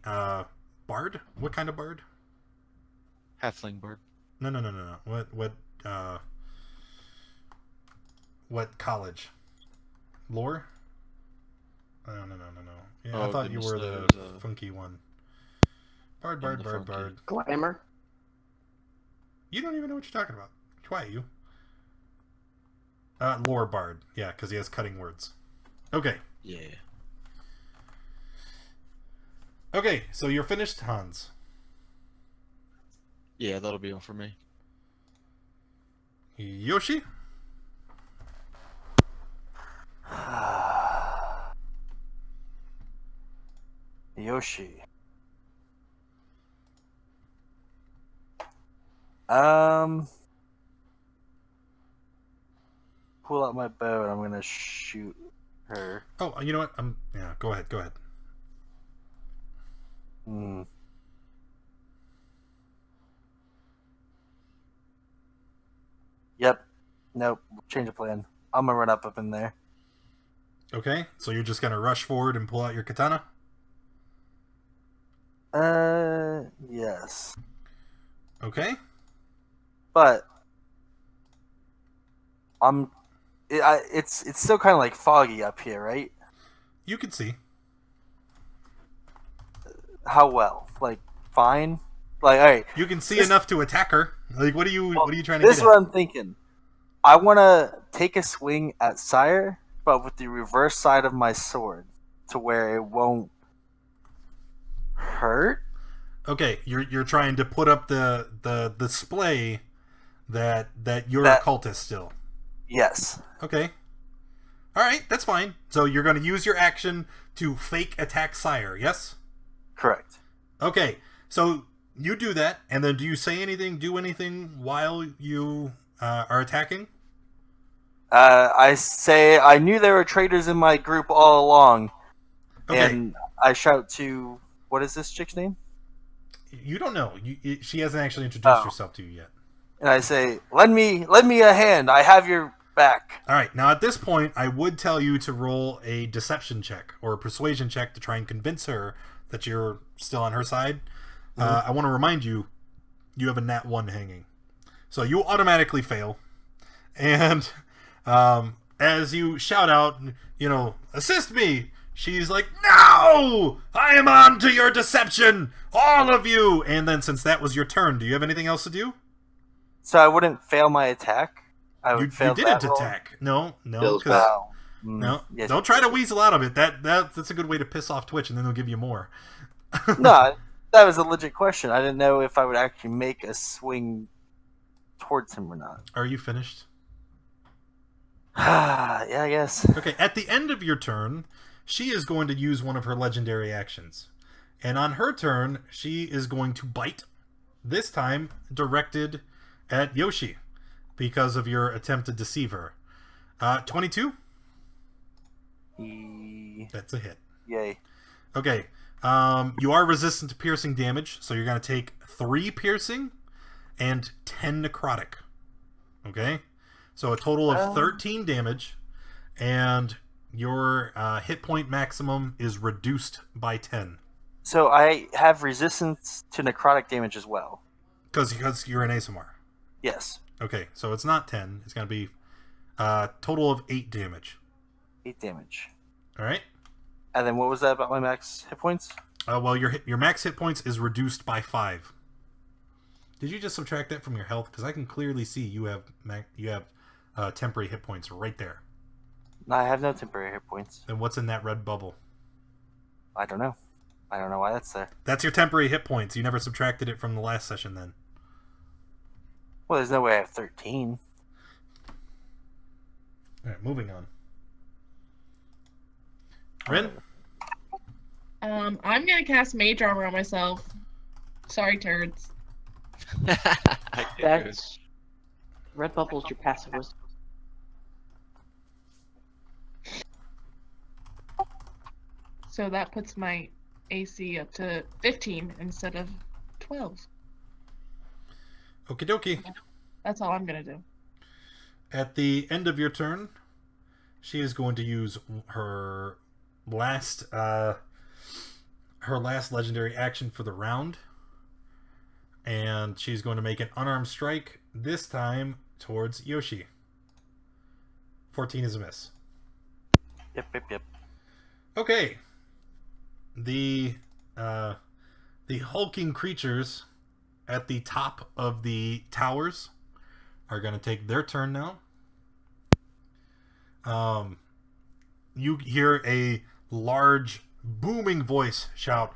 bard. What kind of bard? Halfling bard. No. What college? Lore? No. Yeah, I thought you were the funky one. Bard. Glamour. You don't even know what you're talking about. Quiet, you. Lore bard. Yeah, because he has cutting words. Okay. Yeah. Okay, so you're finished, Hans. Yeah, that'll be all for me. Yoshi? Yoshi. Pull out my bow and I'm gonna shoot her. Oh, you know what? Yeah, go ahead. Yep. Nope. Change of plan. I'm gonna run up in there. Okay, so you're just gonna rush forward and pull out your katana? Yes. Okay. But it's still kind of like foggy up here, right? You can see. How well? Like fine? Like all right. You can see enough to attack her. Like what are you trying to This get is what at? I'm thinking. I want to take a swing at Sire, but with the reverse side of my sword to where it won't hurt. Okay, you're trying to put up the display that you're a cultist still. Yes. Okay. All right, that's fine. So you're going to use your action to fake attack Sire, yes? Correct. Okay, so you do that, and then do you say anything, do anything while you are attacking? I say I knew there were traitors in my group all along, Okay. and I shout to what is this chick's name? You don't know. She hasn't actually introduced Oh. herself to you yet. And I say, lend me a hand. I have your back. All right. Now, at this point, I would tell you to roll a deception check or a persuasion check to try and convince her that you're still on her side. I want to remind you, you have a nat 1 hanging. So you automatically fail. And as you shout out, assist me, she's like, no! I am on to your deception! All of you! And then since that was your turn, do you have anything else to do? So I wouldn't fail my attack. I would You fail didn't that roll? attack. No. Bill's 'Cause- back. Oh. no. Yes. Don't try to weasel out of it. That's a good way to piss off Twitch, and then they'll give you more. No, that was a legit question. I didn't know if I would actually make a swing towards him or not. Are you finished? Yeah, I guess. Okay, at the end of your turn, she is going to use one of her legendary actions. And on her turn, she is going to bite, this time directed at Yoshi, because of your attempt to deceive her. 22? That's a hit. Yay. Okay, you are resistant to piercing damage, so you're going to take 3 piercing and 10 necrotic. Okay? So a total of 13 damage, and your hit point maximum is reduced by 10. So I have resistance to necrotic damage as well. Because you're an ASMR. Yes. Okay, so it's not 10. It's going to be a total of 8 damage. 8 damage. All right? And then what was that about my max hit points? Well, your max hit points is reduced by 5. Did you just subtract that from your health? Because I can clearly see you have temporary hit points right there. No, I have no temporary hit points. And what's in that red bubble? I don't know. I don't know why that's there. That's your temporary hit points. You never subtracted it from the last session then. Well, there's no way I have 13. All right, moving on. Rin? I'm gonna cast Mage Armor on myself. Sorry, turds. That's red bubble's your passive wisdom. So that puts my AC up to 15 instead of 12. Okie dokie. That's all I'm gonna do. At the end of your turn, she is going to use her last legendary action for the round, and she's going to make an unarmed strike, this time towards Yoshi. 14 is a miss. Yep. Okay. The hulking creatures at the top of the towers are going to take their turn now. You hear a large booming voice shout,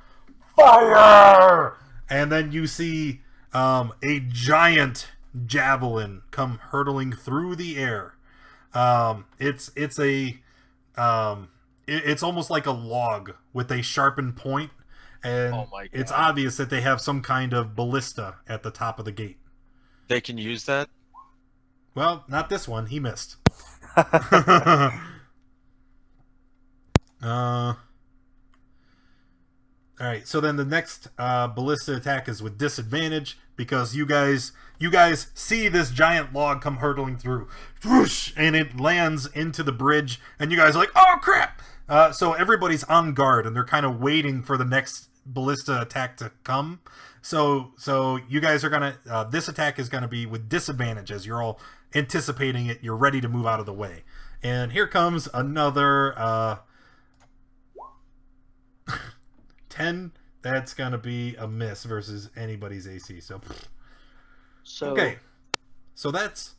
"Fire!" And then you see a giant javelin come hurtling through the air. It's almost like a log with a sharpened point, and Oh my God. it's obvious that they have some kind of ballista at the top of the gate. They can use that? Well, not this one. He missed. All right. So then the next ballista attack is with disadvantage because you guys see this giant log come hurtling through, whoosh, and it lands into the bridge, and you guys are like, "Oh crap!" So everybody's on guard, and they're kind of waiting for the next ballista attack to come. So you guys are gonna. This attack is gonna be with disadvantage as you're all anticipating it. You're ready to move out of the way, and here comes another 10. That's gonna be a miss versus anybody's AC. So okay, so that's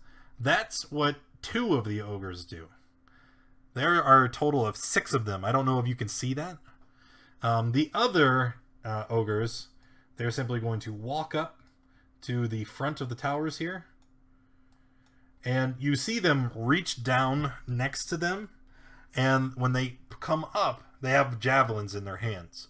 what 2 of the ogres do. There are a total of 6 of them. I don't know if you can see that. The other ogres they're simply going to walk up to the front of the towers here. And you see them reach down next to them. And when they come up, they have javelins in their hands.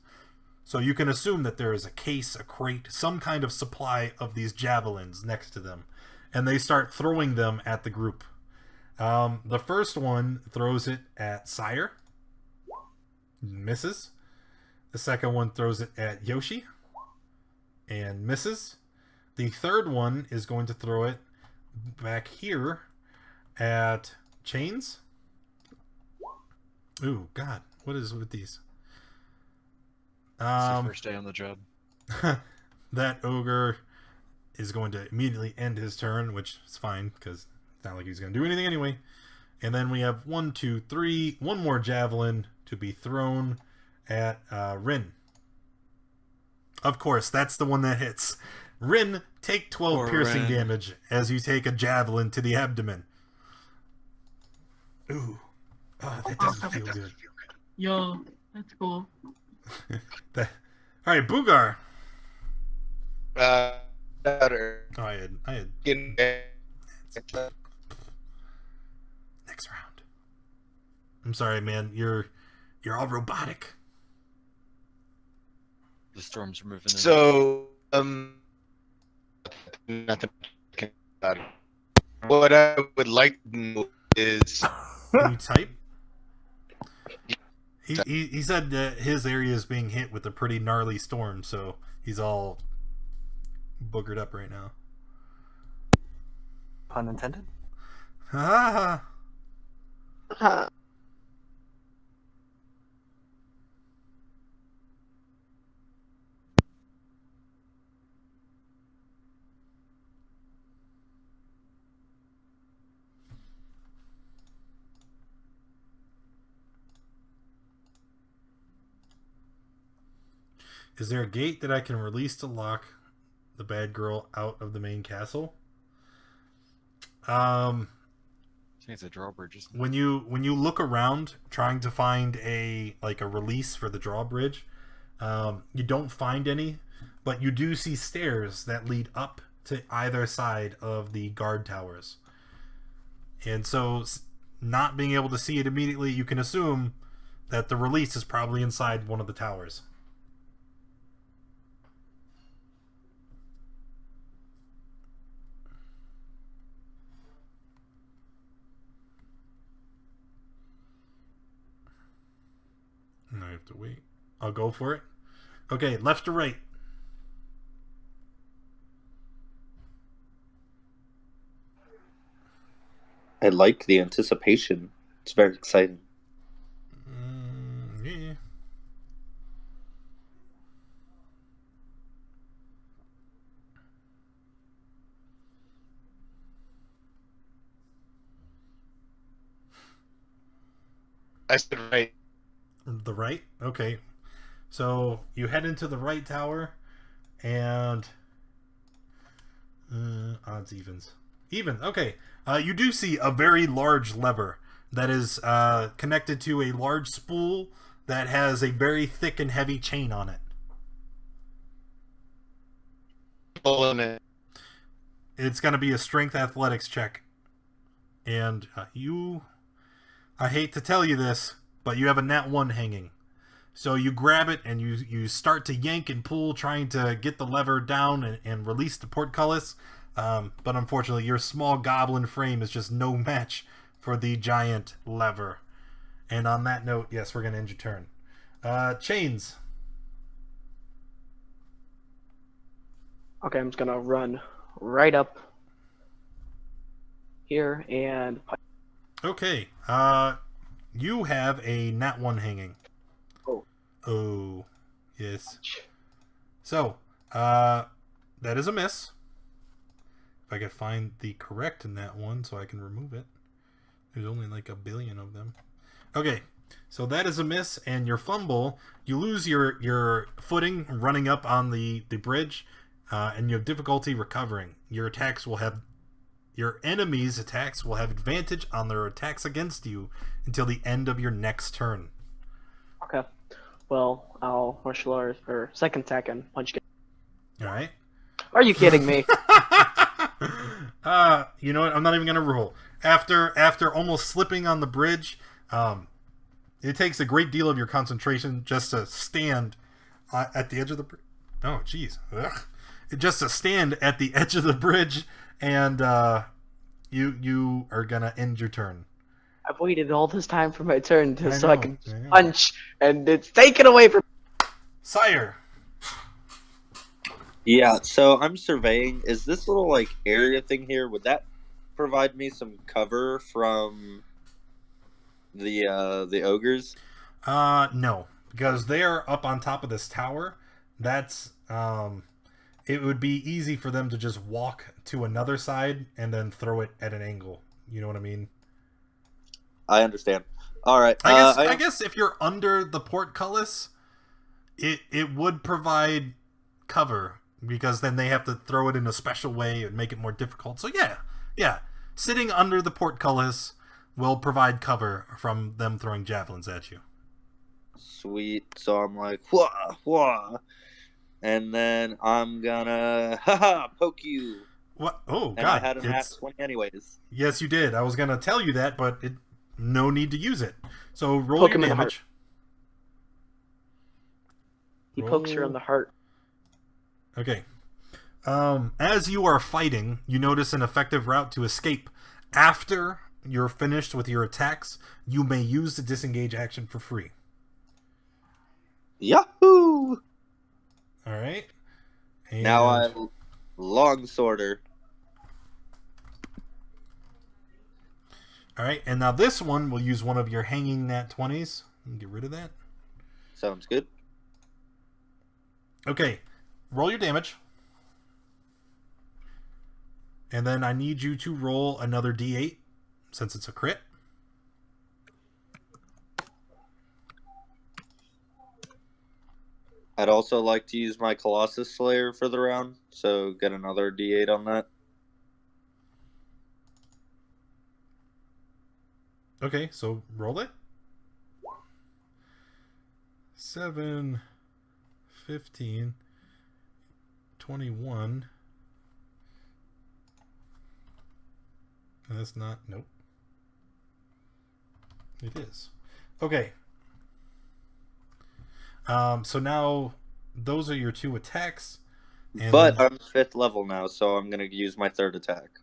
So you can assume that there is a case, a crate, some kind of supply of these javelins next to them. And they start throwing them at the group. The first one throws it at Sire. Misses. The second one throws it at Yoshi. And misses. The third one is going to throw it back here at Chains. Ooh, God. What is with these? It's the first day on the job. That ogre is going to immediately end his turn, which is fine, because it's not like he's going to do anything anyway. And then we have 1, 2, 3, one more javelin to be thrown at Rin. Of course, that's the one that hits. Rin, take 12 Poor piercing Rin. damage as you take a javelin to the abdomen. Ooh. Oh, that doesn't feel good. Yo, that's cool. All right, Boogar. Better. Oh, I had In- next round. I'm sorry, man. You're all robotic. The storms are moving in. So, nothing about it. What I would like to know is, Can you type? He said that his area is being hit with a pretty gnarly storm, so he's all boogered up right now. Pun intended. Ah. Is there a gate that I can release to lock the bad girl out of the main castle? I think it's a drawbridge, isn't it? When you look around trying to find a release for the drawbridge, you don't find any, but you do see stairs that lead up to either side of the guard towers. And so, not being able to see it immediately, you can assume that the release is probably inside one of the towers. I have to wait. I'll go for it. Okay, left to right. I like the anticipation. It's very exciting. Yeah. I said right. The right? Okay. So you head into the right tower, and odds, evens. Even. Okay. You do see a very large lever that is connected to a large spool that has a very thick and heavy chain on it. Pulling it. It's going to be a strength athletics check. And I hate to tell you this, but you have a nat 1 hanging. So you grab it and you start to yank and pull, trying to get the lever down and release the portcullis. But unfortunately, your small goblin frame is just no match for the giant lever. And on that note, yes, we're going to end your turn. Chains. Okay, I'm just gonna run right up here and Okay. You have a nat 1 hanging. Oh. Yes. So, that is a miss. If I could find the correct nat 1 so I can remove it. There's only like a billion of them. Okay. So that is a miss, and your fumble, you lose your footing running up on the bridge, and you have difficulty recovering. Your enemy's attacks will have advantage on their attacks against you until the end of your next turn. okay. Well, I'll martial arts for second attack and punch. All right. Are you kidding me? You know what? I'm not even gonna roll. After almost slipping on the bridge, it takes a great deal of your concentration just to stand at the edge of the bridge. Oh, jeez. Just to stand at the edge of the bridge, and you are gonna end your turn. I've waited all this time for my turn I so know, I can I know. punch, and it's taken away from. Sire. Yeah, so I'm surveying. Is this little like area thing here? Would that provide me some cover from the ogres? No, because they are up on top of this tower. That's it would be easy for them to just walk to another side and then throw it at an angle. You know what I mean? I understand. All right. I guess if you're under the portcullis, it would provide cover, because then they have to throw it in a special way and make it more difficult. So yeah. Sitting under the portcullis will provide cover from them throwing javelins at you. Sweet. So I'm like, wah, wah. And then I'm gonna, poke you. What? Oh, And God. I had a nat 20 anyways. Yes, you did. I was going to tell you that, but no need to use it. So roll Poke your him in the damage. He pokes her in the heart. Okay. As you are fighting, you notice an effective route to escape. After you're finished with your attacks, you may use the disengage action for free. Yahoo! All right. Now I'm longsworder. All right, and now this one will use one of your hanging nat 20s. Get rid of that. Sounds good. Okay, roll your damage. And then I need you to roll another d8, since it's a crit. I'd also like to use my Colossus Slayer for the round, so get another D8 on that. Okay, so roll it. 7, 15, 21. And that's not, nope. It is. Okay. So now those are your two attacks. And But then- I'm 5th level now, so I'm going to use my 3rd attack.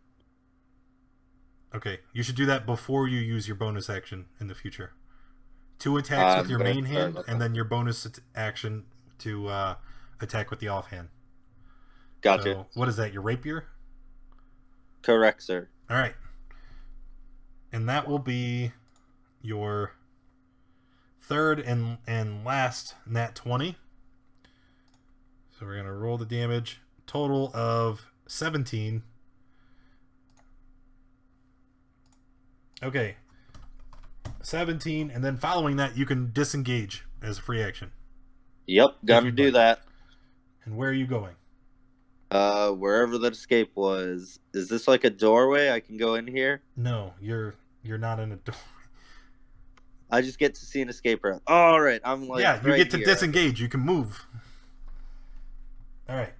okay, you should do that before you use your bonus action in the future. 2 attacks with your I'm gonna main start hand, with and that. then your bonus action to attack with the offhand. Gotcha. So, what is that, your rapier? Correct, sir. All right. And that will be your third and last nat 20. So we're going to roll the damage. Total of 17. Okay. 17, and then following that, you can disengage as a free action. Yep, gotta you'd do like. that. And where are you going? Wherever that escape was. Is this like a doorway? I can go in here? No, you're not in a door. I just get to see an escape route. Alright, I'm like yeah, you right get to here. disengage. You can move. All right.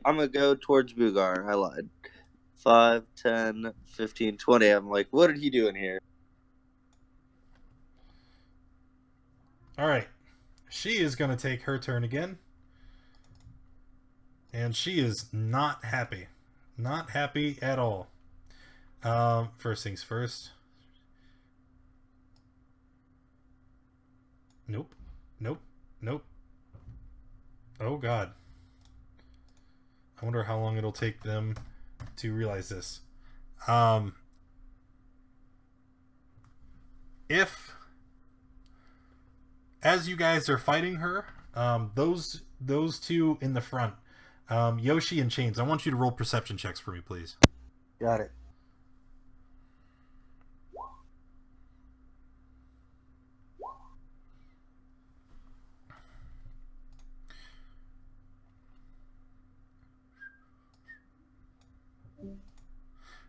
I'm gonna go towards Bugar. I lied. 5, 10, 15, 20. I'm like, what did he do in here? All right. She is going to take her turn again. And she is not happy. Not happy at all. First things first. Nope. Nope. Nope. Oh, God. I wonder how long it'll take them to realize this. If, as you guys are fighting her, those two in the front, Yoshi and Chains, I want you to roll perception checks for me, please. Got it.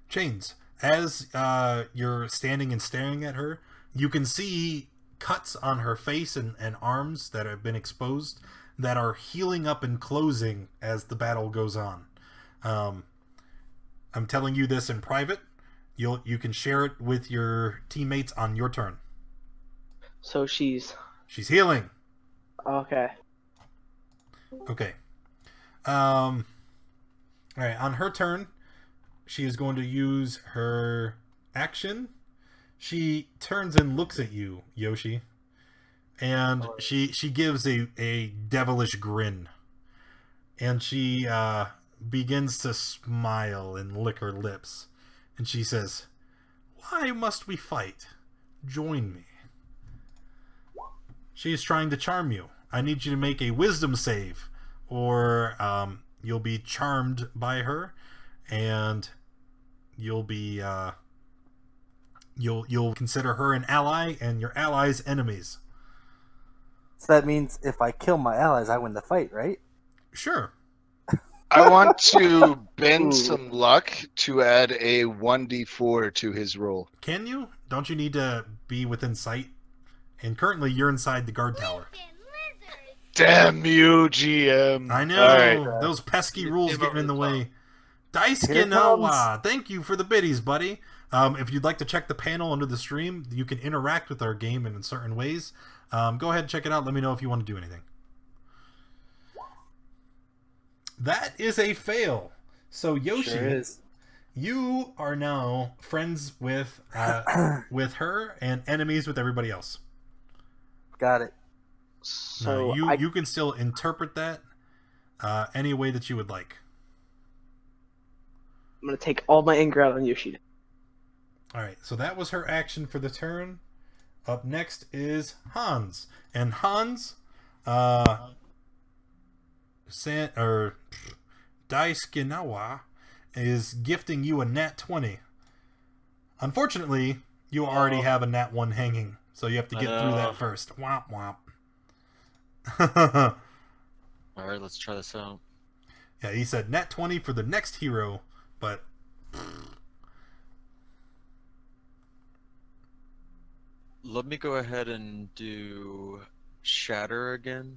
Chains, as you're standing and staring at her, you can see cuts on her face and arms that have been exposed. that are healing up and closing as the battle goes on. I'm telling you this in private. You can share it with your teammates on your turn. So she's healing. okay. Okay. All right. On her turn, she is going to use her action. She turns and looks at you, Yoshi, and she gives a devilish grin, and she begins to smile and lick her lips, and she says, "Why must we fight? Join me." She is trying to charm you. I need you to make a wisdom save, or you'll be charmed by her, and you'll be you'll consider her an ally and your allies enemies. So that means if I kill my allies, I win the fight, right? Sure. I want to bend some luck to add a 1d4 to his roll. Can you? Don't you need to be within sight? And currently you're inside the guard tower. Damn you, GM. I know. All right. Those pesky rules getting in the way. Dice Here it Genoa, thank you for the biddies, buddy. If you'd like to check the panel under the stream, you can interact with our game in certain ways. Go ahead and check it out. Let me know if you want to do anything. That is a fail. So Yoshi, Sure is. you are now friends with with her and enemies with everybody else. Got it. So No, you can still interpret that any way that you would like. I'm gonna take all my anger out on Yoshi. All right, so that was her action for the turn. Up next is Hans, and Hans, Dice Ginawa is gifting you a nat 20. Unfortunately, you already have a nat 1 hanging, so you have to get through that first. Womp womp. All right, let's try this out. Yeah, he said nat 20 for the next hero, but Let me go ahead and do Shatter again.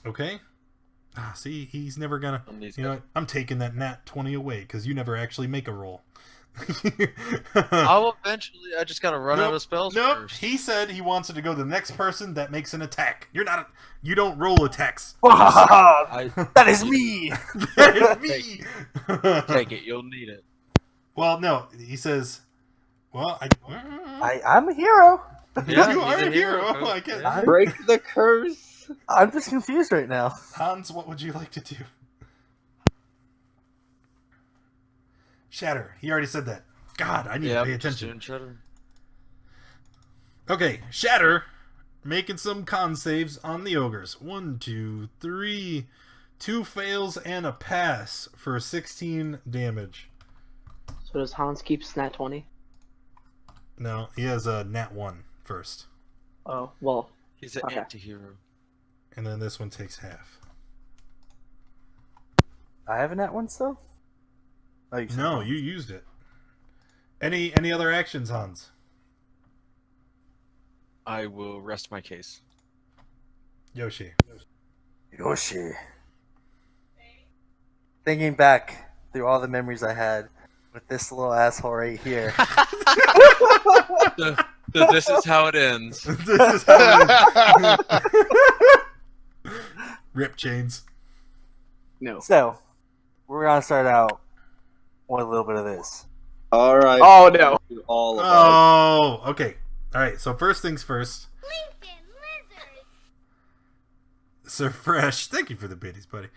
okay. See, he's never gonna. On these You know guys. what? I'm taking that nat 20 away because you never actually make a roll. I'll eventually. I just gotta run out of spells Nope. first. He said he wants it to go to the next person that makes an attack. You're not. You don't roll attacks. That is me. That is me. Take it. You'll need it. Well, no. He says. Well, I'm a hero. Yeah, you he's are a hero. Coach. I guess. Yeah. Break the curse. I'm just confused right now. Hans, what would you like to do? Shatter. He already said that. God, I need to pay I'm just attention. doing Shatter. Okay, Shatter, making some con saves on the ogres. 1, 2, 3, 2 fails and a pass for 16 damage. So does Hans keep nat 20? No, he has a nat 1 first. Oh well. He's an Okay. anti-hero. And then this one takes half. I have a nat one still. Oh, you said No, one. you used it. Any other actions, Hans? I will rest my case. Yoshi. Yoshi. Thinking back through all the memories I had with this little asshole right here. This is how it ends. This is how it is. Rip chains. No. So, we're gonna start out with a little bit of this. All right. Oh no. All of us. Oh, okay. All right. So first things first. Sir Fresh, thank you for the biddies, buddy.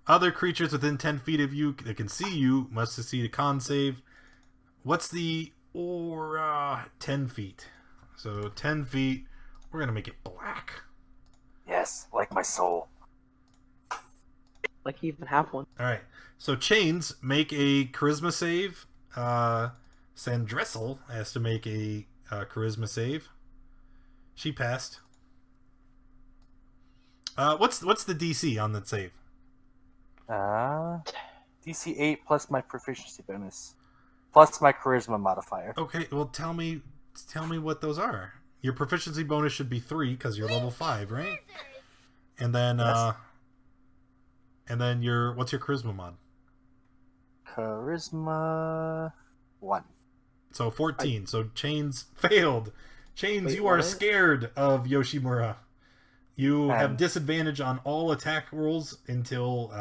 Other creatures within 10 feet of you that can see you must succeed a con save. What's the 10 feet? So 10 feet. We're gonna make it black. Yes, like my soul. Like you even have one. All right. So chains make a charisma save. Sandressel has to make a charisma save. She passed. What's the DC on that save? DC 8 plus my proficiency bonus. Plus my charisma modifier. Okay, well tell me what those are. Your proficiency bonus should be 3 because you're level 5, right? And then your what's your charisma mod? Charisma 1. So 14. So Chains failed. Chains, Wait, you are what? scared of Yoshimura. You have Um, disadvantage on all attack rolls until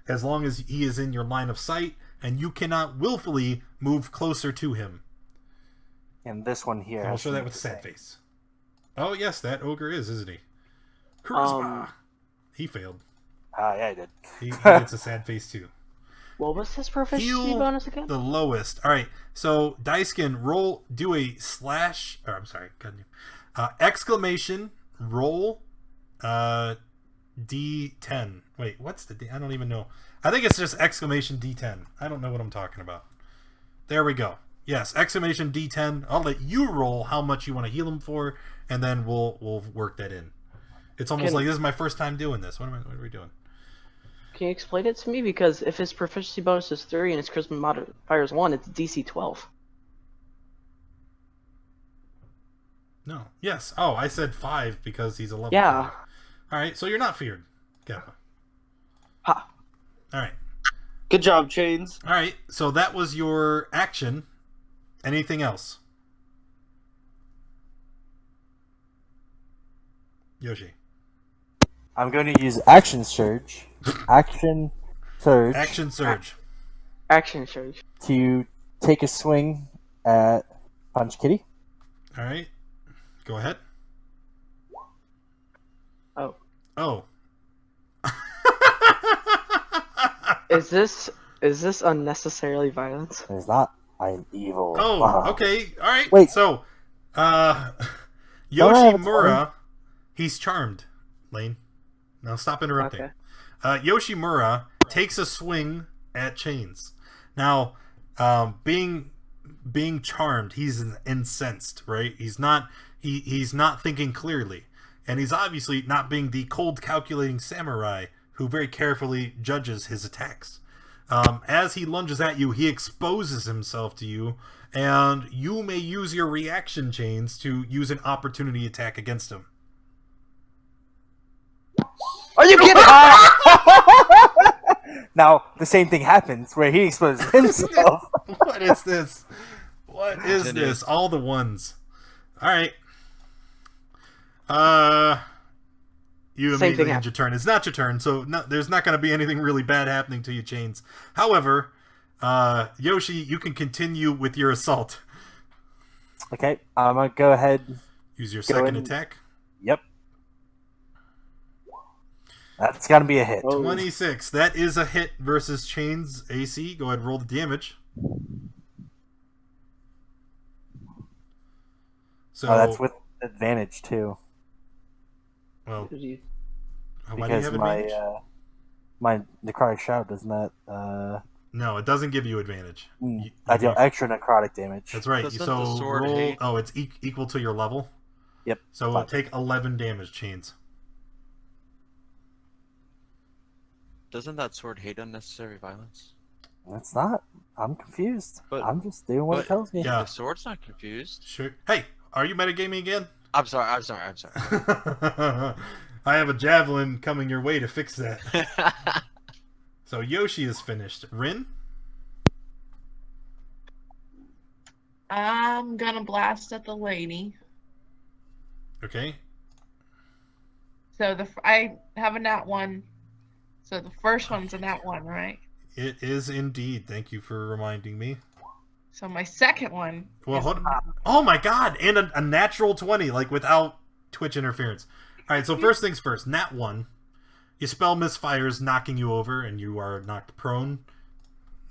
as long as he is in your line of sight, and you cannot willfully move closer to him. And this one here. And we'll has show to that make with the sad same. face. Oh yes, that ogre is, isn't he? Charisma. Um, He failed. Yeah, I did. He gets a sad face too. What was his proficiency Heal bonus again? the lowest. All right. So Daisuke, do a slash. Or I'm sorry. Exclamation roll. D10. Wait, what's the D? I don't even know. I think it's just exclamation D10. I don't know what I'm talking about. There we go. Yes, exclamation D10. I'll let you roll how much you want to heal him for, and then we'll work that in. It's almost like this is my first time doing this. What are we doing? Can you explain it to me? Because if his proficiency bonus is 3 and his charisma modifier is 1, it's DC 12. No. Yes. Oh, I said 5 because he's a level. Yeah. 5. All right. So you're not feared, Kappa. Ha. All right. Good job, Chains. All right. So that was your action. Anything else? Yoshi. I'm going to use Action Surge. Action Surge. Action surge. Action surge. To take a swing at Punch Kitty. All right. Go ahead. Oh. Oh. Is this unnecessarily violence? It's not. I'm evil. Oh, okay. All right. Wait. So, Don't I have a Yoshimura, he's charmed, Lane. Now stop interrupting. Okay. Yoshimura takes a swing at Chains. Now, being charmed, he's incensed, right? He's not thinking clearly, and he's obviously not being the cold, calculating samurai who very carefully judges his attacks. As he lunges at you, he exposes himself to you, and you may use your reaction chains to use an opportunity attack against him. Are you kidding? Now, the same thing happens where he exposes himself. What is this? What is Continue. this? All the ones. All right. You Same immediately thing end your turn. It's not your turn, so there's not going to be anything really bad happening to you, Chains. However, Yoshi, you can continue with your assault. Okay, I'm going to go ahead. Use your Go second in. attack. Yep. That's going to be a hit. Oh. 26. That is a hit versus Chains AC. Go ahead and roll the damage. So That's with advantage, too. well, Did you- why do you Because have advantage? my necrotic shout does not. No, it doesn't give you advantage. I deal extra necrotic damage. That's right. Doesn't So the sword roll. hate- Oh, it's equal to your level. Yep. So 5. take 11 damage, Chains. Doesn't that sword hate unnecessary violence? It's not. I'm confused. But- I'm just doing what it but- tells me. Yeah. The sword's not confused. Sure. Hey, are you metagaming again? I'm sorry. I have a javelin coming your way to fix that. So Yoshi is finished. Rin? I'm gonna blast at the lady. Okay. So I have a nat 1. So the first one's a nat 1, right? It is indeed. Thank you for reminding me. So my second one. Well, is hold on. Oh my god! And a natural 20, like without Twitch interference. Alright, so first things first. Nat 1. Your spell misfires, knocking you over, and you are knocked prone.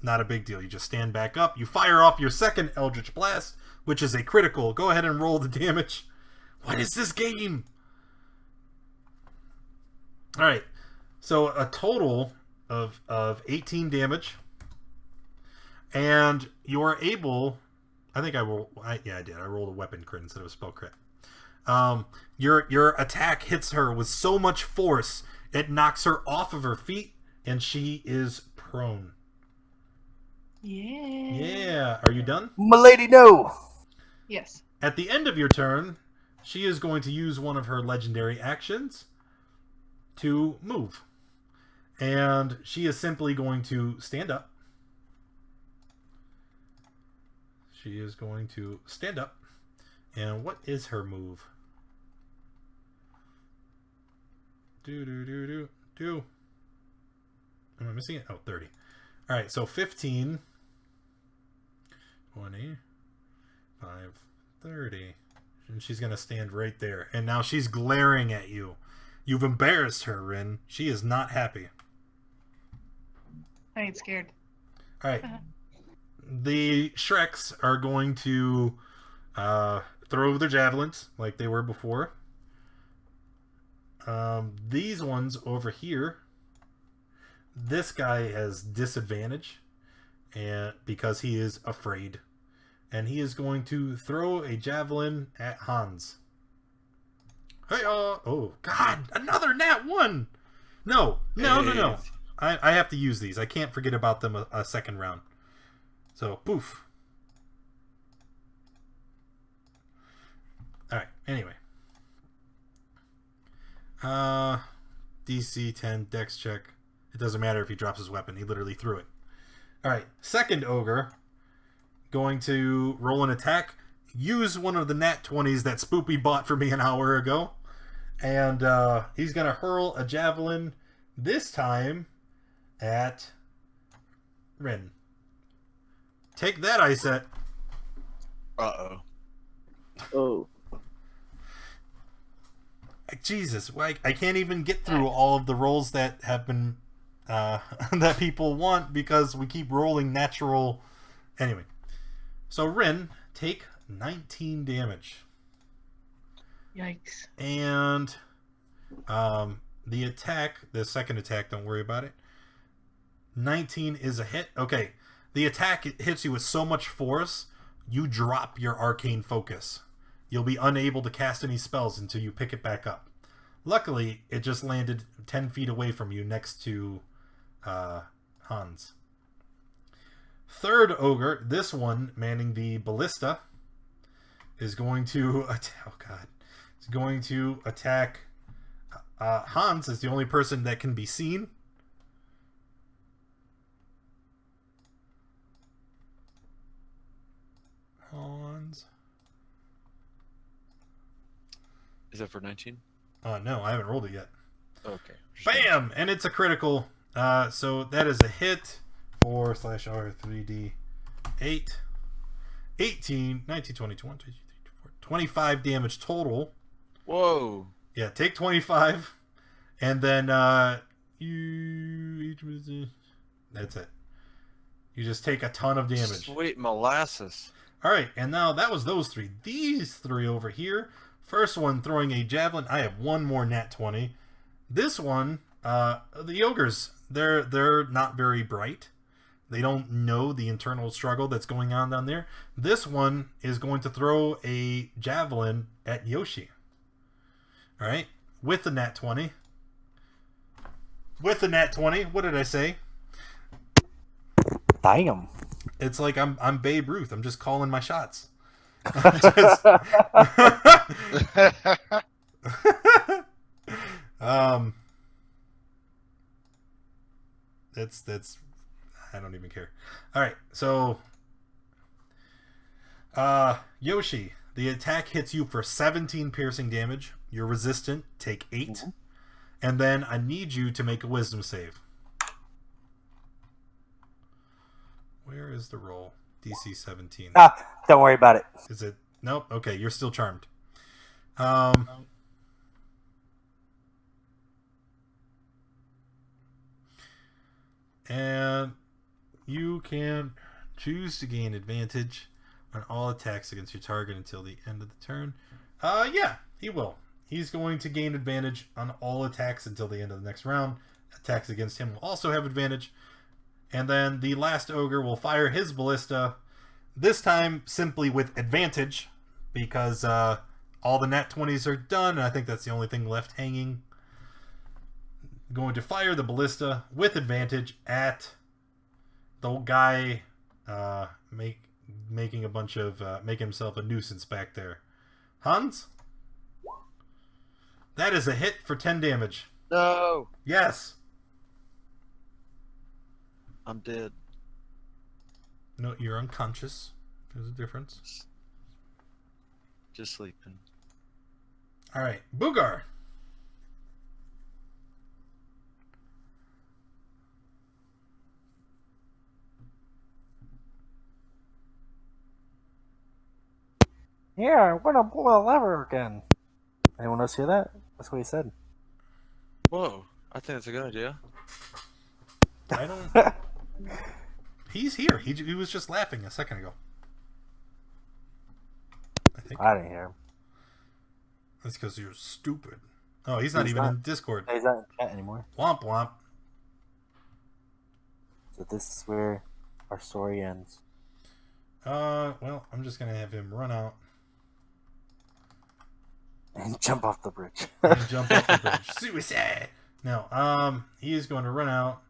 Not a big deal. You just stand back up. You fire off your second Eldritch Blast, which is a critical. Go ahead and roll the damage. What is this game? Alright. So a total of 18 damage. And you're able... I think I rolled... Yeah, I did. I rolled a weapon crit instead of a spell crit. Your attack hits her with so much force, it knocks her off of her feet, and she is prone. Yeah. Yeah. Are you done? Milady, no! Yes. At the end of your turn, she is going to use one of her legendary actions to move. And she is simply going to stand up. She is going to stand up. And what is her move? Do. Am I missing it? Oh, 30. Alright, so 15, 20, 5, 30. And she's going to stand right there. And now she's glaring at you. You've embarrassed her, Rin. She is not happy. I ain't scared. Alright. The Shreks are going to throw their javelins like they were before. These ones over here, this guy has disadvantage and because he is afraid. And he is going to throw a javelin at Hans. Hey, oh, God, another nat 1! No. I have to use these. I can't forget about them a second round. So, poof. Alright, anyway. DC 10, dex check. It doesn't matter if he drops his weapon. He literally threw it. Alright, second ogre. Going to roll an attack. Use one of the nat 20s that Spoopy bought for me an hour ago. And he's going to hurl a javelin this time at Rin. Take that, I said. Uh-oh. Oh. Jesus, I can't even get through all of the rolls that have been that people want because we keep rolling natural. Anyway, so Rin, take 19 damage. Yikes. And the attack, the second attack, don't worry about it. 19 is a hit. Okay, the attack hits you with so much force, you drop your arcane focus. You'll be unable to cast any spells until you pick it back up. Luckily, it just landed 10 feet away from you next to Hans. Third ogre, this one manning the ballista, is going to attack Hans. Is the only person that can be seen. Hans. Is that for 19? No, I haven't rolled it yet. Okay. Bam! And it's a critical. So that is a hit. 4/R 3D 8. 18, 19, 20, 21, 22, 23, 25 damage total. Whoa. Yeah, take 25. And then that's it. You just take a ton of damage. Sweet molasses. Alright, and now that was those three. These three over here. First one throwing a javelin. I have one more nat 20. This one, the ogres, they're not very bright. They don't know the internal struggle that's going on down there. This one is going to throw a javelin at Yoshi. Alright, with the nat 20. With the nat 20, what did I say? Damn. It's like I'm Babe Ruth. I'm just calling my shots. That's I don't even care. All right, so Yoshi, the attack hits you for 17 piercing damage. You're resistant. Take 8, Mm-hmm. and then I need you to make a wisdom save. Where is the roll? DC 17. Don't worry about it. Is it? Nope. Okay, you're still charmed. And you can choose to gain advantage on all attacks against your target until the end of the turn. Yeah, he will. He's going to gain advantage on all attacks until the end of the next round. Attacks against him will also have advantage. And then the last ogre will fire his ballista, this time simply with advantage, because all the nat 20s are done, and I think that's the only thing left hanging. Going to fire the ballista with advantage at the guy making a bunch of making himself a nuisance back there. Hans? That is a hit for 10 damage. No. Yes. I'm dead. No, you're unconscious. There's a difference. Just sleeping. All right, Boogar. Yeah, I'm gonna pull a lever again. Anyone else hear that? That's what he said. Whoa. I think that's a good idea. I don't. He's here. He was just laughing a second ago. I think I didn't hear him. that's because you're stupid. Oh, he's not even in Discord. He's not in chat anymore. Womp womp. So this is where our story ends. Well, I'm just gonna have him run out And jump off the bridge. and jump off the bridge. Suicide. No, he is going to run out.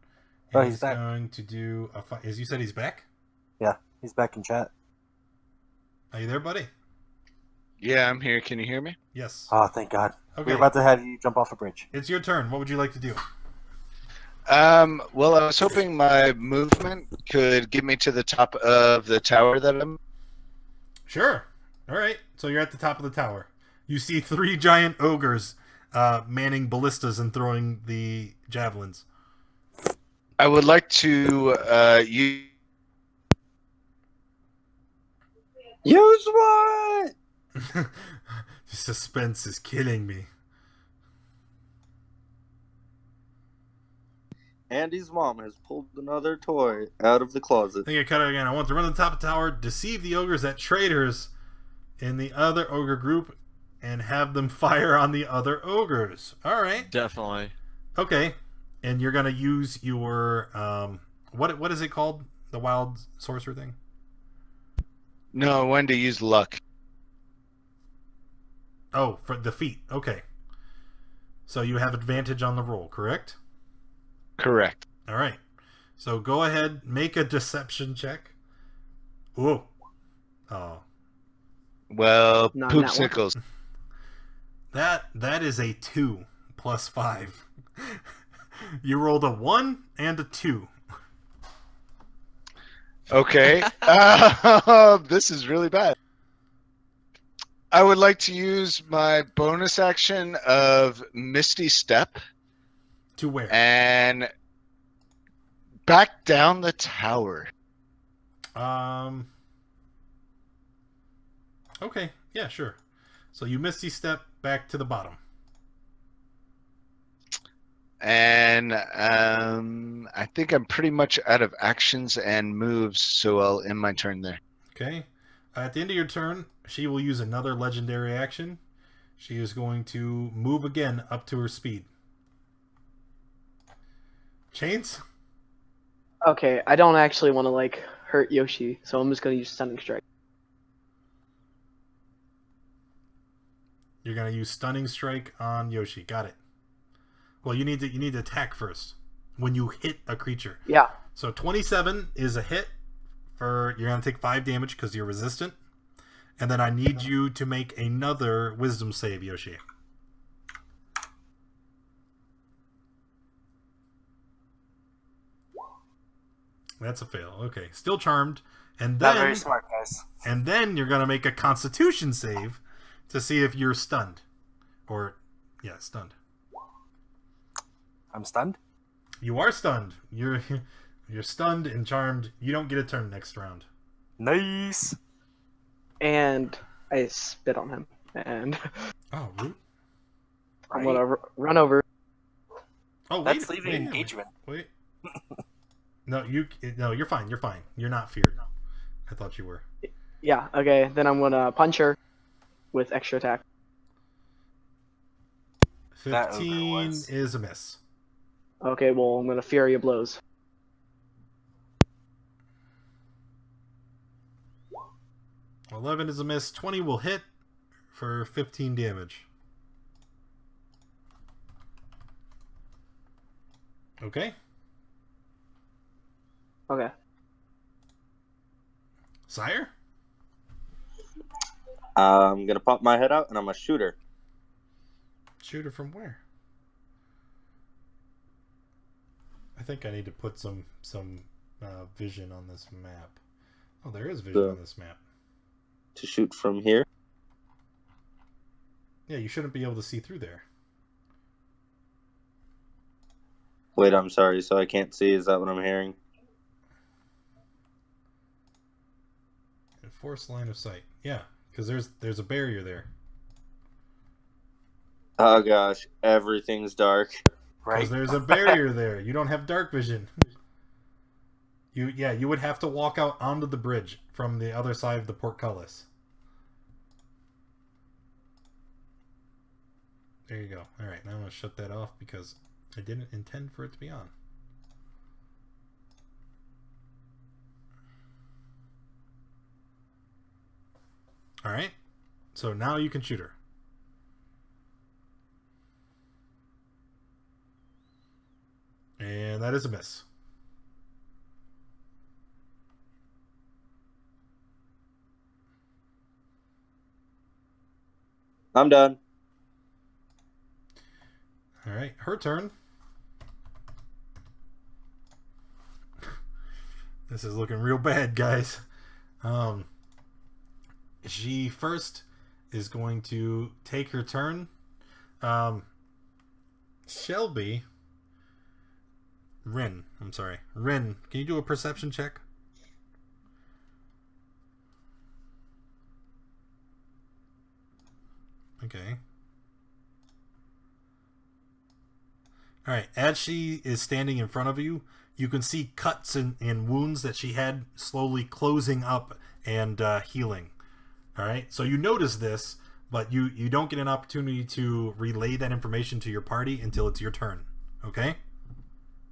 Oh, And he's back. going to do a fight. As you said, he's back. Yeah, he's back in chat. Are you there, buddy? Yeah, I'm here. Can you hear me? Yes. Oh, thank God. Okay. We're about to have you jump off a bridge. It's your turn. What would you like to do? Well, I was hoping my movement could get me to the top of the tower that I'm. Sure. All right. So you're at the top of the tower. You see 3 giant ogres manning ballistas and throwing the javelins. I would like to use. Use what? The suspense is killing me. Andy's mom has pulled another toy out of the I closet. think I cut it again. I want to run to the top of the tower, deceive the ogres that traitors in the other ogre group, and have them fire on the other ogres. All right. Definitely. Okay. And you're gonna use your what is it called? The wild sorcerer thing? No, when to use luck. Oh, for the feat. Okay. So you have advantage on the roll, correct? Correct. All right. So go ahead, make a deception check. Ooh. Oh. Well, Not poop that one. sickles. That is a 2 plus 5. You rolled a 1 and a 2. Okay. This is really bad. I would like to use my bonus action of Misty Step To where? and back down the tower. Okay. Yeah, sure. So you Misty Step back to the bottom. And I think I'm pretty much out of actions and moves, so I'll end my turn there. Okay. At the end of your turn, she will use another legendary action. She is going to move again up to her speed. Chains? Okay, I don't actually want to hurt Yoshi, so I'm just gonna use Stunning Strike. You're gonna use Stunning Strike on Yoshi. Got it. Well, you need to attack first when you hit a creature. Yeah. So 27 is a hit. You're gonna take 5 damage because you're resistant, and then I need you to make another Wisdom save, Yoshi. That's a fail. Okay, still charmed, and Not then very smart, guys. and then you're gonna make a Constitution save to see if you're stunned, stunned. I'm stunned. You are stunned. You're stunned and charmed. You don't get a turn next round. Nice. And I spit on him. And Oh, rude. I'm gonna run over. Oh, That's wait, leaving wait, engagement. Wait. No, you're fine. You're fine. You're not feared. I thought you were. Yeah, okay. Then I'm gonna punch her with extra attack. That ogre 15 was- is a miss. Okay, well, I'm gonna Fury of Blows. Well, 11 is a miss. 20 will hit for 15 damage. Okay. Okay. Sire? I'm gonna pop my head out and I'm gonna shoot her. Shoot her from where? I think I need to put some vision on this map. Oh, there is vision on this map. To shoot from here? Yeah, you shouldn't be able to see through there. Wait, I'm sorry. So I can't see. Is that what I'm hearing? Enforce line of sight. Yeah, because there's a barrier there. Oh gosh, everything's dark. Because there's a barrier there. You don't have dark vision. You would have to walk out onto the bridge from the other side of the portcullis. There you go. All right, now I'm going to shut that off because I didn't intend for it to be on. All right, so now you can shoot her. And that is a miss. I'm done. All right, her turn. This is looking real bad, guys. She first is going to take her turn. Shelby. Rin, can you do a perception check? Okay. Alright, as she is standing in front of you, you can see cuts and wounds that she had slowly closing up and healing. Alright, so you notice this, but you don't get an opportunity to relay that information to your party until it's your turn. Okay?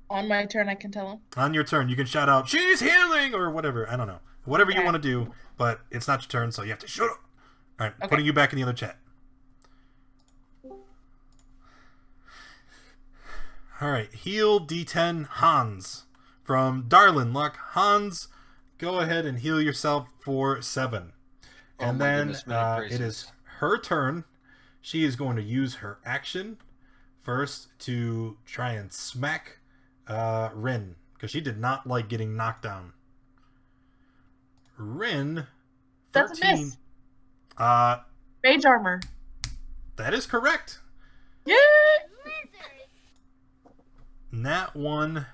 On my turn, I can tell him. On your turn, you can shout out, "She's healing!" or whatever. I don't know. Whatever you want to do, but it's not your turn, so you have to shut up. Alright, Okay. Putting you back in the other chat. Alright, heal D10 Hans. From Darlin Luck. Hans, go ahead and heal yourself for 7. Oh And my then goodness, many it is her turn. She is going to use her action first to try and smack Rin, because she did not like getting knocked down. Rin, 13. That's a miss. Mage armor. That is correct. Yeah. Nat 1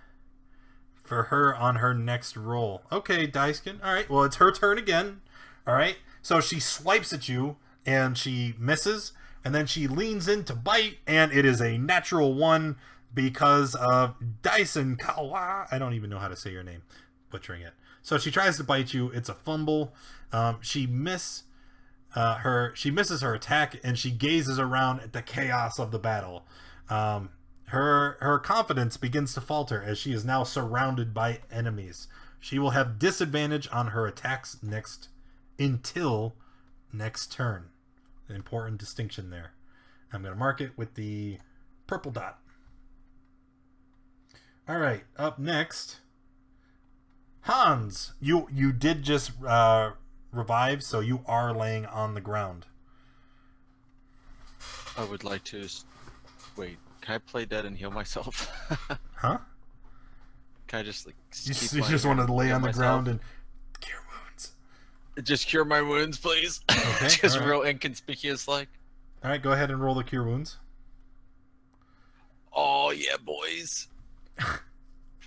for her on her next roll. Okay, Diceken. All right, well, it's her turn again. All right, so she swipes at you, and she misses, and then she leans in to bite, and it is a natural 1 because of Dyson Kawa. I don't even know how to say your name. Butchering it. So she tries to bite you. It's a fumble. She misses her attack, and she gazes around at the chaos of the battle. Her confidence begins to falter as she is now surrounded by enemies. She will have disadvantage on her attacks until next turn. An important distinction there. I'm going to mark it with the purple dot. All right, up next, Hans. You did just revive, so you are laying on the ground. I would like to... Wait, can I play dead and heal myself? Huh? Can I just, like... You keep just lying want to here and lay heal on the myself? ground and cure wounds. Just cure my wounds, please. Okay, Just all right. real inconspicuous, like. All right, go ahead and roll the cure wounds. Oh, yeah, boys.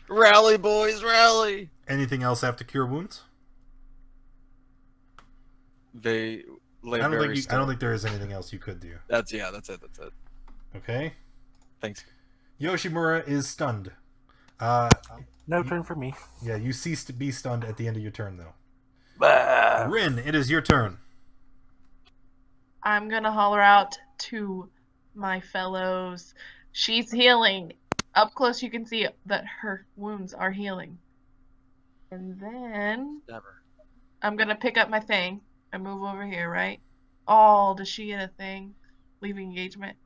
Rally, boys, rally! Anything else after cure wounds? They lay I very don't think there is anything else you could do. That's it. Okay. Thanks. Yoshimura is stunned. No turn for me. Yeah, you cease to be stunned at the end of your turn, though. Bah. Rin, it is your turn. I'm gonna holler out to my fellows. She's healing. Up close, you can see that her wounds are healing. And then Never. I'm gonna pick up my thing and move over here, right? Oh, does she get a thing? Leaving engagement.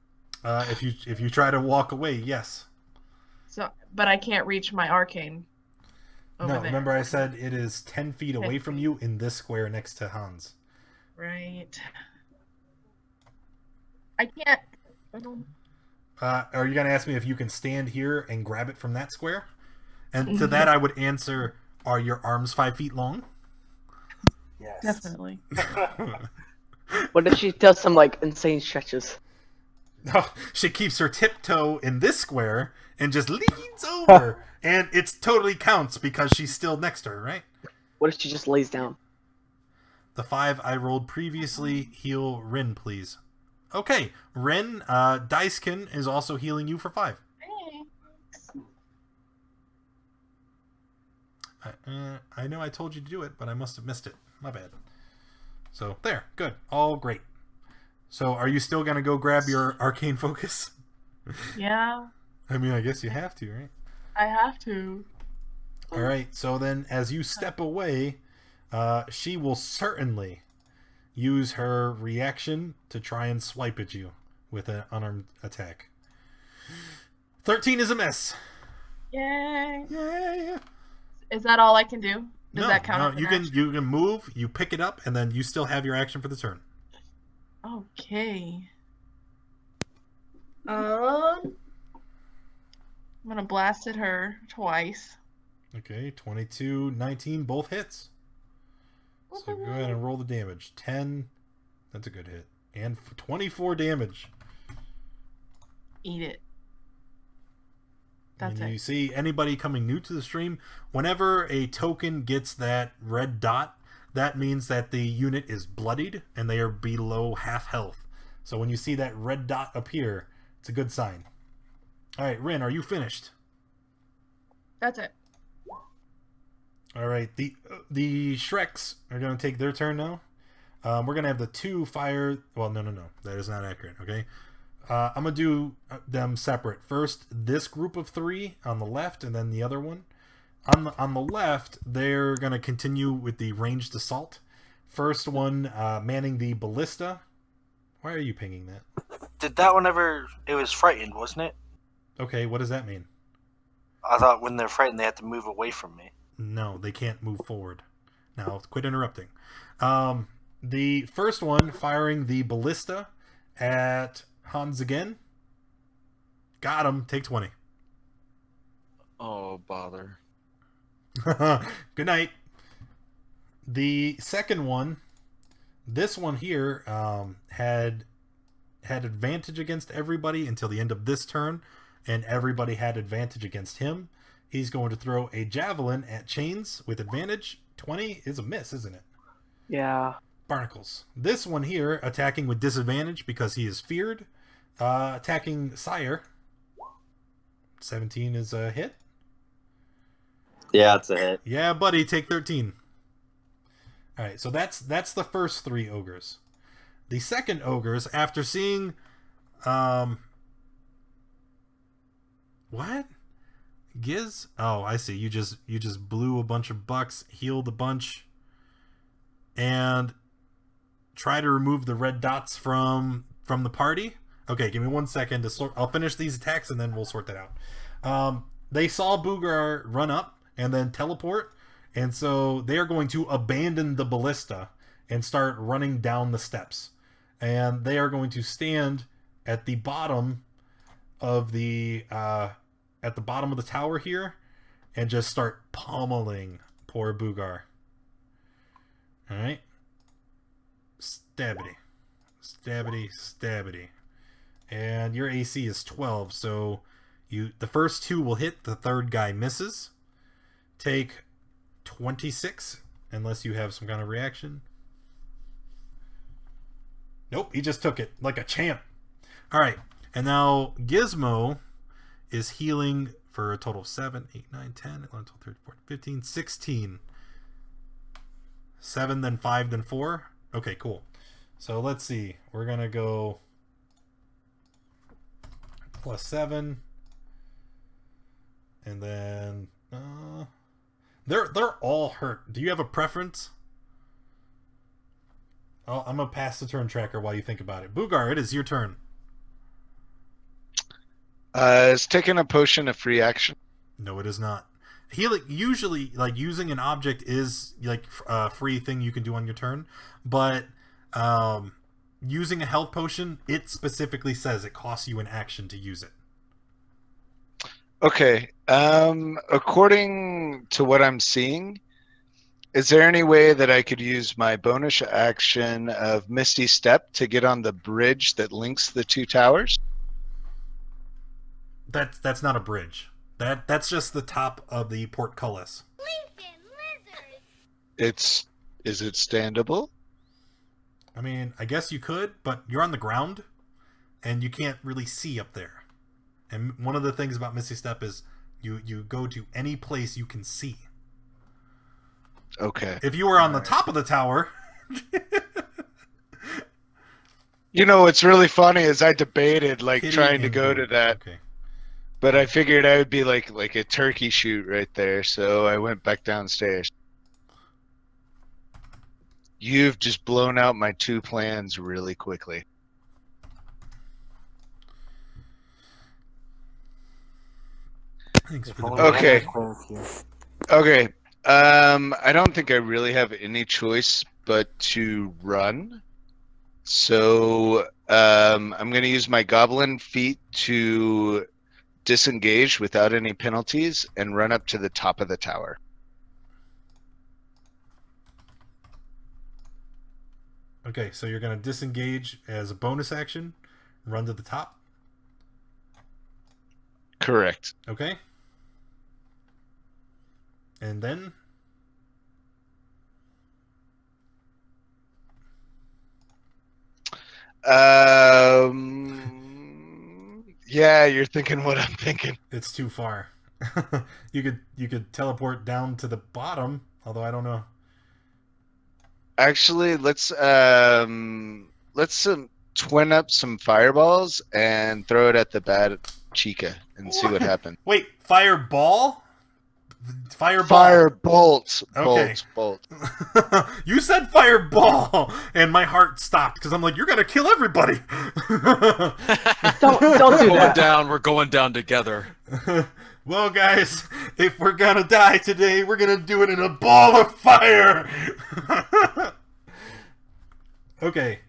If you try to walk away, yes. So, but I can't reach my arcane. Over No, there. remember I said it is 10 feet 10 away from feet. you in this square next to Hans. Right. I can't. I don't. Are you gonna ask me if you can stand here and grab it from that square? And to that, I would answer: are your arms 5 feet long? Yes. Definitely. What if she does some like insane stretches? No, she keeps her tiptoe in this square and just leans over, and it totally counts because she's still next to her, right? What if she just lays down? The 5 I rolled previously, heal Rin, please. Okay, Rin, Dicekin is also healing you for 5. I know I told you to do it, but I must have missed it. My bad. So, there. Good. All great. So, are you still going to go grab your arcane focus? Yeah, I mean, I guess you have to, right? I have to. Alright, so then as you step away, she will certainly use her reaction to try and swipe at you with an unarmed attack. 13 is a miss. Yay. Yay! Is that all I can do? Does No, that count? no, as an you can action? you can move, you pick it up, and then you still have your action for the turn. Okay. I'm gonna blast at her twice. Okay, 22, 19, both hits. So go ahead and roll the damage. 10, that's a good hit. And 24 damage. Eat it. That's And you it. see anybody coming new to the stream, whenever a token gets that red dot, that means that the unit is bloodied and they are below half health. So when you see that red dot appear, it's a good sign. Alright, Rin, are you finished? That's it. Alright, the Shreks are going to take their turn now. We're going to have the 2 fire... Well, no. That is not accurate, okay? I'm going to do them separate. First, this group of 3 on the left, and then the other one. On the left, they're going to continue with the ranged assault. First one, manning the ballista. Why are you pinging that? Did that one ever... It was frightened, wasn't it? Okay, what does that mean? I thought when they're frightened, they have to move away from me. No, they can't move forward. Now, quit interrupting. The first one, firing the ballista at Hans again. Got him. Take 20. Oh, bother. Good night. The second one, this one here, had advantage against everybody until the end of this turn, and everybody had advantage against him. He's going to throw a javelin at Chains with advantage. 20 is a miss, isn't it? Yeah. Barnacles. This one here, attacking with disadvantage because he is feared. Attacking Sire. 17 is a hit. Yeah, it's a hit. Yeah, buddy, take 13. Alright, so that's the first 3 ogres. The second ogres, after seeing... What? Giz? Oh, I see. You just blew a bunch of bucks, healed a bunch, and try to remove the red dots from the party. Okay, give me 1 second to sort. I'll finish these attacks and then we'll sort that out. They saw Boogar run up and then teleport, and so they are going to abandon the ballista and start running down the steps. And they are going to stand at the bottom of the tower here and just start pummeling poor Boogar. Alright. Stabbity. Stabbity, stabbity. And your AC is 12, so the first 2 will hit, the third guy misses. Take 26, unless you have some kind of reaction. Nope, he just took it like a champ. Alright, and now Gizmo is healing for a total of 7, 8, 9, 10, 11, 12, 13, 14, 15, 16. 7, then 5, then 4. Okay, cool. So let's see. We're going to go plus 7. And then... They're all hurt. Do you have a preference? Oh, I'm going to pass the turn tracker while you think about it. Boogar, it is your turn. Is taking a potion a free action? No, it is not. Healing, usually, like, using an object is, like, a free thing you can do on your turn. But, using a health potion, it specifically says it costs you an action to use it. Okay. According to what I'm seeing, is there any way that I could use my bonus action of Misty Step to get on the bridge that links the two towers? That's not a bridge. That's just the top of the portcullis. Is it standable? I mean, I guess you could, but you're on the ground, and you can't really see up there. And one of the things about Misty Step is you go to any place you can see. Okay. If you were on the top of the tower... You know what's really funny is I debated Kitty trying to and go Boo. to that, Okay. but I figured I would be like a turkey shoot right there, so I went back downstairs. You've just blown out my two plans really quickly. Thanks for If only the we had Okay. a plan here. Okay. I don't think I really have any choice but to run. So I'm going to use my goblin feat to disengage without any penalties and run up to the top of the tower. Okay, so you're going to disengage as a bonus action, run to the top. Correct. Okay. And then... Yeah, you're thinking what I'm thinking. It's too far. you could teleport down to the bottom, although I don't know. Actually, let's twin up some fireballs and throw it at the bad Chica and see what happens. Wait, fireball? Fireball. Fire bolts. Okay. Bolts. You said fireball, and my heart stopped because I'm like, you're gonna kill everybody. Don't do Going that. down. We're going down together. Well, guys, if we're gonna die today, we're gonna do it in a ball of fire. Okay.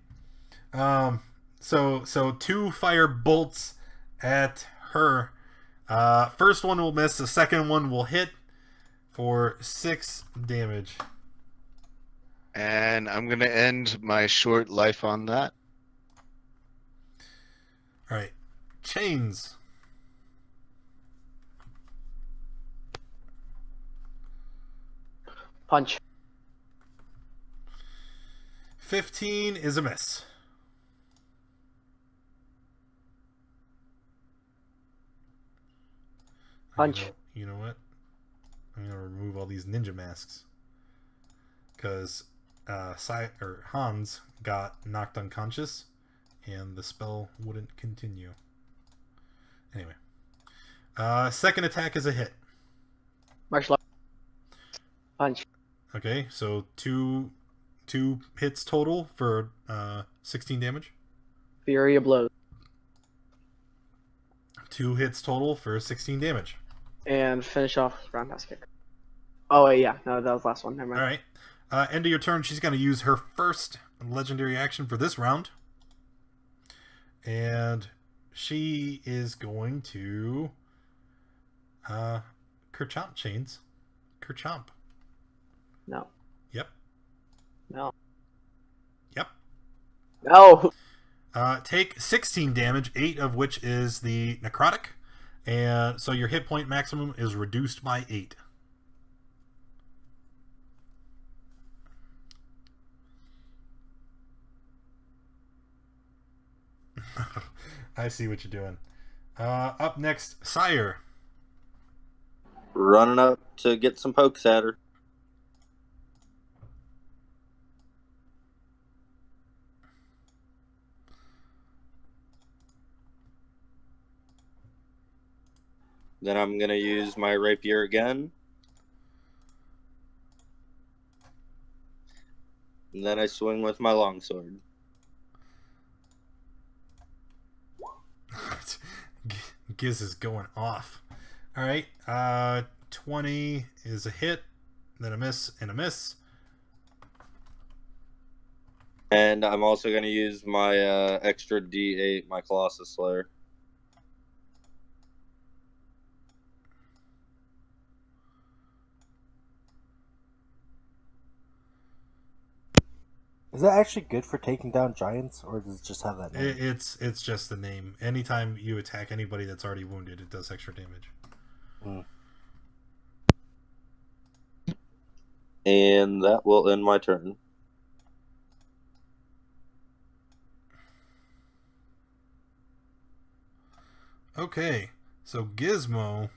So two fire bolts at her. First one will miss. The second one will hit for 6 damage. And I'm gonna end my short life on that. All right. Chains. Punch. 15 is a miss. Punch. You know what? I'm gonna remove all these ninja masks because Hans got knocked unconscious, and the spell wouldn't continue. Anyway, second attack is a hit. Martial art. Punch. Okay, so two hits total for 16 damage. Fury of blows. 2 hits total for 16 damage. And finish off roundhouse kick. Oh, wait, yeah. No, that was the last one. Never mind. All right. End of your turn. She's going to use her first legendary action for this round. And she is going to... Kerchomp chains. Kerchomp. No. Yep. No. Yep. No. Take 16 damage, 8 of which is the necrotic. And so your hit point maximum is reduced by 8. I see what you're doing. Up next, Sire. Running up to get some pokes at her. Then I'm going to use my rapier again. And then I swing with my longsword. Giz is going off. All right. 20 is a hit, then a miss, and a miss. And I'm also going to use my extra D8, my Colossus Slayer. Is that actually good for taking down giants, or does it just have that name? It's just the name. Anytime you attack anybody that's already wounded, it does extra damage. And that will end my turn. Okay, so Gizmo,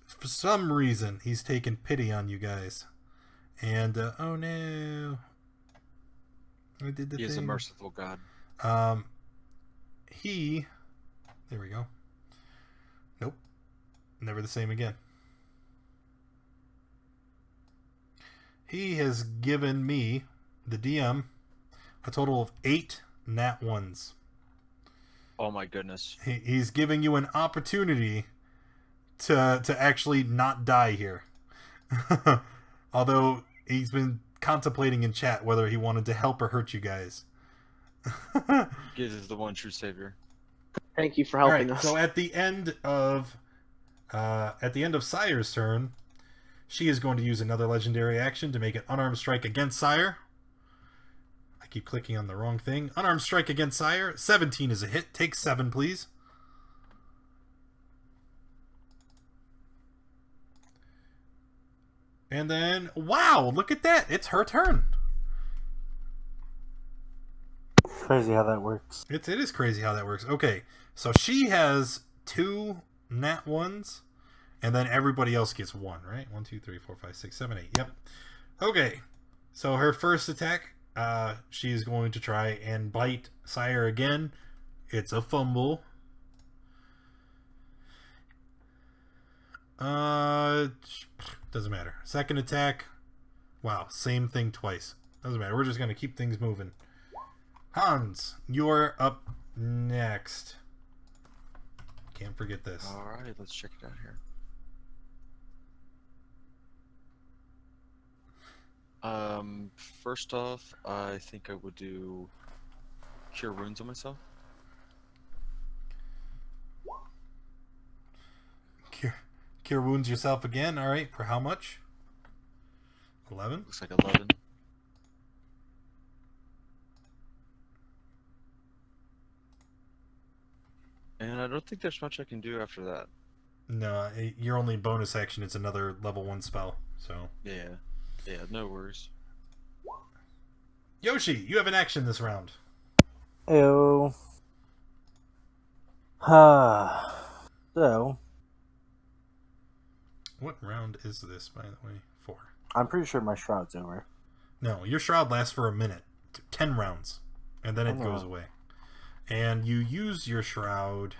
for some reason, he's taken pity on you guys. And, oh no. I did the He thing. is a merciful god. There we go. Nope. Never the same again. He has given me, the DM, a total of 8 nat 1s. Oh my goodness. He's giving you an opportunity to actually not die here. Although he's been contemplating in chat whether he wanted to help or hurt you guys. Giz is the one true savior. Thank you for helping us. So at the end of Sire's turn, she is going to use another legendary action to make an unarmed strike against Sire. I keep clicking on the wrong thing. Unarmed strike against Sire. 17 is a hit. Take 7, please. And then, wow, look at that. It's her turn. Crazy how that works. It is crazy how that works. Okay, so she has 2 nat 1s, and then everybody else gets 1, right? 1, 2, 3, 4, 5, 6, 7, 8. Yep. Okay, so her first attack, she is going to try and bite Sire again. It's a fumble. Doesn't matter. Second attack. Wow, same thing twice. Doesn't matter. We're just going to keep things moving. Hans, you're up next. Can't forget this. Alright, let's check it out here. First off, I think I would do Cure Wounds on myself. Cure wounds yourself again. All right. For how much? 11? Looks like 11. And I don't think there's much I can do after that. No, your only bonus action is another level 1 spell. So Yeah, no worries. Yoshi, you have an action this round. Ew. So, What round is this, by the way? 4. I'm pretty sure my shroud's over. No, your shroud lasts for a minute. 10 rounds. And then it Oh. goes away. And you use your shroud.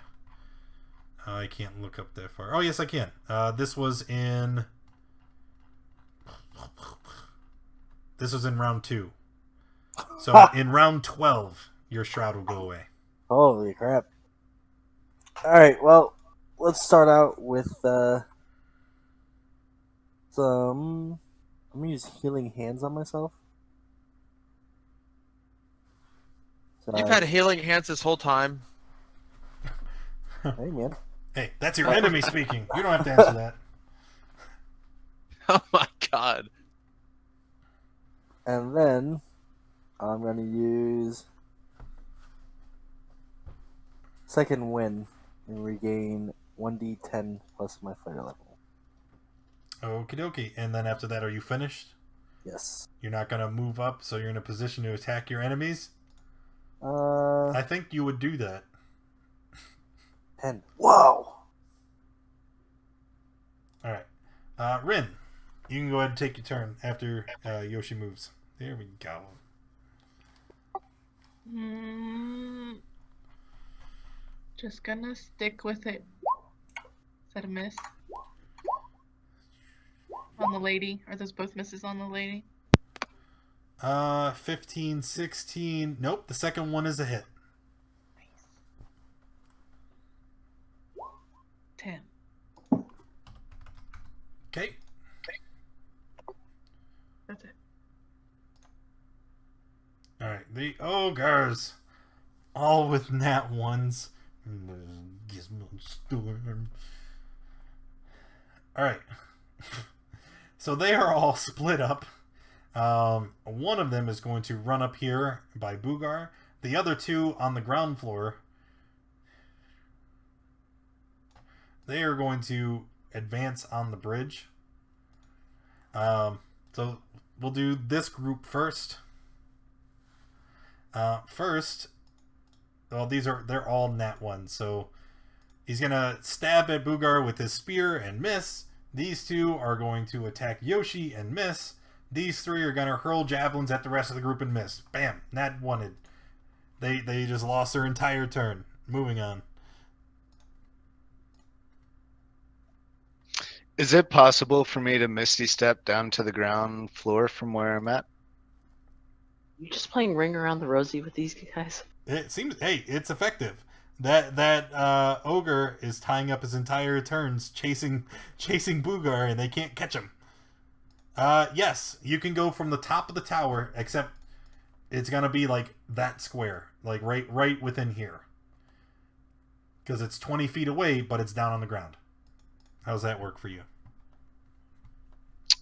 I can't look up that far. Oh, yes, I can. This was in round 2. So in round 12, your shroud will go away. Holy crap. Alright, well, let's start out with some... I'm going to use Healing Hands on myself. So You've had healing hands this whole time. Hey, man. Hey, that's your enemy speaking. You don't have to answer that. Oh my god. And then I'm going to use Second Wind and regain 1d10 plus my fire level. Okie dokie. And then after that, are you finished? Yes. You're not going to move up, so you're in a position to attack your enemies? Uh, I think you would do that. 10. Whoa! Alright. Rin, you can go ahead and take your turn after Yoshi moves. There we go. Just gonna stick with it. Is that a miss? On the lady? Are those both misses on the lady? 15, 16. Nope, the second one is a hit. Nice. 10. Okay. That's it. Alright, the ogres. All with nat ones. Gizmo Storm. Alright. So they are all split up. One of them is going to run up here by Boogar. The other two on the ground floor. They are going to advance on the bridge. So we'll do this group first. Well, they're all nat ones, so he's gonna stab at Boogar with his spear and miss. These two are going to attack Yoshi and miss. These three are gonna hurl javelins at the rest of the group and miss. Bam, nat wanted. They just lost their entire turn. Moving on. Is it possible for me to Misty Step down to the ground floor from where I'm at? You just playing Ring Around the Rosie with these guys? It seems, hey, it's effective. That ogre is tying up his entire turns chasing Boogar, and they can't catch him. Yes, you can go from the top of the tower, except it's gonna be like that square, like right within here, because it's 20 feet away, but it's down on the ground. How's that work for you?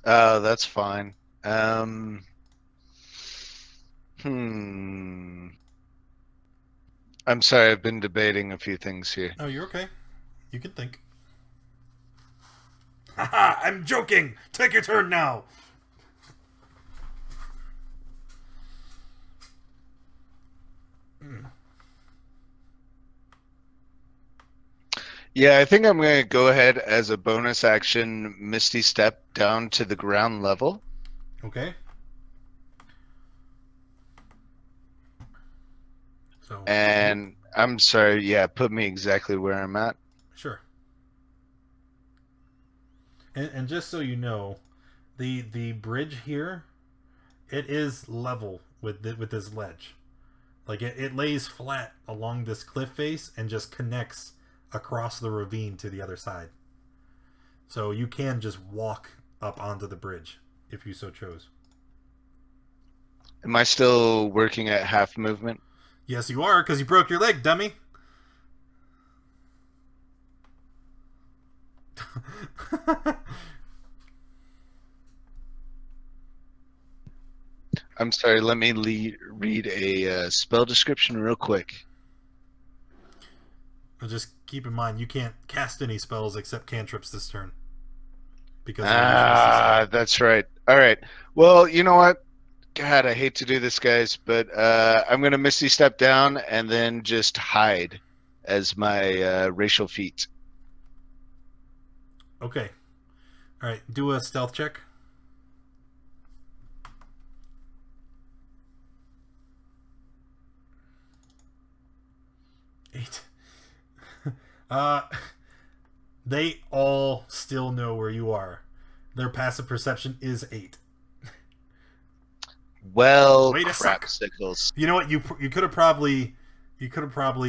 That's fine. I'm sorry, I've been debating a few things here. Oh, you're okay. You can think. Haha, I'm joking! Take your turn now! Yeah, I think I'm going to go ahead as a bonus action Misty Step down to the ground level. Okay. So. And I'm sorry, yeah, put me exactly where I'm at. Sure. And just so you know, the bridge here, it is level with this ledge. Like it lays flat along this cliff face and just connects across the ravine to the other side. So you can just walk up onto the bridge if you so chose. Am I still working at half movement? Yes, you are, because you broke your leg, dummy. I'm sorry, let me read a spell description real quick. Just keep in mind, you can't cast any spells except cantrips this turn. Because that's right. All right. Well, you know what? God, I hate to do this, guys, but I'm going to Misty Step down and then just hide as my racial feat. Okay. All right. Do a stealth check. Eight. They all still know where you are. Their passive perception is 8. Well, Wait a sec. crapsicles. You know what? You could have probably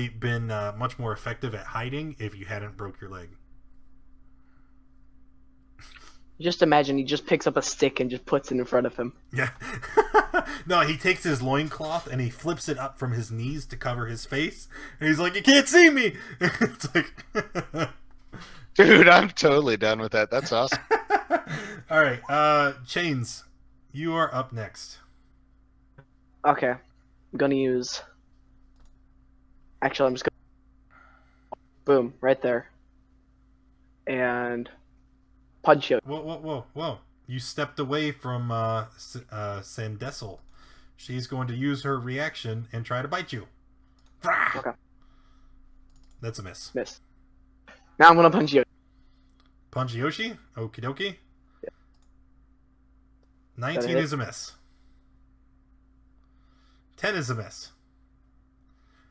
been much more effective at hiding if you hadn't broke your leg. Just imagine he just picks up a stick and just puts it in front of him. Yeah. No, he takes his loincloth and he flips it up from his knees to cover his face. And he's like, "You can't see me!" It's like... Dude, I'm totally done with that. That's awesome. Alright, Chains, you are up next. Okay. I'm gonna use... Actually, I'm just gonna... Boom, right there. And... Punch you. Whoa. You stepped away from Sandessel. She's going to use her reaction and try to bite you. Okay. That's a miss. Miss. Now I'm gonna punch you. Punch Yoshi? Okie dokie. Yeah. 19 is a miss. 10 is a miss.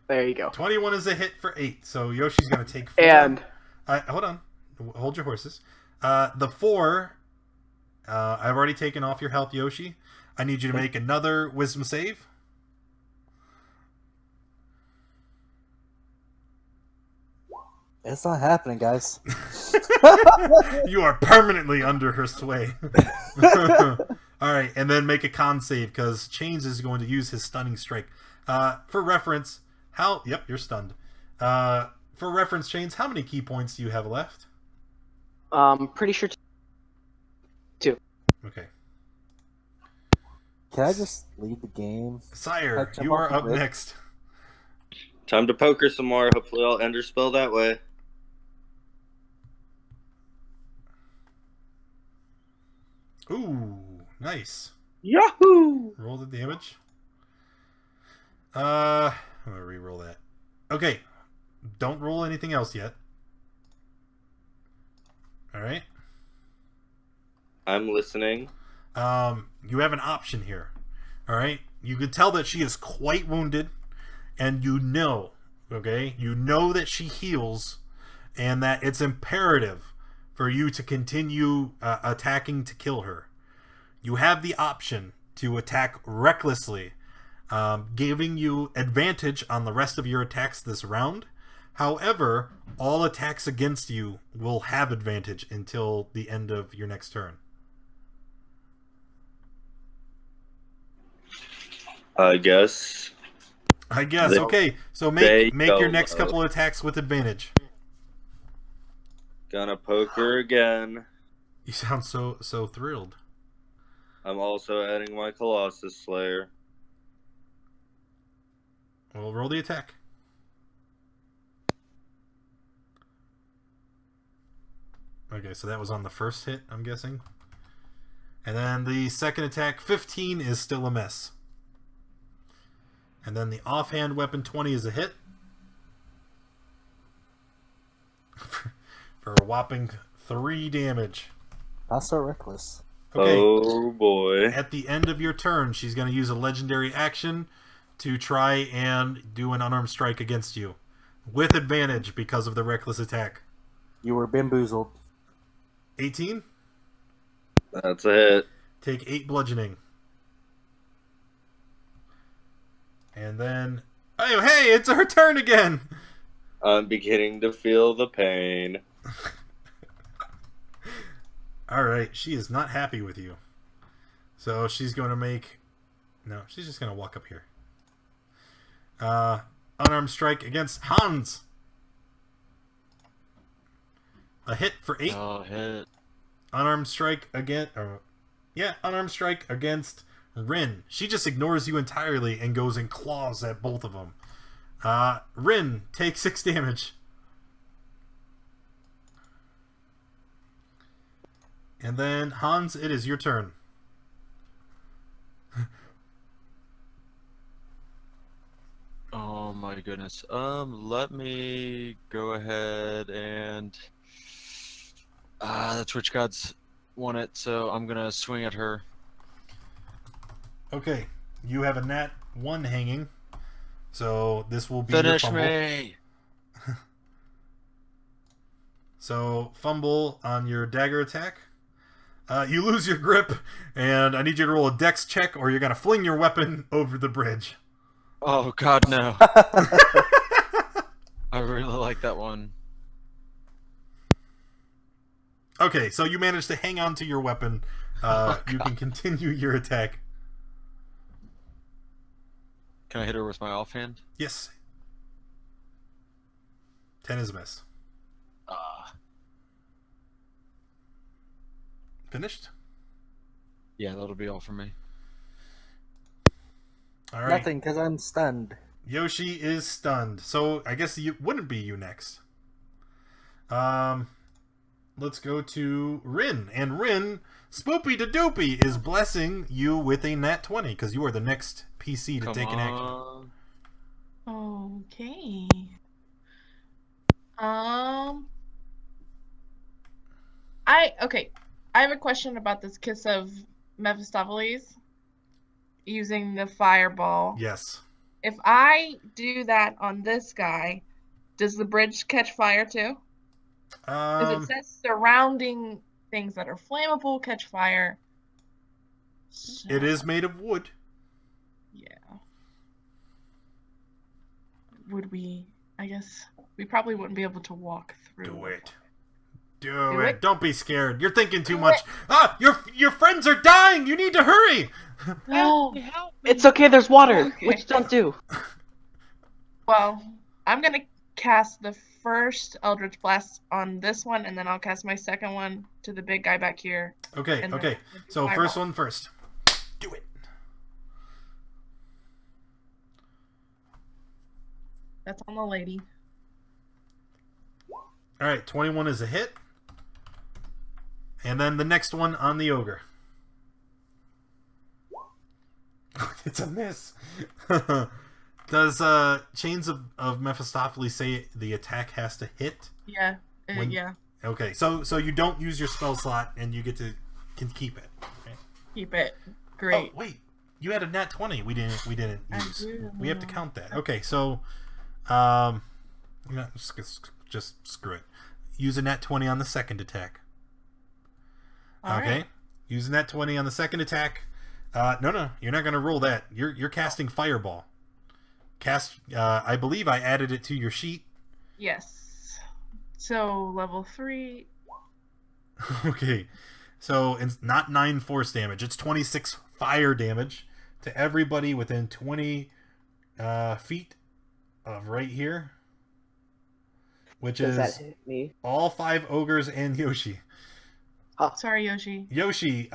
There you go. 21 is a hit for 8. So Yoshi's going to take 4. And... hold on. Hold your horses. The 4... I've already taken off your health, Yoshi. I need you to make another wisdom save. It's not happening, guys. You are permanently under her sway. All right, and then make a con save because Chains is going to use his stunning strike. For reference, Yep, you're stunned. For reference, Chains, how many key points do you have left? Pretty sure 2. Okay. Can I just leave the game? Sire, Catch up you off are the up bridge? next. Time to poker some more. Hopefully I'll ender spell that way. Ooh, nice. Yahoo! Roll the damage. I'm gonna re-roll that. Okay. Don't roll anything else yet. Alright. I'm listening. You have an option here. Alright? You can tell that she is quite wounded, and you know that she heals, and that it's imperative for you to continue attacking to kill her. You have the option to attack recklessly, giving you advantage on the rest of your attacks this round. However, all attacks against you will have advantage until the end of your next turn. I guess. Okay, so make your next couple of attacks with advantage. Gonna poker again. You sound so thrilled. I'm also adding my Colossus Slayer. Well, roll the attack. Okay, so that was on the first hit, I'm guessing. And then the second attack, 15, is still a miss. And then the offhand weapon, 20, is a hit. For a whopping 3 damage. Not so reckless. Okay. Oh boy. At the end of your turn, she's going to use a legendary action to try and do an unarmed strike against you. With advantage because of the reckless attack. You were bamboozled. 18? That's a hit. Take 8 bludgeoning. And then... Oh, hey, it's her turn again! I'm beginning to feel the pain. Alright, she is not happy with you. So she's going to make... No, she's just going to walk up here. Unarmed strike against Hans. A hit for 8. Oh, hit. Unarmed strike again. Unarmed strike against Rin. She just ignores you entirely and goes and claws at both of them. Rin, take 6 damage. And then Hans, it is your turn. Oh my goodness. Let me go ahead and the Twitch gods want it, so I'm gonna swing at her. Okay, you have a nat 1 hanging, so this will be Finish your fumble. me. So fumble on your dagger attack. You lose your grip, and I need you to roll a dex check, or you're gonna fling your weapon over the bridge. Oh god, no. I really like that one. Okay, so you managed to hang on to your weapon. You can continue your attack. Can I hit her with my offhand? Yes. 10 is a miss. Finished? Yeah, that'll be all for me. All right. Nothing, because I'm stunned. Yoshi is stunned. So I guess you wouldn't be you next. Let's go to Rin. And Rin, Spoopy to Doopy, is blessing you with a nat 20 because you are the next PC to take an action. Okay. I have a question about this kiss of Mephistopheles using the fireball. Yes. If I do that on this guy, does the bridge catch fire too? Because it says surrounding things that are flammable catch fire. So, It is made of wood. yeah. Would we? I guess we probably wouldn't be able to walk through. Do it. Do it. it. Don't be scared. You're thinking too much. Ah, your friends are dying. You need to hurry. No. It's okay, there's water. Okay. Which don't do. Well, I'm gonna cast the first Eldritch Blast on this one, and then I'll cast my second one to the big guy back here. Okay, And okay. then So fireball. first one first. Do it. That's on the lady. All right, 21 is a hit. And then the next one on the ogre. It's a miss. Does Chains of Mephistopheles say the attack has to hit? Yeah. When- Yeah. Okay, so you don't use your spell slot and you can keep it. Okay. Keep it. Great. Oh, wait. You had a nat 20. We didn't I use. do. We have to count that. Okay, so just screw it. Use a nat 20 on the second attack. All Okay. right. Use a nat 20 on the second attack. No, you're not going to roll that. You're casting Fireball. I believe I added it to your sheet. Yes. So level 3. Okay. So it's not 9 force damage. It's 26 fire damage to everybody within 20 feet of right here. Which Does that is hit me? all 5 ogres and Yoshi. Sorry, Yoshi. Yoshi,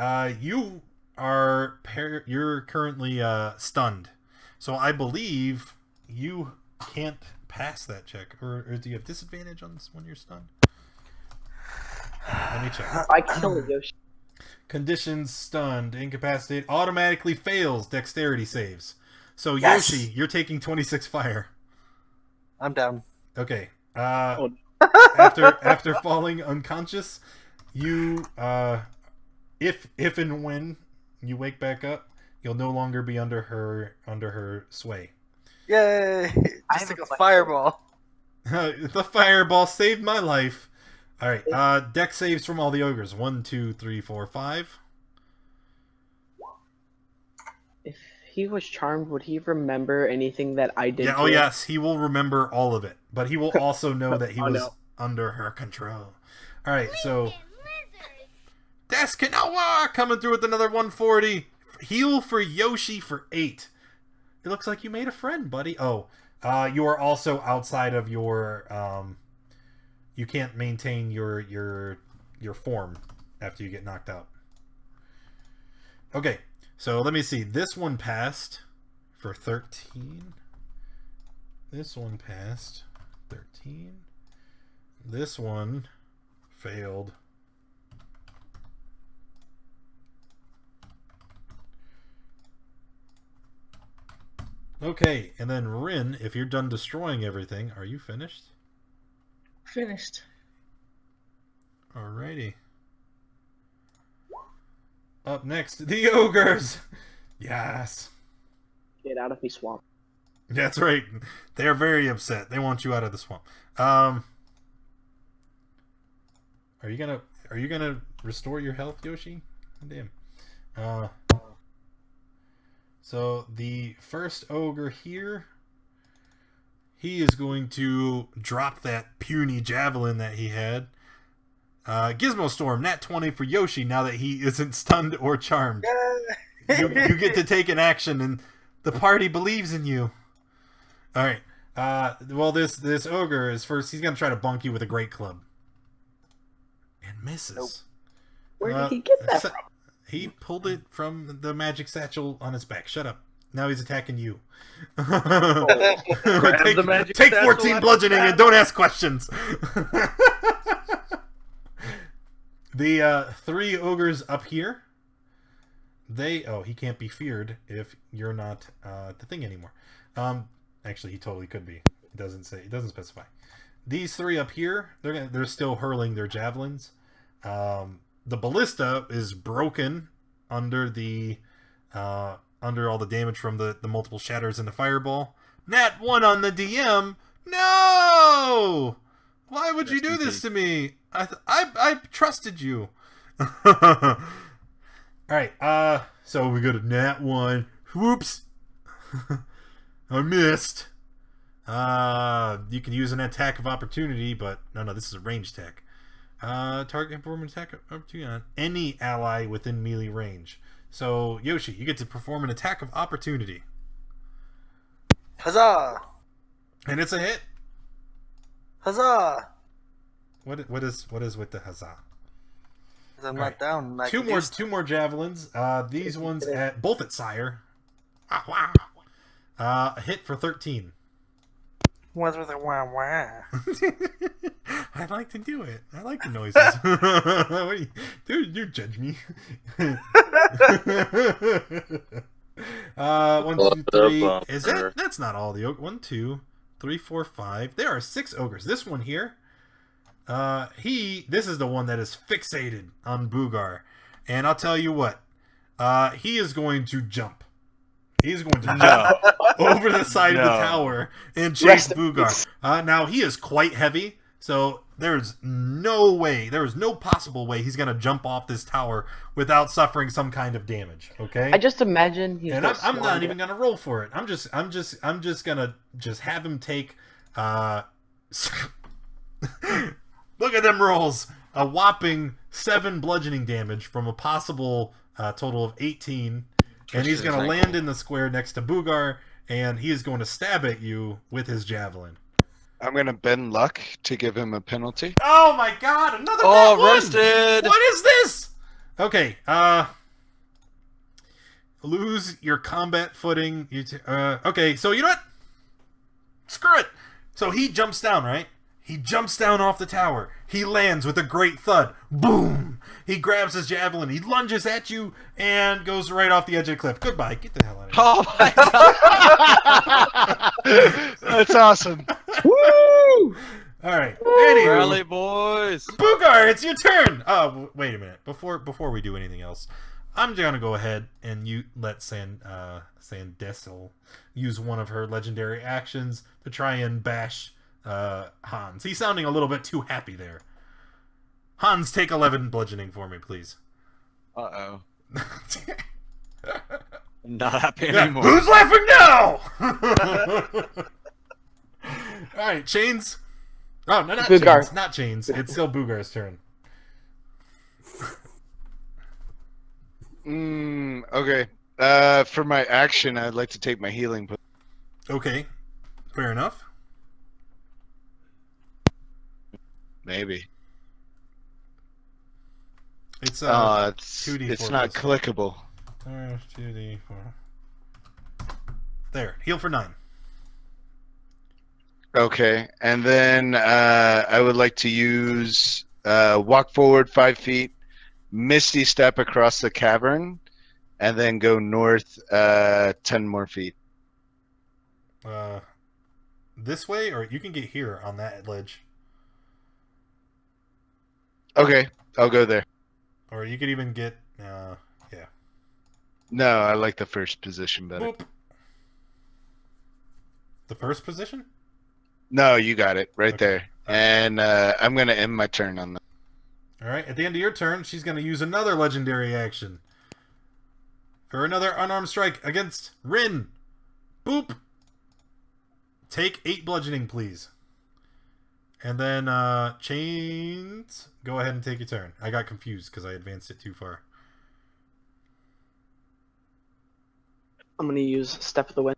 you're currently stunned. So I believe you can't pass that check. Or do you have disadvantage on this when you're stunned? Let me check. I killed Yoshi. Conditions: stunned, incapacitated, automatically fails dexterity saves. So Yes! Yoshi, you're taking 26 fire. I'm down. Okay. Oh. After falling unconscious, you if and when you wake back up, you'll no longer be under her sway. Yay! I Just have like a a fireball. The fireball saved my life. All right. Dex saves from all the ogres. 1, 2, 3, 4, 5. If he was charmed, would he remember anything that I did? Yeah. to Oh him? yes, he will remember all of it, but he will also know that he Oh, was no. under her control. All right. So Deskinawa coming through with another 140. Heal for Yoshi for 8. It looks like you made a friend, buddy. Oh, you are also outside of your. You can't maintain your form after you get knocked out. Okay, so let me see. This one passed for 13. This one passed 13. This one failed. Okay, and then Rin, if you're done destroying everything, are you finished? Finished. Alrighty. Up next, the ogres! Yes! Get out of me, swamp. That's right. They are very upset. They want you out of the swamp. Are you gonna restore your health, Yoshi? Damn. So the first ogre here, he is going to drop that puny javelin that he had. Gizmo Storm, nat 20 for Yoshi now that he isn't stunned or charmed. You get to take an action, and the party believes in you. All right. Well, this ogre is first. He's gonna try to bonk you with a great club, and misses. Nope. Where did he get that Sa- from? He pulled it from the magic satchel on his back. Shut up. Now he's attacking you. Grab take the magic take satchel 14 and bludgeoning stab and don't ask questions. The 3 ogres up here. He can't be feared if you're not the thing anymore. Actually, he totally could be. It doesn't specify. These 3 up here, they're still hurling their javelins. The ballista is broken under all the damage from the multiple shatters in the fireball. Nat 1 on the DM. No! Why would you do this to me? I trusted you. All right. So we got a nat 1. Whoops. I missed. You can use an attack of opportunity, but no, this is a ranged attack. Target can perform an attack up to on any ally within melee range. So, Yoshi, you get to perform an attack of opportunity. Huzzah! And it's a hit. Huzzah! What is with the huzzah? 'Cause I'm All not right. down. Like Two more javelins. These ones both at Sire. A hit for 13. One's with a wah wah. I like to do it. I like the noises. Dude, you judge me. 1, 2, 3. Is that? That's not all the ogres. 1, 2, 3, 4, 5. There are 6 ogres. This one here. This is the one that is fixated on Boogar, and I'll tell you what. He is going to jump. He's going to jump over the side of the tower and chase Boogar. Now, he is quite heavy, so there's no way, there is no possible way he's going to jump off this tower without suffering some kind of damage, okay? I just imagine he's. And I'm not even going to roll for it. I'm just going to just have him take... Look at them rolls! A whopping 7 bludgeoning damage from a possible total of 18. And he's going to land in the square next to Boogar, and he is going to stab at you with his javelin. I'm going to bend luck to give him a penalty. Oh my god, another roasted! What is this? Okay, lose your combat footing. Okay, so you know what? Screw it. So he jumps down, right? He jumps down off the tower. He lands with a great thud. Boom! He grabs his javelin. He lunges at you and goes right off the edge of the cliff. Goodbye. Get the hell out of here. Oh my god! That's awesome. Woo! All right. Anywho, Rally, boys! Boogar, it's your turn. Oh, wait a minute. Before we do anything else, I'm gonna go ahead and you let Sandessel use one of her legendary actions to try and bash Hans. He's sounding a little bit too happy there. Hans, take 11 bludgeoning for me, please. Uh-oh. I'm not happy anymore. Who's laughing now? Alright, Chains. Oh, no, not Boogar. Chains. Not Chains. It's still Boogar's turn. Okay. For my action, I'd like to take my healing. Okay. Fair enough. Maybe. It's 2d4. It's not clickable. 2d4. There. Heal for 9. Okay, and then I would like to use walk forward 5 feet, misty step across the cavern, and then go north 10 more feet. This way, or you can get here on that ledge. Okay, I'll go there. Or you could even get, yeah. No, I like the first position better. Boop. The first position? No, you got it right Okay. there. And I'm going to end my turn on that. All right, at the end of your turn, she's going to use another legendary action. For another unarmed strike against Rin. Boop. Take 8 bludgeoning, please. And then, Chains, go ahead and take your turn. I got confused because I advanced it too far. I'm gonna use Step of the Wind.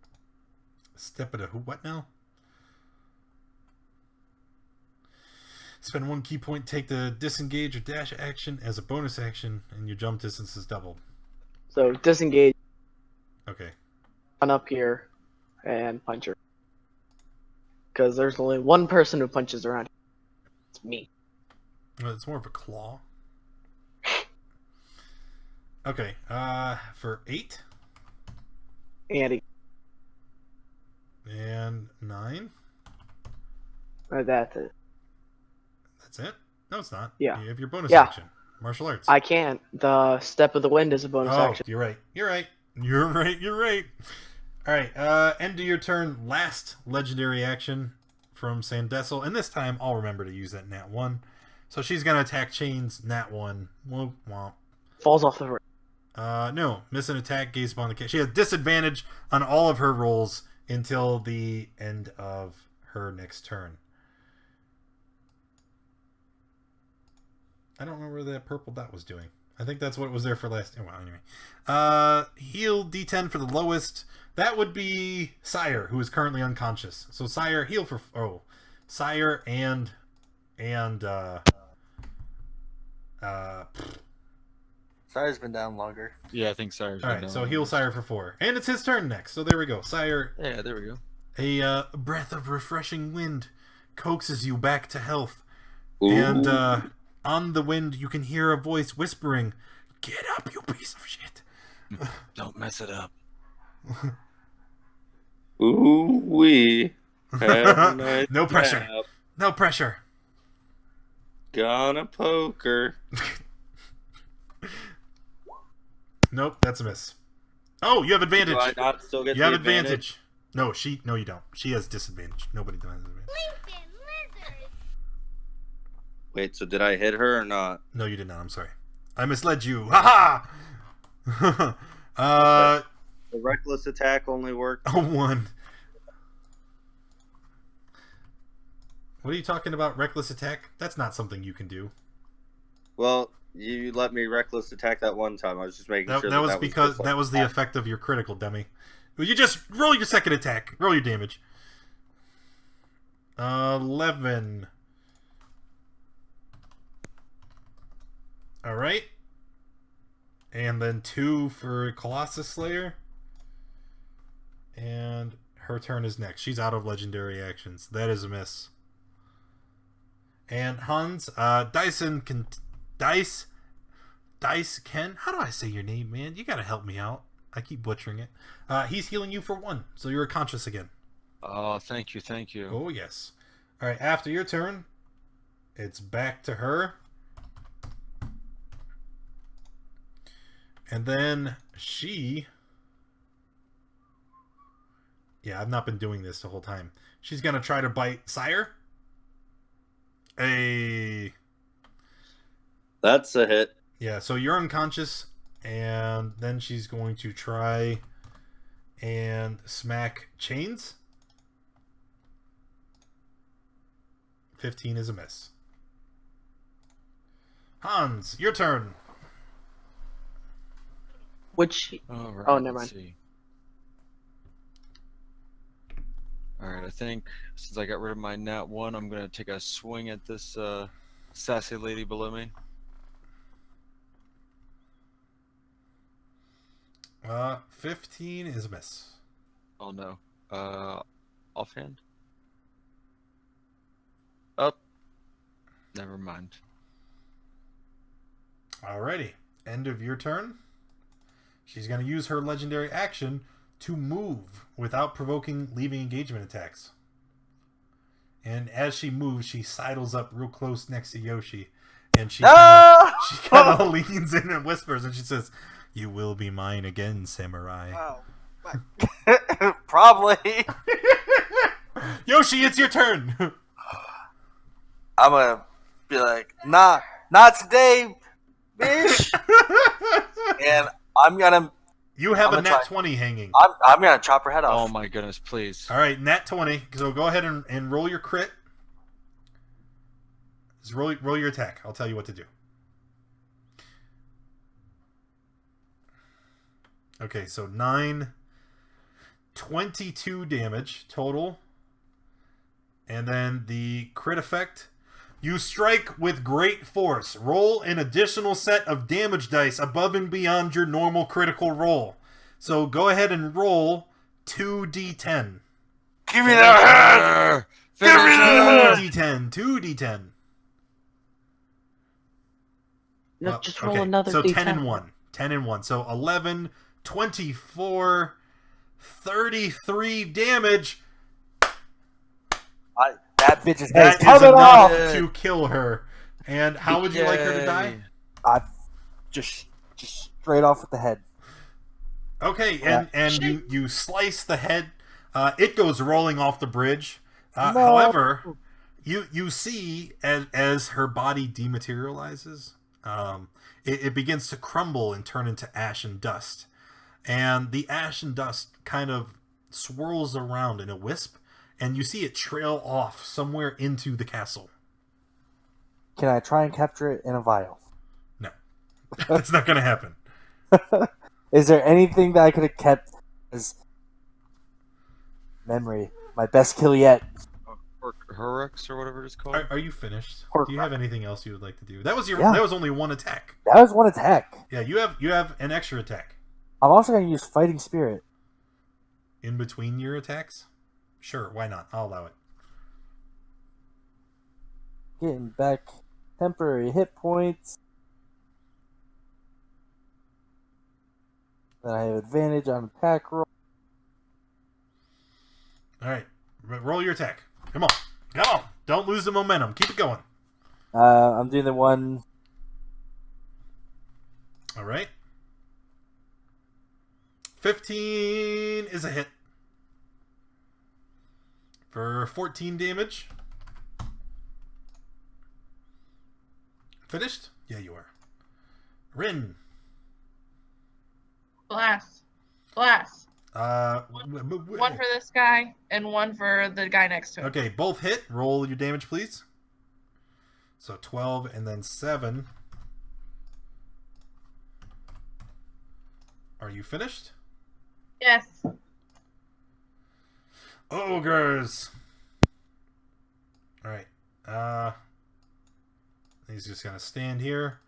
Step of the what now? Spend 1 key point, take the disengage or dash action as a bonus action, and your jump distance is doubled. So disengage, Okay. run up here, and punch her. Because there's only one person who punches around here. It's me. Well, it's more of a claw. Okay, for 8 And and 9. that's it. That's it? No, it's not. Yeah. You have your bonus Yeah. action. Martial arts. I can't. The Step of the Wind is a bonus action. You're right. You're right. You're right. You're right. All right. End of your turn. Last legendary action from Sandessel, and this time I'll remember to use that Nat 1. So she's gonna attack Chains. Nat 1. Womp womp. Falls off the roof. No. Miss an attack. Gaze upon the cat. She has disadvantage on all of her rolls until the end of her next turn. I don't remember what that purple dot was doing. I think that's what it was there for last. Well, anyway. Heal D10 for the lowest. That would be Sire, who is currently unconscious. So Sire, heal for... Oh. Sire and Sire's been down longer. Yeah, I think Sire's been Alright, down. so heal Sire for 4. And it's his turn next. So there we go. Sire... Yeah, there we go. A breath of refreshing wind coaxes you back to health. Ooh. And on the wind, you can hear a voice whispering, "Get up, you piece of shit." Don't mess it up. Ooh wee. No pressure. No pressure. Gonna poker. Nope, that's a miss. Oh, you have advantage. Do I not still get You the have advantage. No, you don't. She has disadvantage. Nobody has advantage. Wait, so did I hit her or not? No, you did not. I'm sorry. I misled you. Ha ha! The reckless attack only worked. A 1. What are you talking about? Reckless attack? That's not something you can do. Well, you let me reckless attack that one time. I was just making sure That was that because was that was the effect of your critical, dummy. You just roll your second attack. Roll your damage. 11. All right. And then 2 for Colossus Slayer. And her turn is next. She's out of legendary actions. That is a miss. And Hans, Dice Ken. How do I say your name, man? You gotta help me out. I keep butchering it. He's healing you for 1, so you're conscious again. Oh, thank you, thank you. Oh, yes. All right, after your turn, it's back to her. And then she... Yeah, I've not been doing this the whole time. She's going to try to bite Sire. That's a hit. Yeah, so you're unconscious, and then she's going to try and smack Chains. 15 is a miss. Hans, your turn. Which... All right, Oh, never let's mind. see. Alright, I think since I got rid of my nat 1, I'm going to take a swing at this sassy lady below me. 15 is a miss. Oh no. Offhand? Up. Never mind. Alrighty. End of your turn. She's going to use her legendary action to move without provoking leaving engagement attacks. And as she moves, she sidles up real close next to Yoshi. And she kind of leans in and whispers, and she says, "You will be mine again, samurai." Oh. Probably. Yoshi, it's your turn. I'm gonna be like, nah, not today, bitch. And I'm gonna... You have I'm a gonna nat try. 20 hanging. I'm gonna chop her head Oh off. my goodness, please. All right, nat 20. So go ahead and roll your crit. Just roll your attack. I'll tell you what to do. Okay, so 9, 22 damage total. And then the crit effect. You strike with great force. Roll an additional set of damage dice above and beyond your normal critical roll. So go ahead and roll 2d10. Give me that head! Give me that head! 2d10. 2d10. No, Well, just roll okay, another so D10. 10 and 1. 10 and 1. So 11, 24, 33 damage. That bitch is That is coming enough off. to kill her. And how would you like her to die? I just straight off with the head. Okay, Yeah. and you slice the head. It goes rolling off the bridge. No. However, you see as her body dematerializes, it begins to crumble and turn into ash and dust. And the ash and dust kind of swirls around in a wisp, and you see it trail off somewhere into the castle. Can I try and capture it in a vial? No. That's not going to happen. Is there anything that I could have kept as memory? My best kill yet. Or Horrocks or whatever it's called. Are you finished? Horcrux. Do you have anything else you would like to do? That was Yeah. That was only one attack. That was one attack. Yeah, you have an extra attack. I'm also going to use Fighting Spirit. In between your attacks? Sure, why not? I'll allow it. Getting back temporary hit points. Then I have advantage on attack roll. Alright, roll your attack. Come on. Come on. Don't lose the momentum. Keep it going. I'm doing the one. Alright. 15 is a hit. For 14 damage. Finished? Yeah, you are. Rin. Blast. One for this guy and one for the guy next to him. Okay, both hit. Roll your damage, please. So 12 and then 7. Are you finished? Yes. Ogres. Alright. He's just gonna stand here.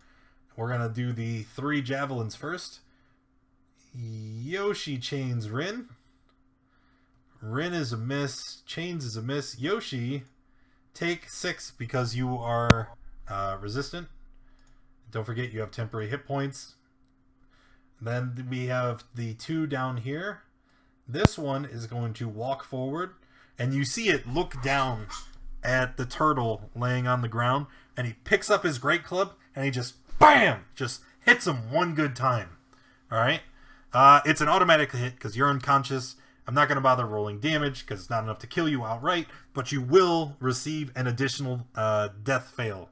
We're gonna do the 3 javelins first. Yoshi chains Rin. Rin is a miss. Chains is a miss. Yoshi, take 6 because you are resistant. Don't forget you have temporary hit points. Then we have the 2 down here. This one is going to walk forward, and you see it look down at the turtle laying on the ground, and he picks up his great club, and he just, BAM! Just hits him one good time. Alright? It's an automatic hit because you're unconscious. I'm not going to bother rolling damage because it's not enough to kill you outright, but you will receive an additional death fail.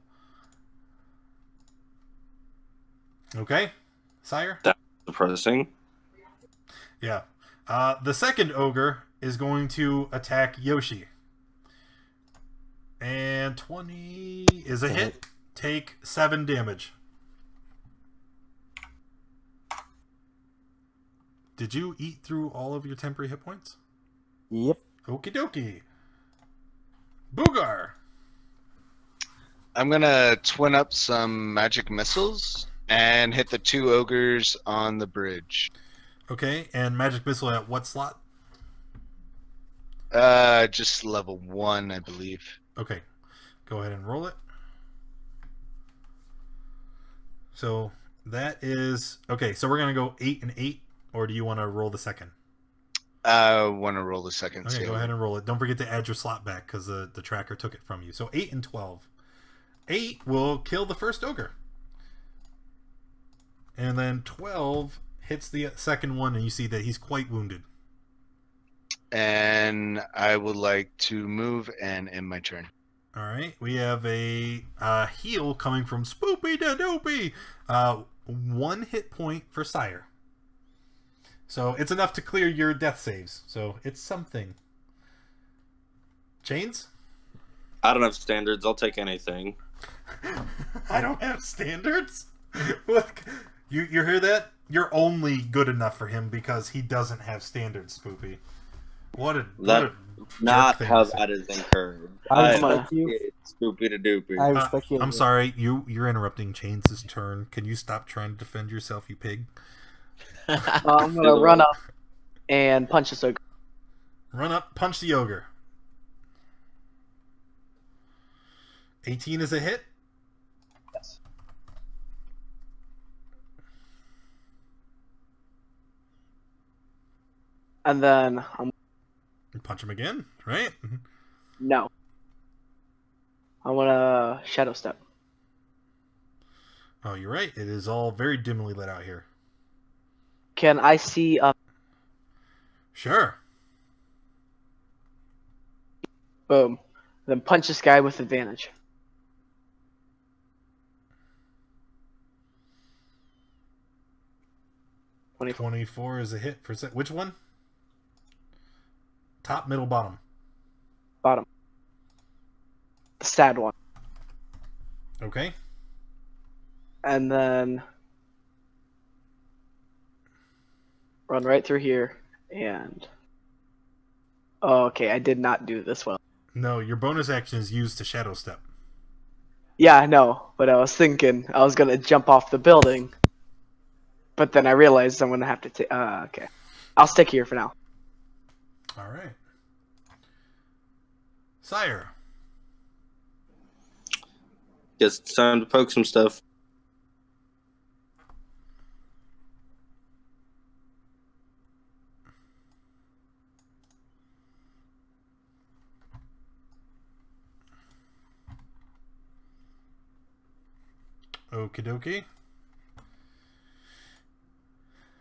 Okay? Sire? That's depressing. Yeah. The second ogre is going to attack Yoshi. And 20 is a hit. Take 7 damage. Did you eat through all of your temporary hit points? Yep. Okie dokie. Boogar. I'm gonna twin up some magic missiles and hit the 2 ogres on the bridge. Okay, and magic missile at what slot? Just level 1, I believe. Okay, go ahead and roll it. So that is okay. So we're gonna go 8 and 8, or do you want to roll the second? I want to roll the second. Okay, go ahead and roll it. Don't forget to add your slot back because the tracker took it from you. So 8 and 12. 8 will kill the first ogre. And then 12 hits the second one, and you see that he's quite wounded. And I would like to move and end my turn. All right, we have a heal coming from Spoopy da Doopy. 1 hit point for Sire. So it's enough to clear your death saves. So it's something. Chains? I don't have standards. I'll take anything. I don't have standards? What? You hear that? You're only good enough for him because he doesn't have standards, Spoopy. What a Not jerk how thing to that is incurred. I I respect you. it's Spoopy to doopy. I respect you. I'm sorry, you're interrupting Chains' turn. Can you stop trying to defend yourself, you pig? I'm gonna run up and punch this ogre. Run up, punch the ogre. 18 is a hit. Yes. And then Punch him again, right? no. I want to shadow step. Oh, you're right. It is all very dimly lit out here. Can I see Sure. boom. Then punch this guy with advantage. 24 is a hit for which one? Top, middle, bottom. Bottom. The sad one. Okay. And then run right through here. And oh, okay, I did not do this well. No, your bonus action is used to shadow step. Yeah, I know, but I was thinking I was gonna jump off the building, but then I realized I'm gonna have to take. Okay, I'll stick here for now. All right. Sire. Guess it's time to poke some stuff. Okie dokie.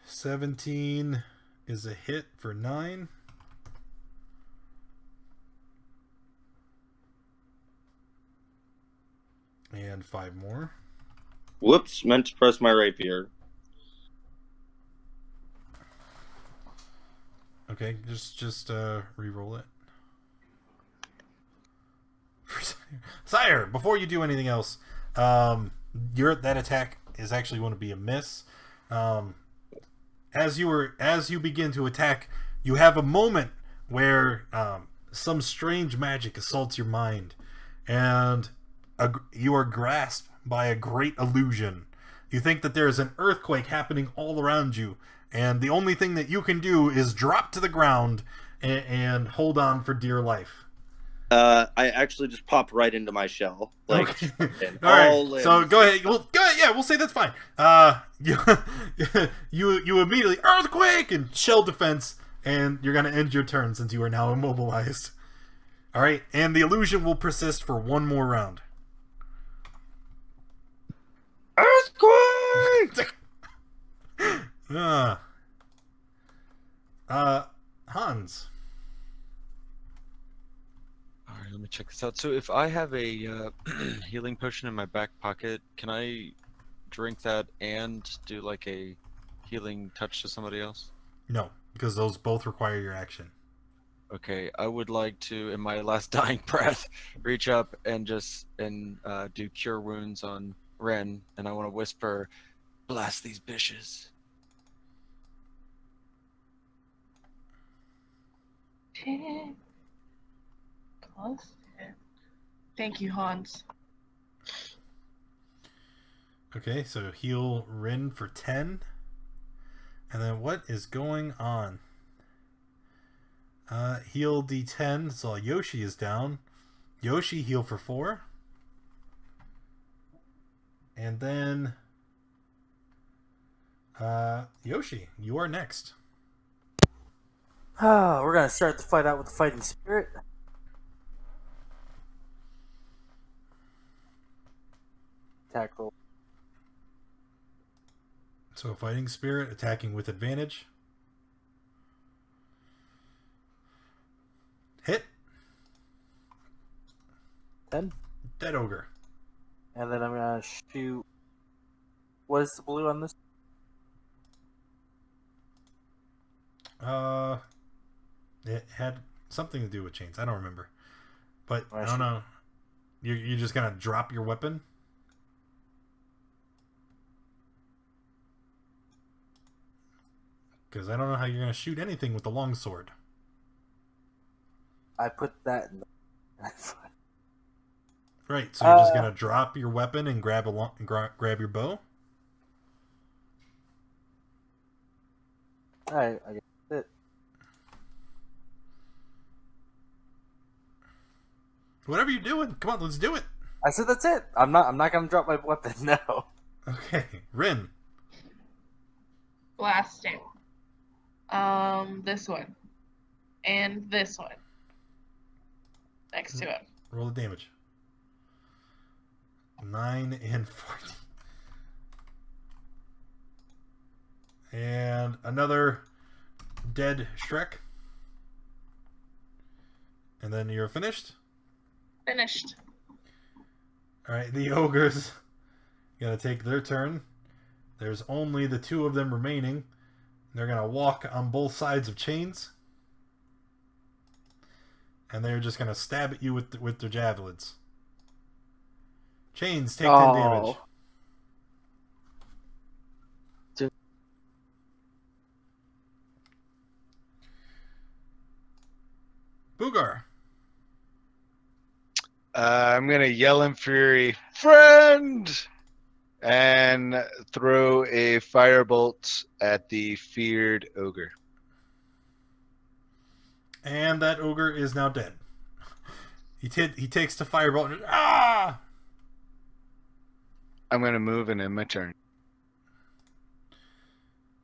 17 is a hit for 9. And 5 more. Whoops, meant to press my rapier. Okay, just re-roll it. Sire, before you do anything else, that attack is actually going to be a miss. As you begin to attack, you have a moment where some strange magic assaults your mind, and you are grasped by a great illusion. You think that there is an earthquake happening all around you, and the only thing that you can do is drop to the ground and hold on for dear life. I actually just popped right into my shell. Like, okay. All right. So go ahead. Go ahead. Yeah, we'll say that's fine. You immediately earthquake and shell defense, and you're gonna end your turn since you are now immobilized. All right, and the illusion will persist for one more round. Earthquake! Hans. Alright, let me check this out. So if I have a healing potion in my back pocket, can I drink that and do like a healing touch to somebody else? No, because those both require your action. Okay, I would like to, in my last dying breath, reach up and do cure wounds on Ren, and I want to whisper, "Blast these bitches." 10 plus 10. Thank you, Hans. Okay, so heal Rin for 10. And then what is going on? Heal D10, so Yoshi is down. Yoshi, heal for 4. And then Yoshi, you are next. We're gonna start the fight out with the fighting spirit. Attack roll. So fighting spirit attacking with advantage. Hit. 10. Dead ogre. And then I'm gonna shoot. What is the blue on this? It had something to do with chains. I don't remember. But I I don't know. You're just gonna drop your weapon? Because I don't know how you're gonna shoot anything with the longsword. I put that in the... Right, so you're just gonna drop your weapon and grab grab your bow? Alright, I guess that's it. Whatever you're doing, come on, let's do it. I said that's it. I'm not gonna drop my weapon, no. Okay, Rin. Blasting. This one. And this one. Next to it. Roll the damage. 9 and 40. And another dead Shrek. And then you're finished? Finished. Alright, the ogres gonna take their turn. There's only the 2 of them remaining. They're gonna walk on both sides of chains. And they're just gonna stab at you with their javelins. Chains, take 10 damage. Boogar. I'm gonna yell in fury, friend, and throw a firebolt at the feared ogre. And that ogre is now dead. He takes the firebolt and ah! I'm gonna move and end my turn.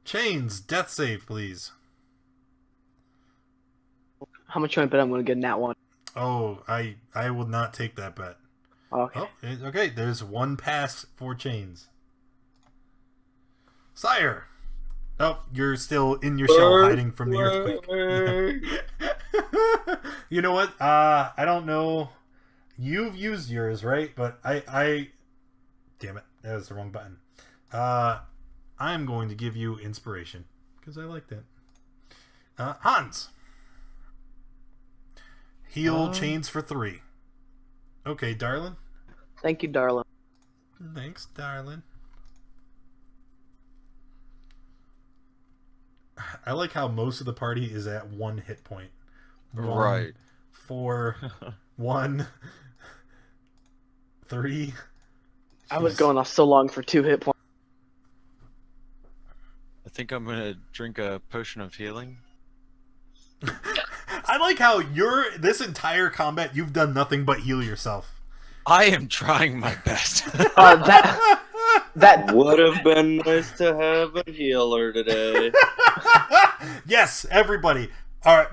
Chains, death save, please. How much you want to bet I'm going to get in that one? Oh, I will not take that bet. Okay. Oh, okay. There's one pass for Chains. Sire. Oh, you're still in your shell, hiding from the earthquake. You know what? I don't know. You've used yours, right? But I damn it, that was the wrong button. I'm going to give you inspiration because I like that. Hans. Heal Chains for 3. Okay, darling. Thank you, darling. Thanks, darling. I like how most of the party is at 1 hit point. 1, Right. 4, 1, 3. I was going off so long for 2 hit points. I think I'm gonna drink a potion of healing. I like how this entire combat you've done nothing but heal yourself. I am trying my best. That Would have been nice to have a healer today. Yes, everybody.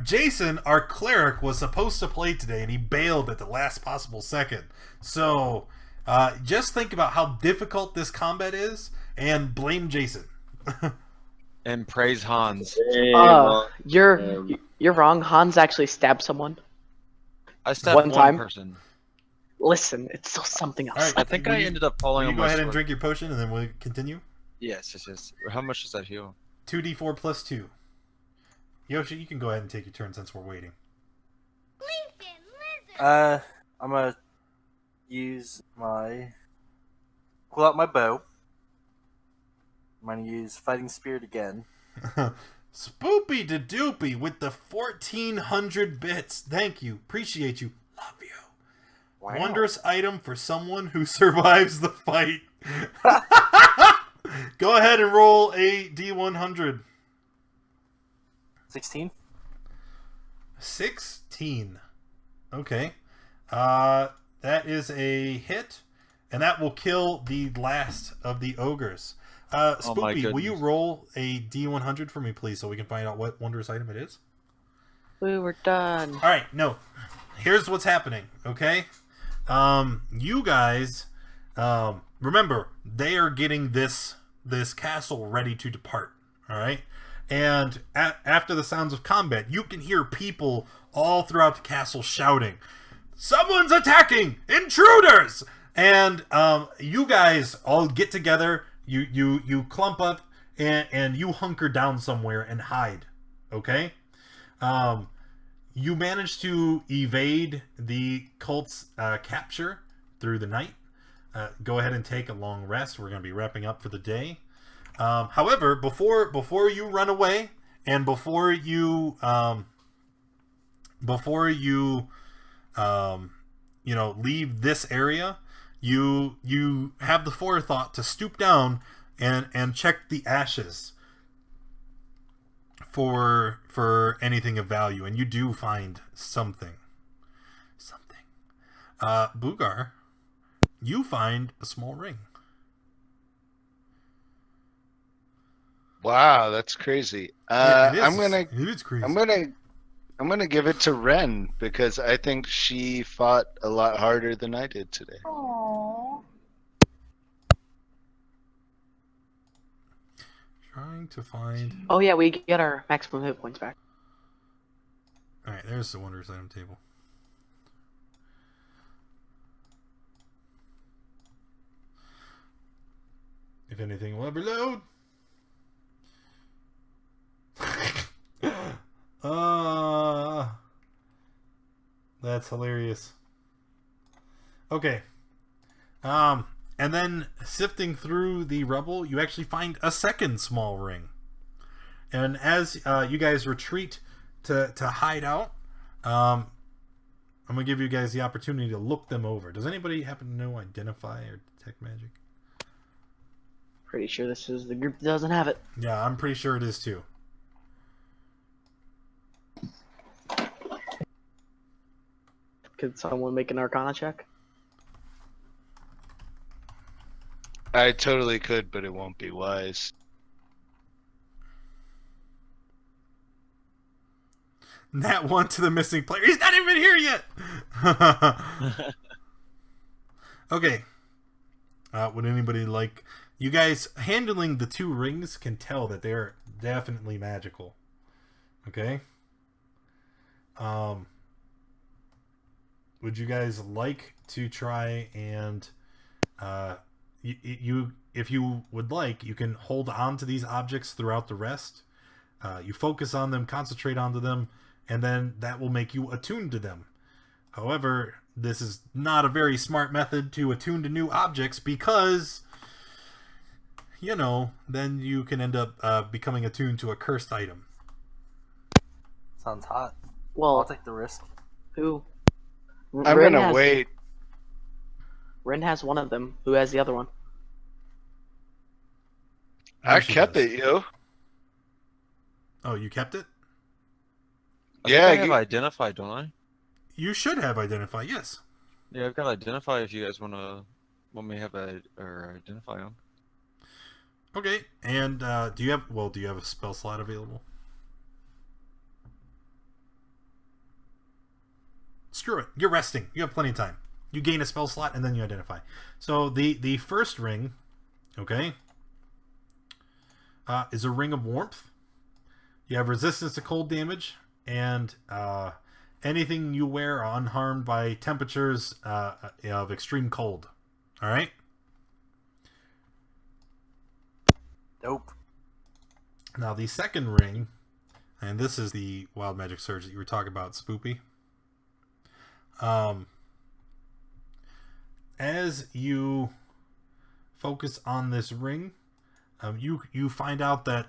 Jason, our cleric, was supposed to play today, and he bailed at the last possible second. So, just think about how difficult this combat is, and blame Jason. And praise Hans. you're wrong. Hans actually stabbed someone. I stabbed one time. person. Listen, it's still something else. All right, I think I ended up falling Will on you go my ahead and sword. drink your potion, and then we'll continue? Yes. How much does that heal? 2d4 plus 2. Yoshi, you can go ahead and take your turn since we're waiting. I'm gonna pull out my bow. I'm gonna use Fighting Spirit again. Spoopy da doopy with the 1400 bits. Thank you. Appreciate you. Love you. Wow. Wondrous item for someone who survives the fight. Go ahead and roll a D100. 16. 16. Okay. That is a hit, and that will kill the last of the ogres. Spoopy, will you roll a D100 for me, please, so we can find out what wondrous item it is? We were done. All right, no. Here's what's happening, okay? You guys, remember, they are getting this castle ready to depart, all right? And after the sounds of combat, you can hear people all throughout the castle shouting, "Someone's attacking! Intruders!" And you guys all get together, you clump up, and you hunker down somewhere and hide, okay? You manage to evade the cult's capture through the night. Go ahead and take a long rest. We're going to be wrapping up for the day. However, before you run away and before you leave this area, you have the forethought to stoop down and check the ashes for anything of value, and you do find something. Boogar, you find a small ring. Wow, that's crazy. It is. It is crazy. I'm gonna give it to Ren because I think she fought a lot harder than I did today. Aww. Trying to find. Oh yeah, we get our maximum hit points back. All right, there's the wondrous item table. If anything will ever load. That's hilarious. Okay. And then sifting through the rubble, you actually find a second small ring. And as you guys retreat to hide out, I'm going to give you guys the opportunity to look them over. Does anybody happen to know identify or detect magic? Pretty sure this is the group that doesn't have it. Yeah, I'm pretty sure it is too. Could someone make an Arcana check? I totally could, but it won't be wise. Nat 1 to the missing player. He's not even here yet! Okay. Would anybody like... You guys handling the 2 rings can tell that they're definitely magical. Okay? Would you guys like to try and... if you would like, you can hold on to these objects throughout the rest. You focus on them, concentrate onto them, and then that will make you attuned to them. However, this is not a very smart method to attune to new objects because, you know, then you can end up becoming attuned to a cursed item. Sounds hot. Well, I'll take the risk. who? I'm gonna wait. Ren has one of them. Who has the other one? I kept it, yo. Oh, you kept it? I think Yeah, I have identify, don't I? You should have identify, yes. Yeah, I've got identify if you guys want me to have identify on. Okay, and do you have a spell slot available? Screw it. You're resting. You have plenty of time. You gain a spell slot and then you identify. So the first ring, okay, is a ring of warmth. You have resistance to cold damage, and anything you wear are unharmed by temperatures of extreme cold. All right. Nope. Now the second ring, and this is the wild magic surge that you were talking about, Spoopy. As you focus on this ring, you find out that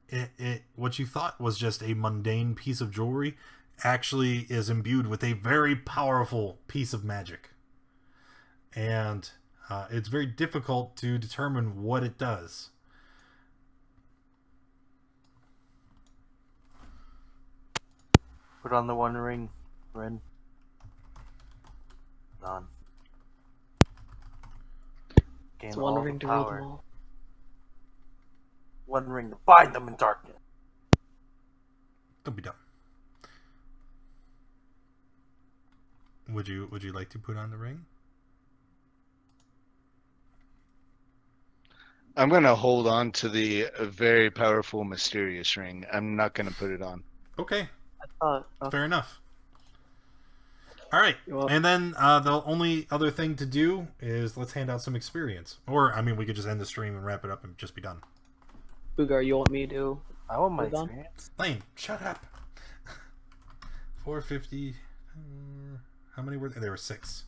it what you thought was just a mundane piece of jewelry actually is imbued with a very powerful piece of magic, and it's very difficult to determine what it does. Put on the one ring, Ren. None. Gain It's all one the ring to rule power. them all. One ring to bind them in darkness. Don't be dumb. Would you like to put on the ring? I'm gonna hold on to the very powerful, mysterious ring. I'm not gonna put it on. Okay, Oh. fair enough. All right, Well- and then the only other thing to do is let's hand out some experience. Or, I mean, we could just end the stream and wrap it up and just be done. Boogar, you want me to? I want my Hold on. experience. Lane, shut up. 450. How many were there? There were 6.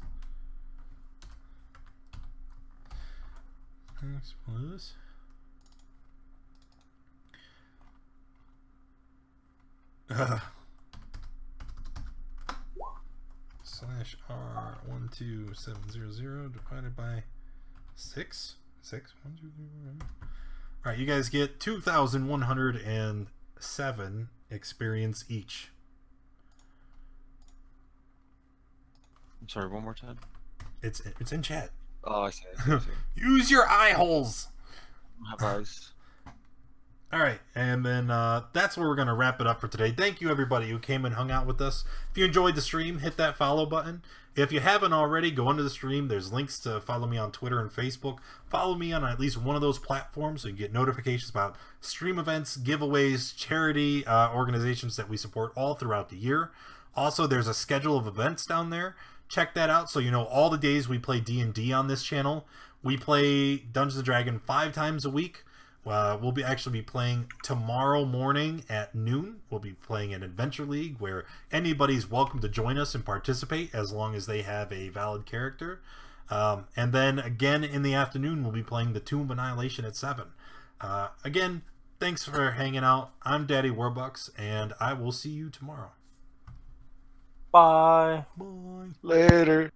Plus. Slash R12700 divided by 6. 6. 1, 2, 3, 4. All right, you guys get 2,107 experience each. I'm sorry, one more time. It's in chat. Oh, I see. I see. Use your eye holes. I have eyes. All right, and then that's where we're going to wrap it up for today. Thank you, everybody who came and hung out with us. If you enjoyed the stream, hit that follow button. If you haven't already, go into the stream. There's links to follow me on Twitter and Facebook. Follow me on at least one of those platforms so you get notifications about stream events, giveaways, charity organizations that we support all throughout the year. Also, there's a schedule of events down there. Check that out so you know all the days we play D&D on this channel. We play Dungeons & Dragons 5 times a week. We'll actually be playing tomorrow morning at noon. We'll be playing an Adventure League where anybody's welcome to join us and participate as long as they have a valid character. And then again in the afternoon, we'll be playing the Tomb of Annihilation at 7. Again, thanks for hanging out. I'm Daddy Warbucks, and I will see you tomorrow. Bye. Bye. Later.